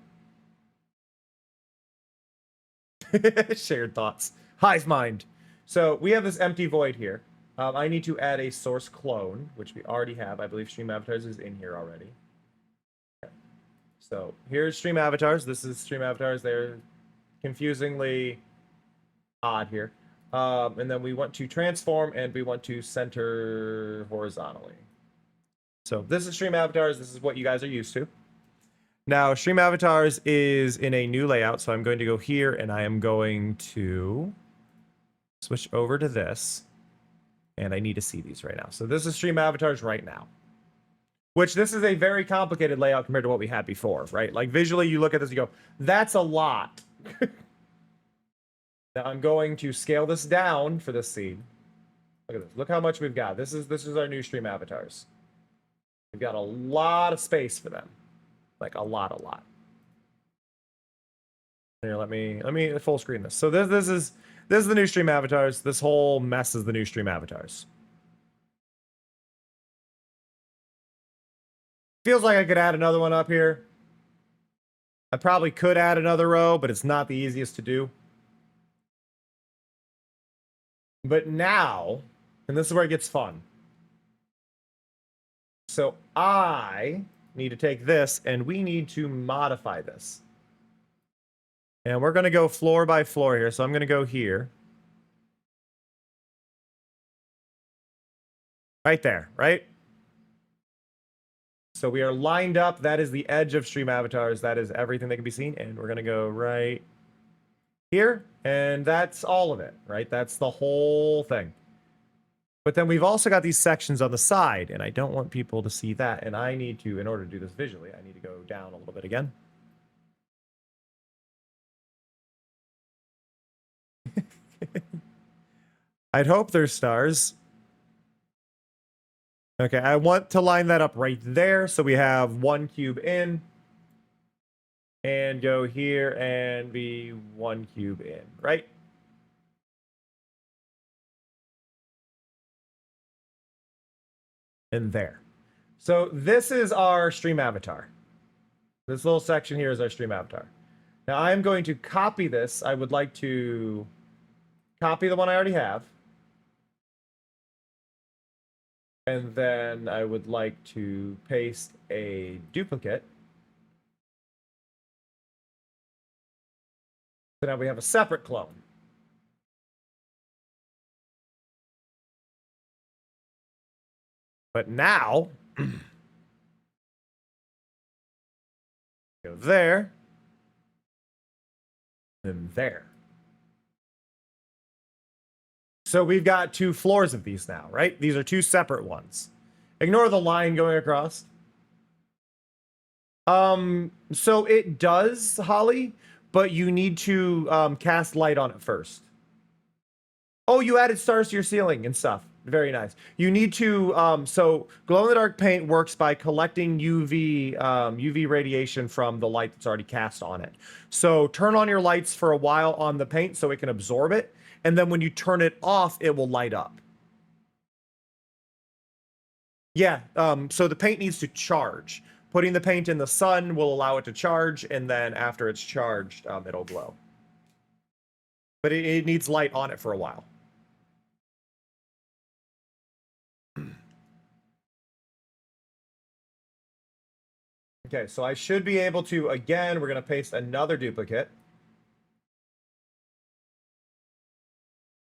B: Shared thoughts. Hive mind. So we have this empty void here. I need to add a source clone, which we already have. I believe Stream Avatars is in here already. Okay. So here's Stream Avatars. This is Stream Avatars. They're confusingly odd here. And then we want to transform, and we want to center horizontally. So this is Stream Avatars. This is what you guys are used to. Now, Stream Avatars is in a new layout, so I'm going to go here, and I am going to switch over to this, and I need to see these right now. So this is Stream Avatars right now, which this is a very complicated layout compared to what we had before, right? Like visually, you look at this, you go, that's a lot. Now I'm going to scale this down for this scene. Look at this. Look how much we've got. This is our new Stream Avatars. We've got a lot of space for them. Like a lot. Here, let me full screen this. So this is the new Stream Avatars. This whole mess is the new Stream Avatars. Feels like I could add another one up here. I probably could add another row, but it's not the easiest to do. But now, and this is where it gets fun. So I need to take this, and we need to modify this. And we're going to go floor by floor here. So I'm going to go here. Right there, right? So we are lined up. That is the edge of Stream Avatars. That is everything that can be seen. And we're going to go right here. And that's all of it, right? That's the whole thing. But then we've also got these sections on the side, and I don't want people to see that. And I need to, in order to do this visually, I need to go down a little bit again. I'd hope there's stars. Okay, I want to line that up right there. So we have one cube in. And go here and be one cube in, right? And there. So this is our Stream Avatar. This little section here is our Stream Avatar. Now I'm going to copy this. I would like to copy the one I already have. And then I would like to paste a duplicate. So now we have a separate clone. But now, go there, and there. So we've got two floors of these now, right? These are two separate ones. Ignore the line going across. So it does, Holly, but you need to cast light on it first. Oh, you added stars to your ceiling and stuff. Very nice. You need to, so glow-in-the-dark paint works by collecting UV radiation from the light that's already cast on it. So turn on your lights for a while on the paint so it can absorb it, and then when you turn it off, it will light up. Yeah, so the paint needs to charge. Putting the paint in the sun will allow it to charge, and then after it's charged, it'll glow. But it needs light on it for a while. Okay, so I should be able to, again, we're going to paste another duplicate.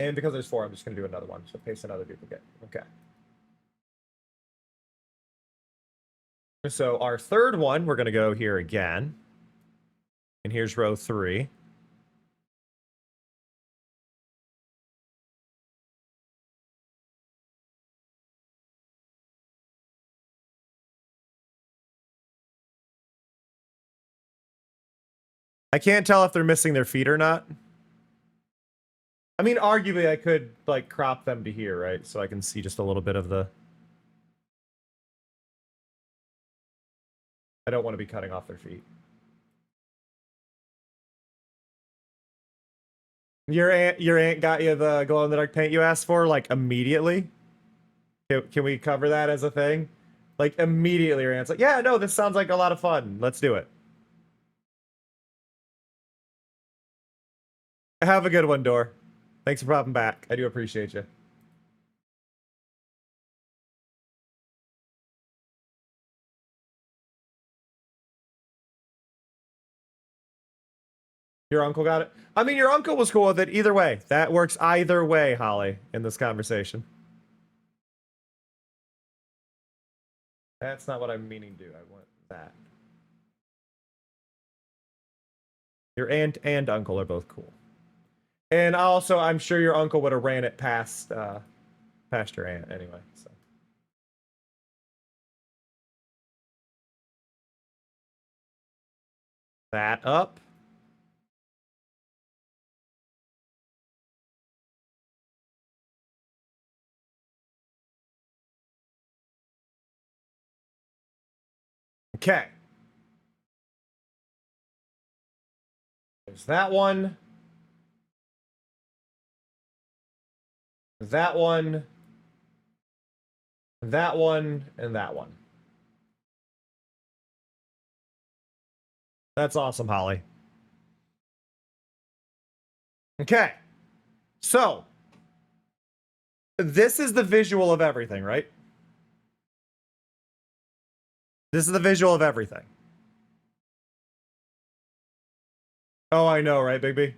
B: And because there's 4, I'm just going to do another one. So paste another duplicate. Okay. So our third one, we're going to go here again. And here's row 3. I can't tell if they're missing their feet or not. I mean, arguably, I could, like, crop them to here, right? So I can see just a little bit of the... I don't want to be cutting off their feet. Your aunt got you the glow-in-the-dark paint you asked for, like, immediately? Can we cover that as a thing? Like, immediately your aunt's like, yeah, no, this sounds like a lot of fun. Let's do it. Have a good one, Dor. Thanks for popping back. I do appreciate you. Your uncle got it? I mean, your uncle was cool with it either way. That works either way, Holly, in this conversation. That's not what I'm meaning to do. I want that. Your aunt and uncle are both cool. And also, I'm sure your uncle would have ran it past your aunt anyway. So. That up. Okay. There's that one. That one. That one, and that one. That's awesome, Holly. Okay. So, this is the visual of everything, right? This is the visual of everything. Oh, I know, right, Big B?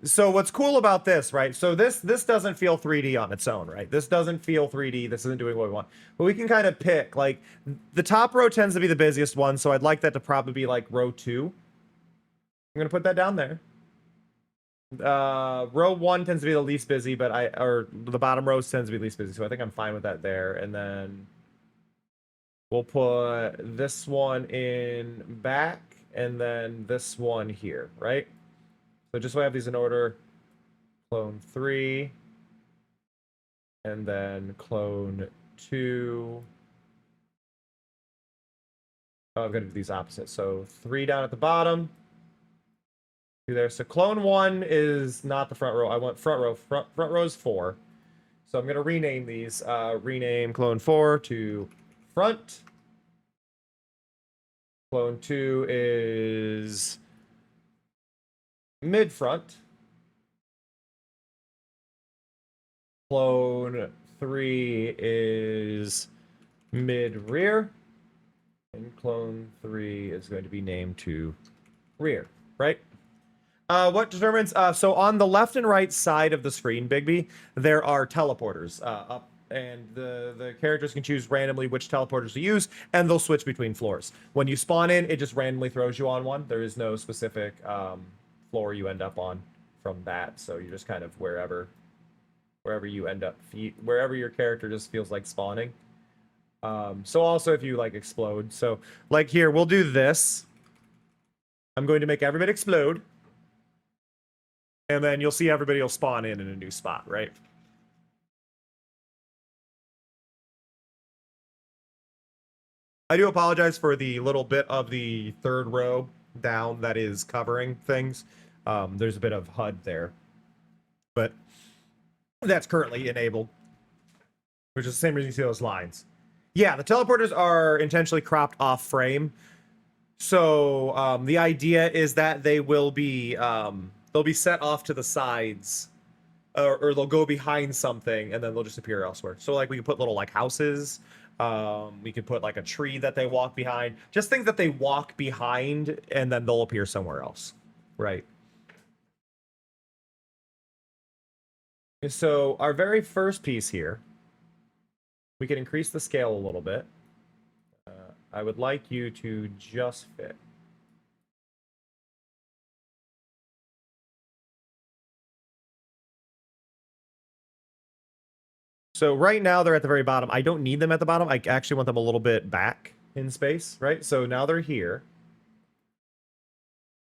B: So what's cool about this, right? So this doesn't feel 3D on its own, right? This doesn't feel 3D. This isn't doing what we want. But we can kind of pick, like, the top row tends to be the busiest one, so I'd like that to probably be, like, row 2. I'm going to put that down there. Row 1 tends to be the least busy, but or the bottom rows tends to be least busy, so I think I'm fine with that there. And then we'll put this one in back, and then this one here, right? So just so I have these in order, clone 3, and then clone 2. Oh, I'm going to do these opposite. So 3 down at the bottom, 2 there. So clone 1 is not the front row. I want front row. Front row is 4. So I'm going to rename these. Rename clone 4 to front. Clone 2 is mid front. Clone 3 is mid rear. And clone 3 is going to be named to rear, right? What determines, so on the left and right side of the screen, Bigby, there are teleporters up, and the characters can choose randomly which teleporters to use, and they'll switch between floors. When you spawn in, it just randomly throws you on one. There is no specific floor you end up on from that, so you're just kind of wherever you end up, wherever your character just feels like spawning. So also if you like explode. So like here, we'll do this. I'm going to make everybody explode. And then you'll see everybody will spawn in a new spot, right? I do apologize for the little bit of the third row down that is covering things. There's a bit of HUD there. But that's currently enabled. Which is the same reason you see those lines. Yeah, the teleporters are intentionally cropped off frame. So the idea is that they will be they'll be set off to the sides, or they'll go behind something and then they'll just appear elsewhere. So like we could put little like houses. We could put like a tree that they walk behind. Just things that they walk behind and then they'll appear somewhere else. Right. So our very first piece here, we can increase the scale a little bit. I would like you to just fit. So right now they're at the very bottom. I don't need them at the bottom. I actually want them a little bit back in space, right? So now they're here.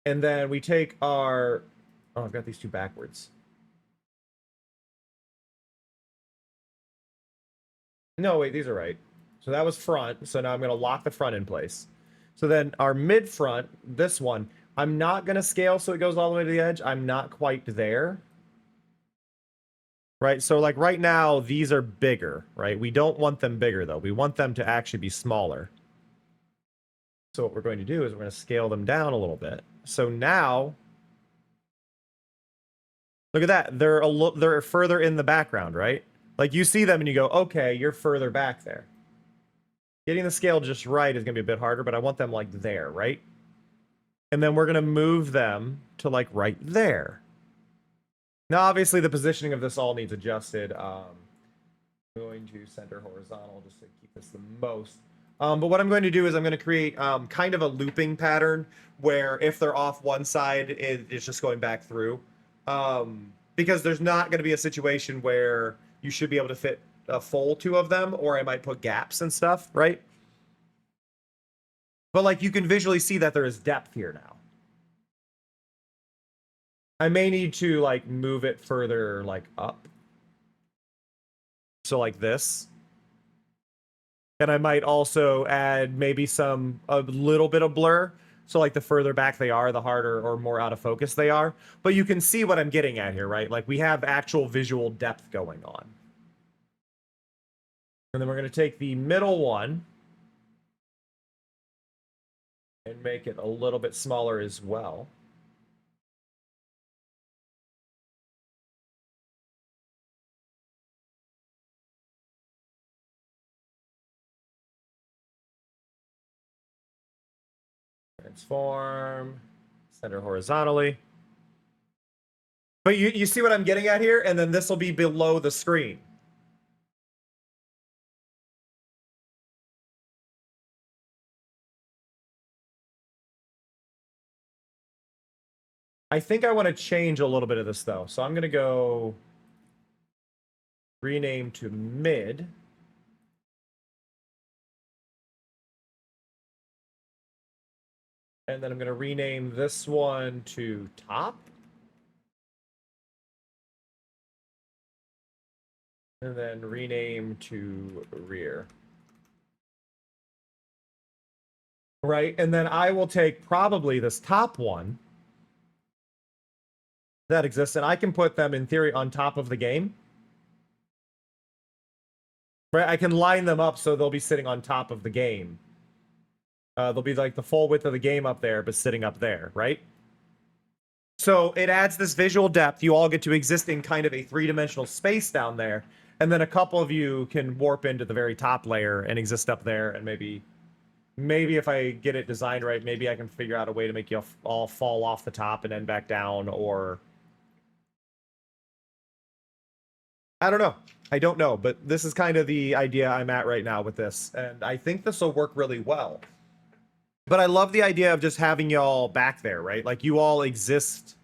B: And then we take our... Oh, I've got these two backwards. No, wait, these are right. So that was front. So now I'm going to lock the front in place. So then our mid front, this one, I'm not going to scale so it goes all the way to the edge. I'm not quite there. Right, so like right now, these are bigger, right? We don't want them bigger though. We want them to actually be smaller. So what we're going to do is we're going to scale them down a little bit. So now, look at that. They're further in the background, right? Like you see them and you go, okay, you're further back there. Getting the scale just right is going to be a bit harder, but I want them like there, right? And then we're going to move them to like right there. Now, obviously, the positioning of this all needs adjusted. I'm going to center horizontal just to keep this the most. But what I'm going to do is I'm going to create kind of a looping pattern where if they're off one side, it's just going back through. Because there's not going to be a situation where you should be able to fit a full two of them, or I might put gaps and stuff, right? But like you can visually see that there is depth here now. I may need to like move it further like up. So like this. And I might also add maybe a little bit of blur. So like the further back they are, the harder or more out of focus they are. But you can see what I'm getting at here, right? Like we have actual visual depth going on. And then we're going to take the middle one and make it a little bit smaller as well. Transform, center horizontally. But you see what I'm getting at here? And then this will be below the screen. I think I want to change a little bit of this though. So I'm going to go rename to mid. And then I'm going to rename this one to top. And then rename to rear. Right, and then I will take probably this top one that exists, and I can put them, in theory, on top of the game. Right, I can line them up so they'll be sitting on top of the game. They'll be like the full width of the game up there, but sitting up there, right? So it adds this visual depth. You all get to exist in kind of a three-dimensional space down there, and then a couple of you can warp into the very top layer and exist up there, and maybe if I get it designed right, maybe I can figure out a way to make you all fall off the top and end back down, or... I don't know. I don't know, but this is kind of the idea I'm at right now with this, and I think this will work really well. But I love the idea of just having y'all back there, right? Like, you all exist...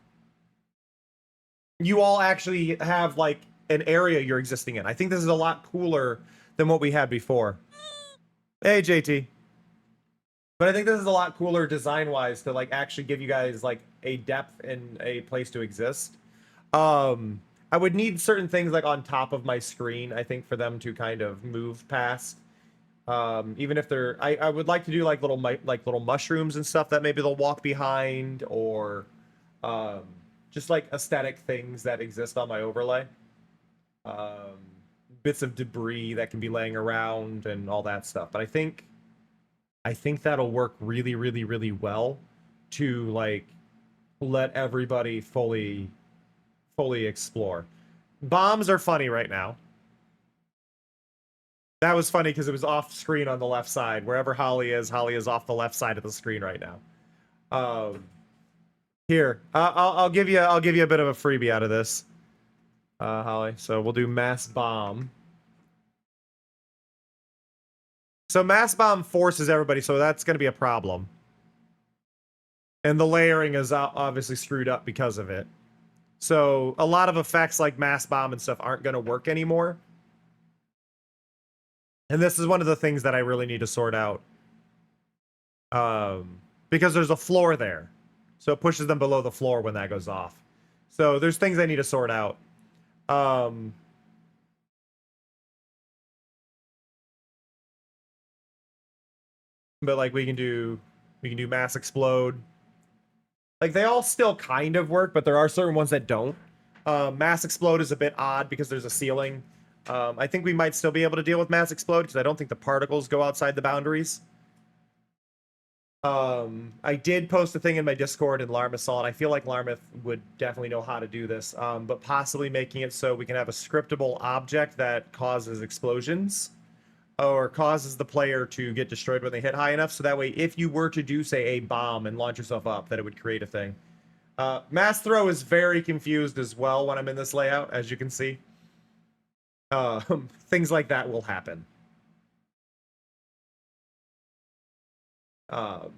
B: You all actually have, like, an area you're existing in. I think this is a lot cooler than what we had before. Hey, JT. But I think this is a lot cooler design-wise to like actually give you guys like a depth and a place to exist. I would need certain things like on top of my screen, I think, for them to kind of move past. Even if they're, I would like to do like little mushrooms and stuff that maybe they'll walk behind, or just like aesthetic things that exist on my overlay. Bits of debris that can be laying around and all that stuff. But I think that'll work really, really, really well to like let everybody fully explore. Bombs are funny right now. That was funny because it was off screen on the left side. Wherever Holly is off the left side of the screen right now. Here, I'll give you a bit of a freebie out of this, Holly. So we'll do mass bomb. So mass bomb forces everybody, so that's going to be a problem. And the layering is obviously screwed up because of it. So a lot of effects like mass bomb and stuff aren't going to work anymore. And this is one of the things that I really need to sort out. Because there's a floor there. So it pushes them below the floor when that goes off. So there's things I need to sort out. But like we can do mass explode. Like they all still kind of work, but there are certain ones that don't. Mass explode is a bit odd because there's a ceiling. I think we might still be able to deal with mass explode because I don't think the particles go outside the boundaries. I did post a thing in my Discord and Larmith saw it. I feel like Larmith would definitely know how to do this, but possibly making it so we can have a scriptable object that causes explosions or causes the player to get destroyed when they hit high enough. So that way, if you were to do, say, a bomb and launch yourself up, that it would create a thing. Mass throw is very confused as well when I'm in this layout, as you can see. Things like that will happen. But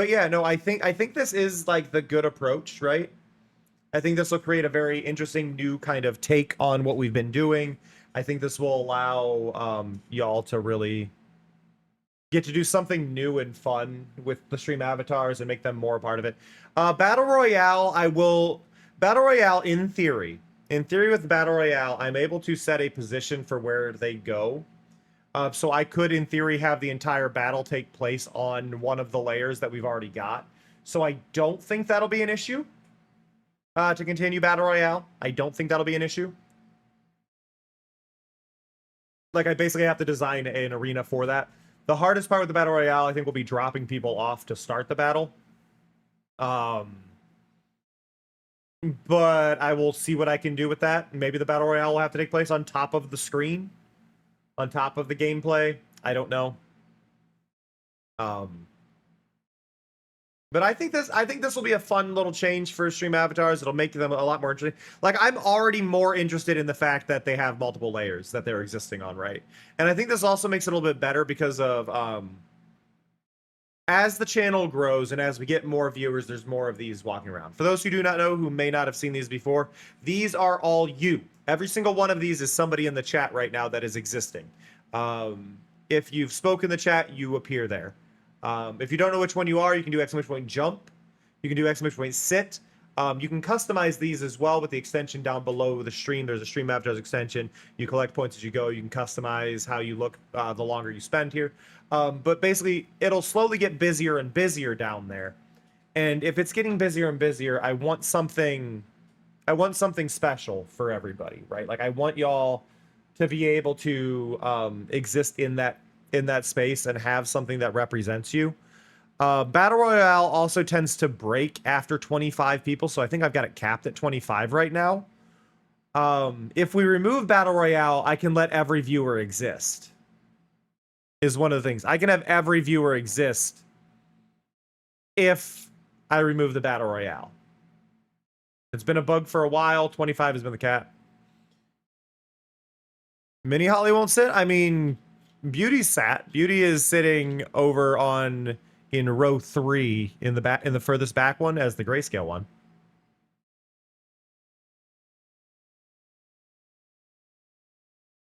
B: yeah, no, I think this is like the good approach, right? I think this will create a very interesting new kind of take on what we've been doing. I think this will allow y'all to really get to do something new and fun with the stream avatars and make them more a part of it. Battle Royale, Battle Royale in theory with Battle Royale, I'm able to set a position for where they go. So I could, in theory, have the entire battle take place on one of the layers that we've already got. So I don't think that'll be an issue to continue Battle Royale. I don't think that'll be an issue. Like, I basically have to design an arena for that. The hardest part with the Battle Royale, I think, will be dropping people off to start the battle. But I will see what I can do with that. Maybe the Battle Royale will have to take place on top of the screen. On top of the gameplay. I don't know. But I think this will be a fun little change for stream avatars. It'll make them a lot more interesting. Like, I'm already more interested in the fact that they have multiple layers that they're existing on, right? And I think this also makes it a little bit better because of as the channel grows and as we get more viewers, there's more of these walking around. For those who do not know, who may not have seen these before, these are all you. Every single one of these is somebody in the chat right now that is existing. If you've spoken in the chat, you appear there. If you don't know which one you are, you can do !point jump. You can do !point sit. You can customize these as well with the extension down below the stream. There's a stream avatars extension. You collect points as you go. You can customize how you look the longer you spend here. But basically, it'll slowly get busier and busier down there. And if it's getting busier and busier, I want something special for everybody, right? Like, I want y'all to be able to exist in that space and have something that represents you. Battle Royale also tends to break after 25 people, so I think I've got it capped at 25 right now. If we remove Battle Royale, I can let every viewer exist. Is one of the things. I can have every viewer exist if I remove the Battle Royale. It's been a bug for a while. 25 has been the cap. Mini Holly won't sit? I mean, Beauty's sat. Beauty is sitting over in row 3 in the furthest back one as the grayscale one.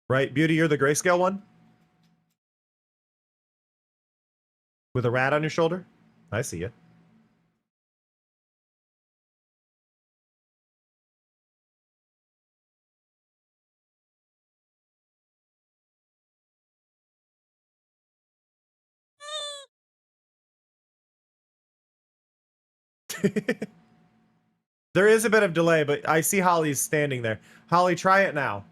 B: Right, Beauty, you're the grayscale one? With a rat on your shoulder? I see you. There is a bit of delay, but I see Holly's standing there. Holly, try it now.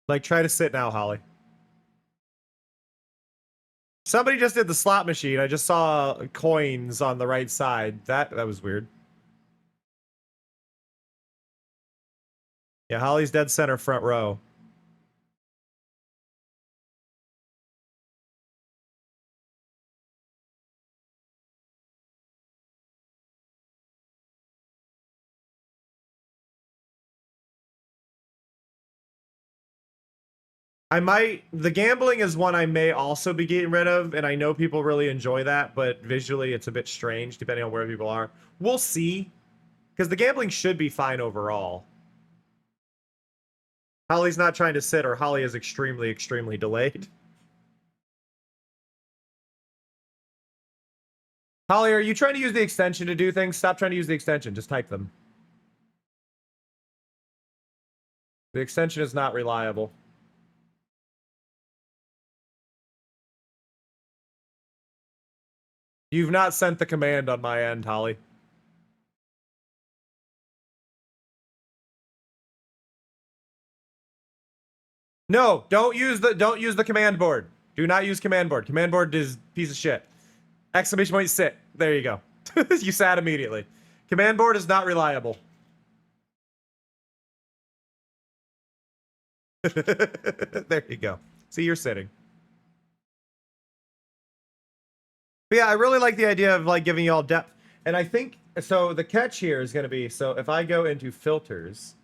B: Like, try to sit now, Holly. Somebody just did the slot machine. I just saw coins on the right side. That was weird. Yeah, Holly's dead center front row. The gambling is one I may also be getting rid of, and I know people really enjoy that, but visually it's a bit strange depending on where people are. We'll see, because the gambling should be fine overall. Holly's not trying to sit, or Holly is extremely, extremely delayed. Holly, are you trying to use the extension to do things? Stop trying to use the extension. Just type them. The extension is not reliable. You've not sent the command on my end, Holly. No, don't use the command board. Do not use command board. Command board is piece of shit. Exclamation point sit. There you go. You sat immediately. Command board is not reliable. There you go. See, you're sitting. But yeah, I really like the idea of like giving you all depth. And I think, so the catch here is going to be, so if I go into filters,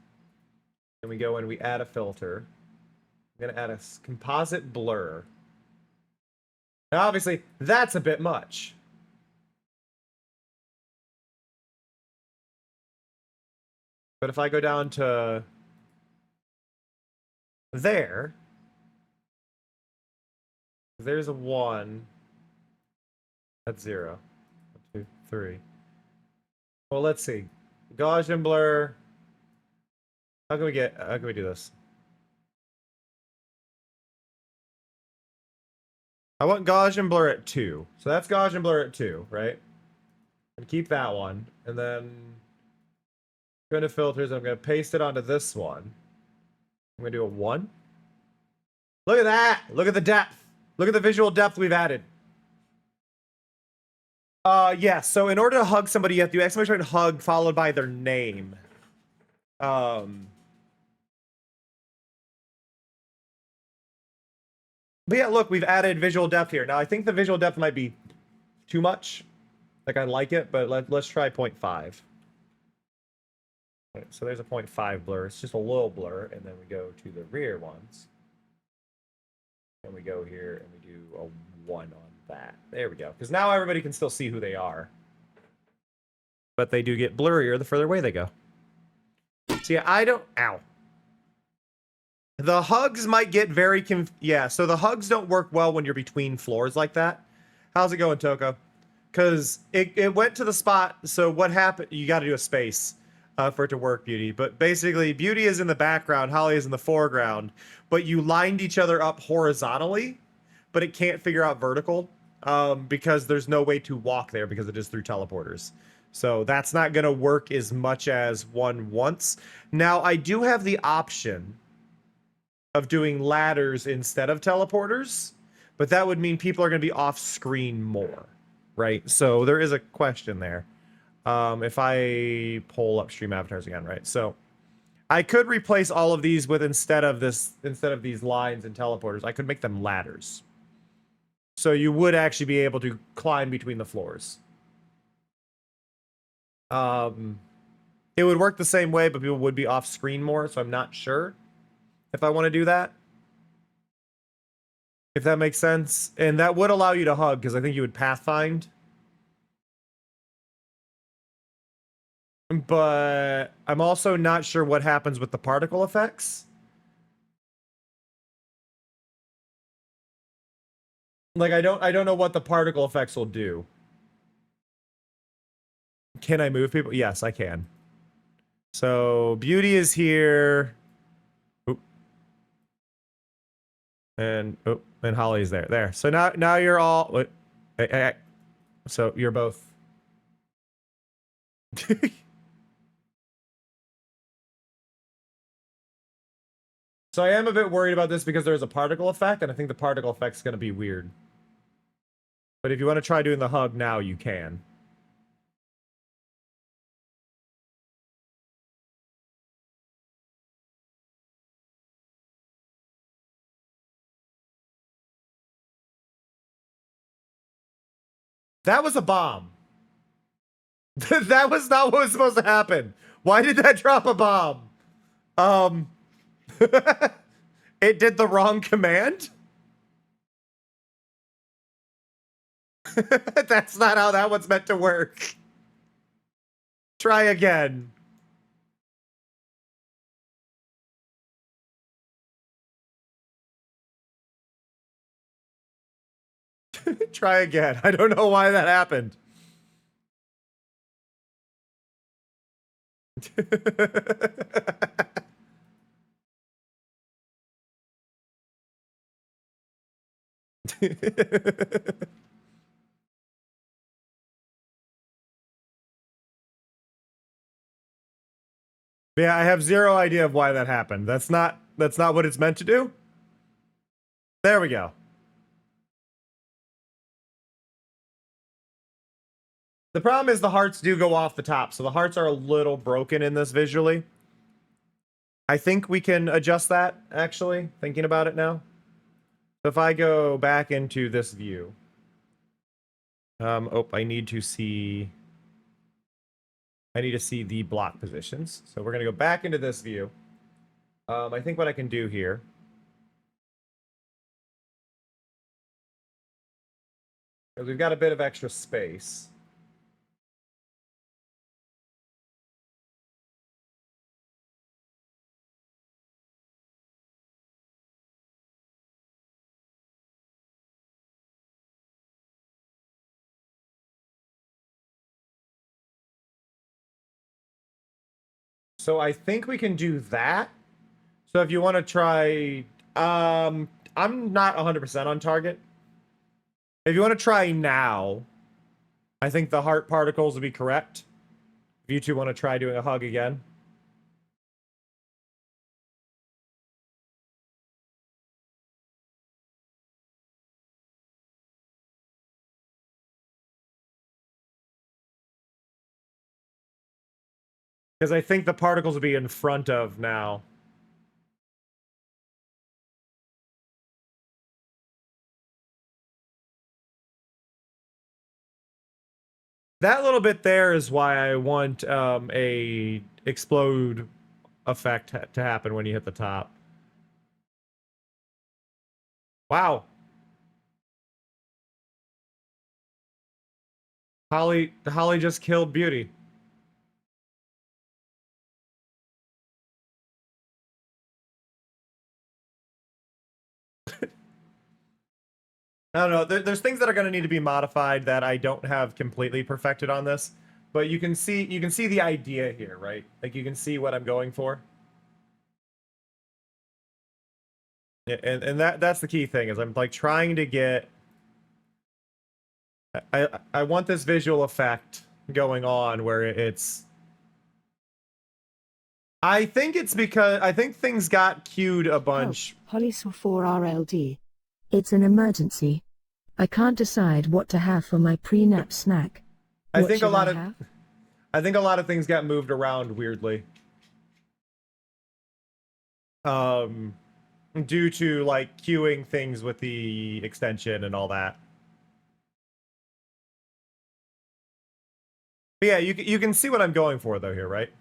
B: and we go and we add a filter, I'm going to add a composite blur. Now, obviously, that's a bit much. But if I go down to there, there's a 1. That's 0. 1, 2, 3. Well, let's see. Gaussian blur. How can we do this? I want Gaussian blur at 2. So that's Gaussian blur at 2, right? And keep that one. And then go into filters. I'm going to paste it onto this one. I'm going to do a 1. Look at that. Look at the depth. Look at the visual depth we've added. Yeah, so in order to hug somebody, you have to do exclamation point hug followed by their name. But yeah, look, we've added visual depth here. Now, I think the visual depth might be too much. Like, I like it, but let's try 0.5. Right, so there's a 0.5 blur. It's just a little blur, and then we go to the rear ones. And we go here, and we do a 1 on that. There we go. Because now everybody can still see who they are. But they do get blurrier the further away they go. See, I don't... Ow. The hugs might get very yeah, so the hugs don't work well when you're between floors like that. How's it going, Toko? Because it went to the spot, so what happened... You got to do a space for it to work, Beauty. But basically, Beauty is in the background, Holly is in the foreground, but you lined each other up horizontally, but it can't figure out vertical. Because there's no way to walk there because it is through teleporters. So that's not going to work as much as one wants. Now, I do have the option of doing ladders instead of teleporters, but that would mean people are going to be off screen more, right? So there is a question there. If I pull up stream avatars again, right? So I could replace all of these with instead of these lines and teleporters, I could make them ladders. So you would actually be able to climb between the floors. It would work the same way, but people would be off screen more, so I'm not sure if I want to do that. If that makes sense. And that would allow you to hug, because I think you would pathfind. But I'm also not sure what happens with the particle effects. Like, I don't know what the particle effects will do. Can I move people? Yes, I can. So, Beauty is here. Oop. And Holly is there. There. So now you're all... Wait, hey. So, you're both... So I am a bit worried about this because there's a particle effect, and I think the particle effect's going to be weird. But if you want to try doing the hug now, you can. That was a bomb. That was not what was supposed to happen. Why did that drop a bomb? It did the wrong command? That's not how that one's meant to work. Try again. Try again. I don't know why that happened. Yeah, I have zero idea of why that happened. That's not what it's meant to do. There we go. The problem is the hearts do go off the top, so the hearts are a little broken in this visually. I think we can adjust that, actually, thinking about it now. So if I go back into this view. I need to see the block positions. So we're going to go back into this view. I think what I can do here. Because we've got a bit of extra space. So I think we can do that. So if you want to try... I'm not 100% on target. If you want to try now, I think the heart particles will be correct. If you two want to try doing a hug again. Because I think the particles will be in front of now. That little bit there is why I want a explode effect to happen when you hit the top. Wow. Holly just killed Beauty. I don't know. There's things that are going to need to be modified that I don't have completely perfected on this, but you can see the idea here, right? Like you can see what I'm going for. And that's the key thing is I'm like trying to get. I want this visual effect going on where it's. I think it's because I think things got queued a bunch.
D: Polysaw 4RLD. It's an emergency. I can't decide what to have for my pre-nap snack.
B: I think a lot of things got moved around weirdly. Due to like queuing things with the extension and all that. But yeah, you can see what I'm going for though here, right?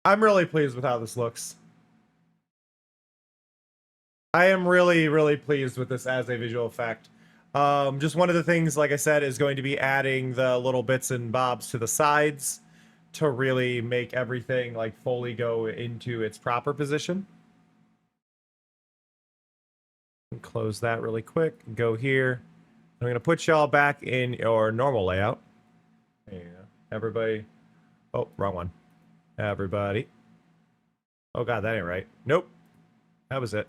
B: I'm really pleased with how this looks. I am really, really pleased with this as a visual effect. Just one of the things, like I said, is going to be adding the little bits and bobs to the sides to really make everything like fully go into its proper position. Close that really quick. Go here. I'm going to put y'all back in your normal layout. There you go. Everybody. Oh, wrong one. Everybody. Oh god, that ain't right. Nope. That was it.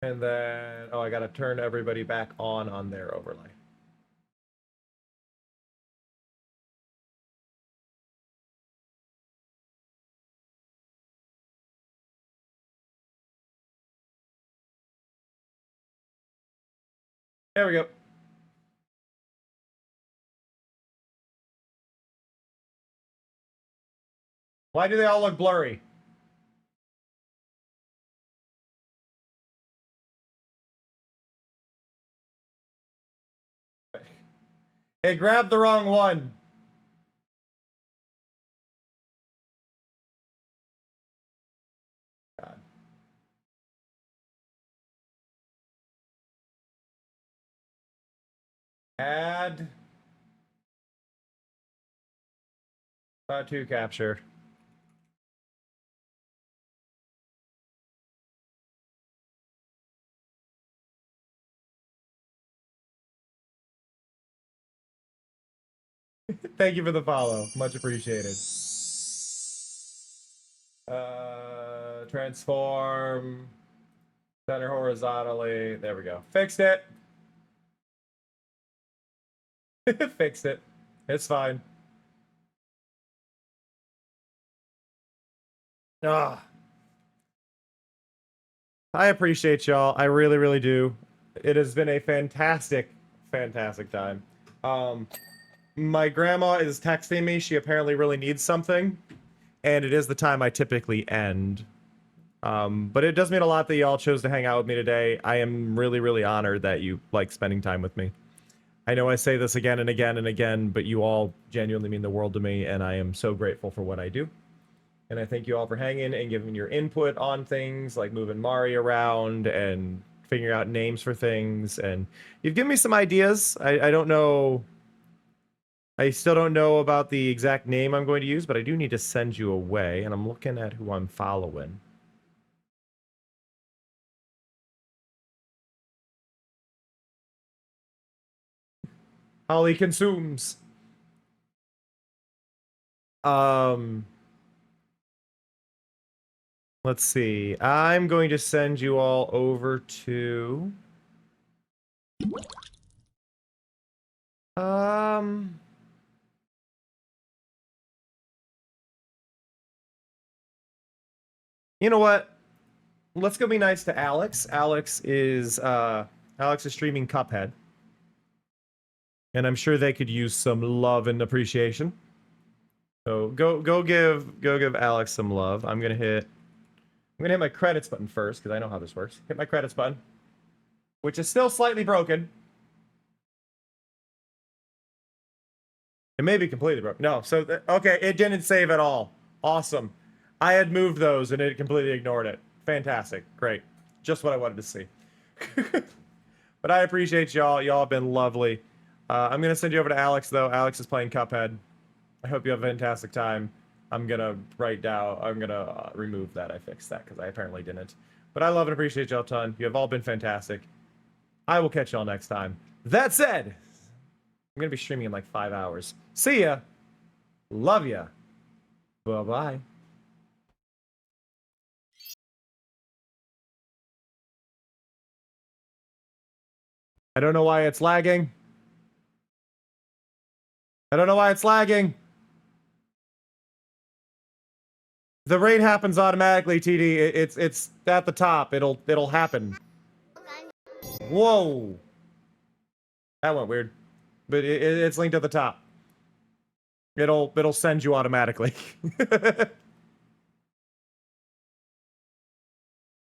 B: And then, oh, I gotta turn everybody back on their overlay. There we go. Why do they all look blurry? Hey, grabbed the wrong one. God. Add. To capture. Thank you for the follow. Much appreciated. Transform. Center horizontally. There we go. Fixed it. Fixed it. It's fine. Ah. I appreciate y'all. I really, really do. It has been a fantastic, fantastic time. My grandma is texting me. She apparently really needs something. And it is the time I typically end. But it does mean a lot that y'all chose to hang out with me today. I am really, really honored that you like spending time with me. I know I say this again and again and again, but you all genuinely mean the world to me, and I am so grateful for what I do. And I thank you all for hanging and giving your input on things like moving Mari around and figuring out names for things. And you've given me some ideas. I don't know. I still don't know about the exact name I'm going to use, but I do need to send you away. And I'm looking at who I'm following. Holly consumes. Let's see. I'm going to send you all over to... You know what? Let's go be nice to Alex. Alex is streaming Cuphead. And I'm sure they could use some love and appreciation. So go give Alex some love. I'm gonna hit my credits button first, because I know how this works. Hit my credits button. Which is still slightly broken. It may be completely broken. No, so okay, it didn't save at all. Awesome. I had moved those and it completely ignored it. Fantastic. Great. Just what I wanted to see. But I appreciate y'all. Y'all have been lovely. I'm going to send you over to Alex, though. Alex is playing Cuphead. I hope you have a fantastic time. I'm going to remove that. I fixed that because I apparently didn't. But I love and appreciate y'all a ton. You have all been fantastic. I will catch y'all next time. That said, I'm going to be streaming in like 5 hours. See ya. Love ya. Bye-bye. I don't know why it's lagging. I don't know why it's lagging. The raid happens automatically, TD. It's at the top. It'll happen. Whoa. That went weird. But it's linked at the top. It'll send you automatically.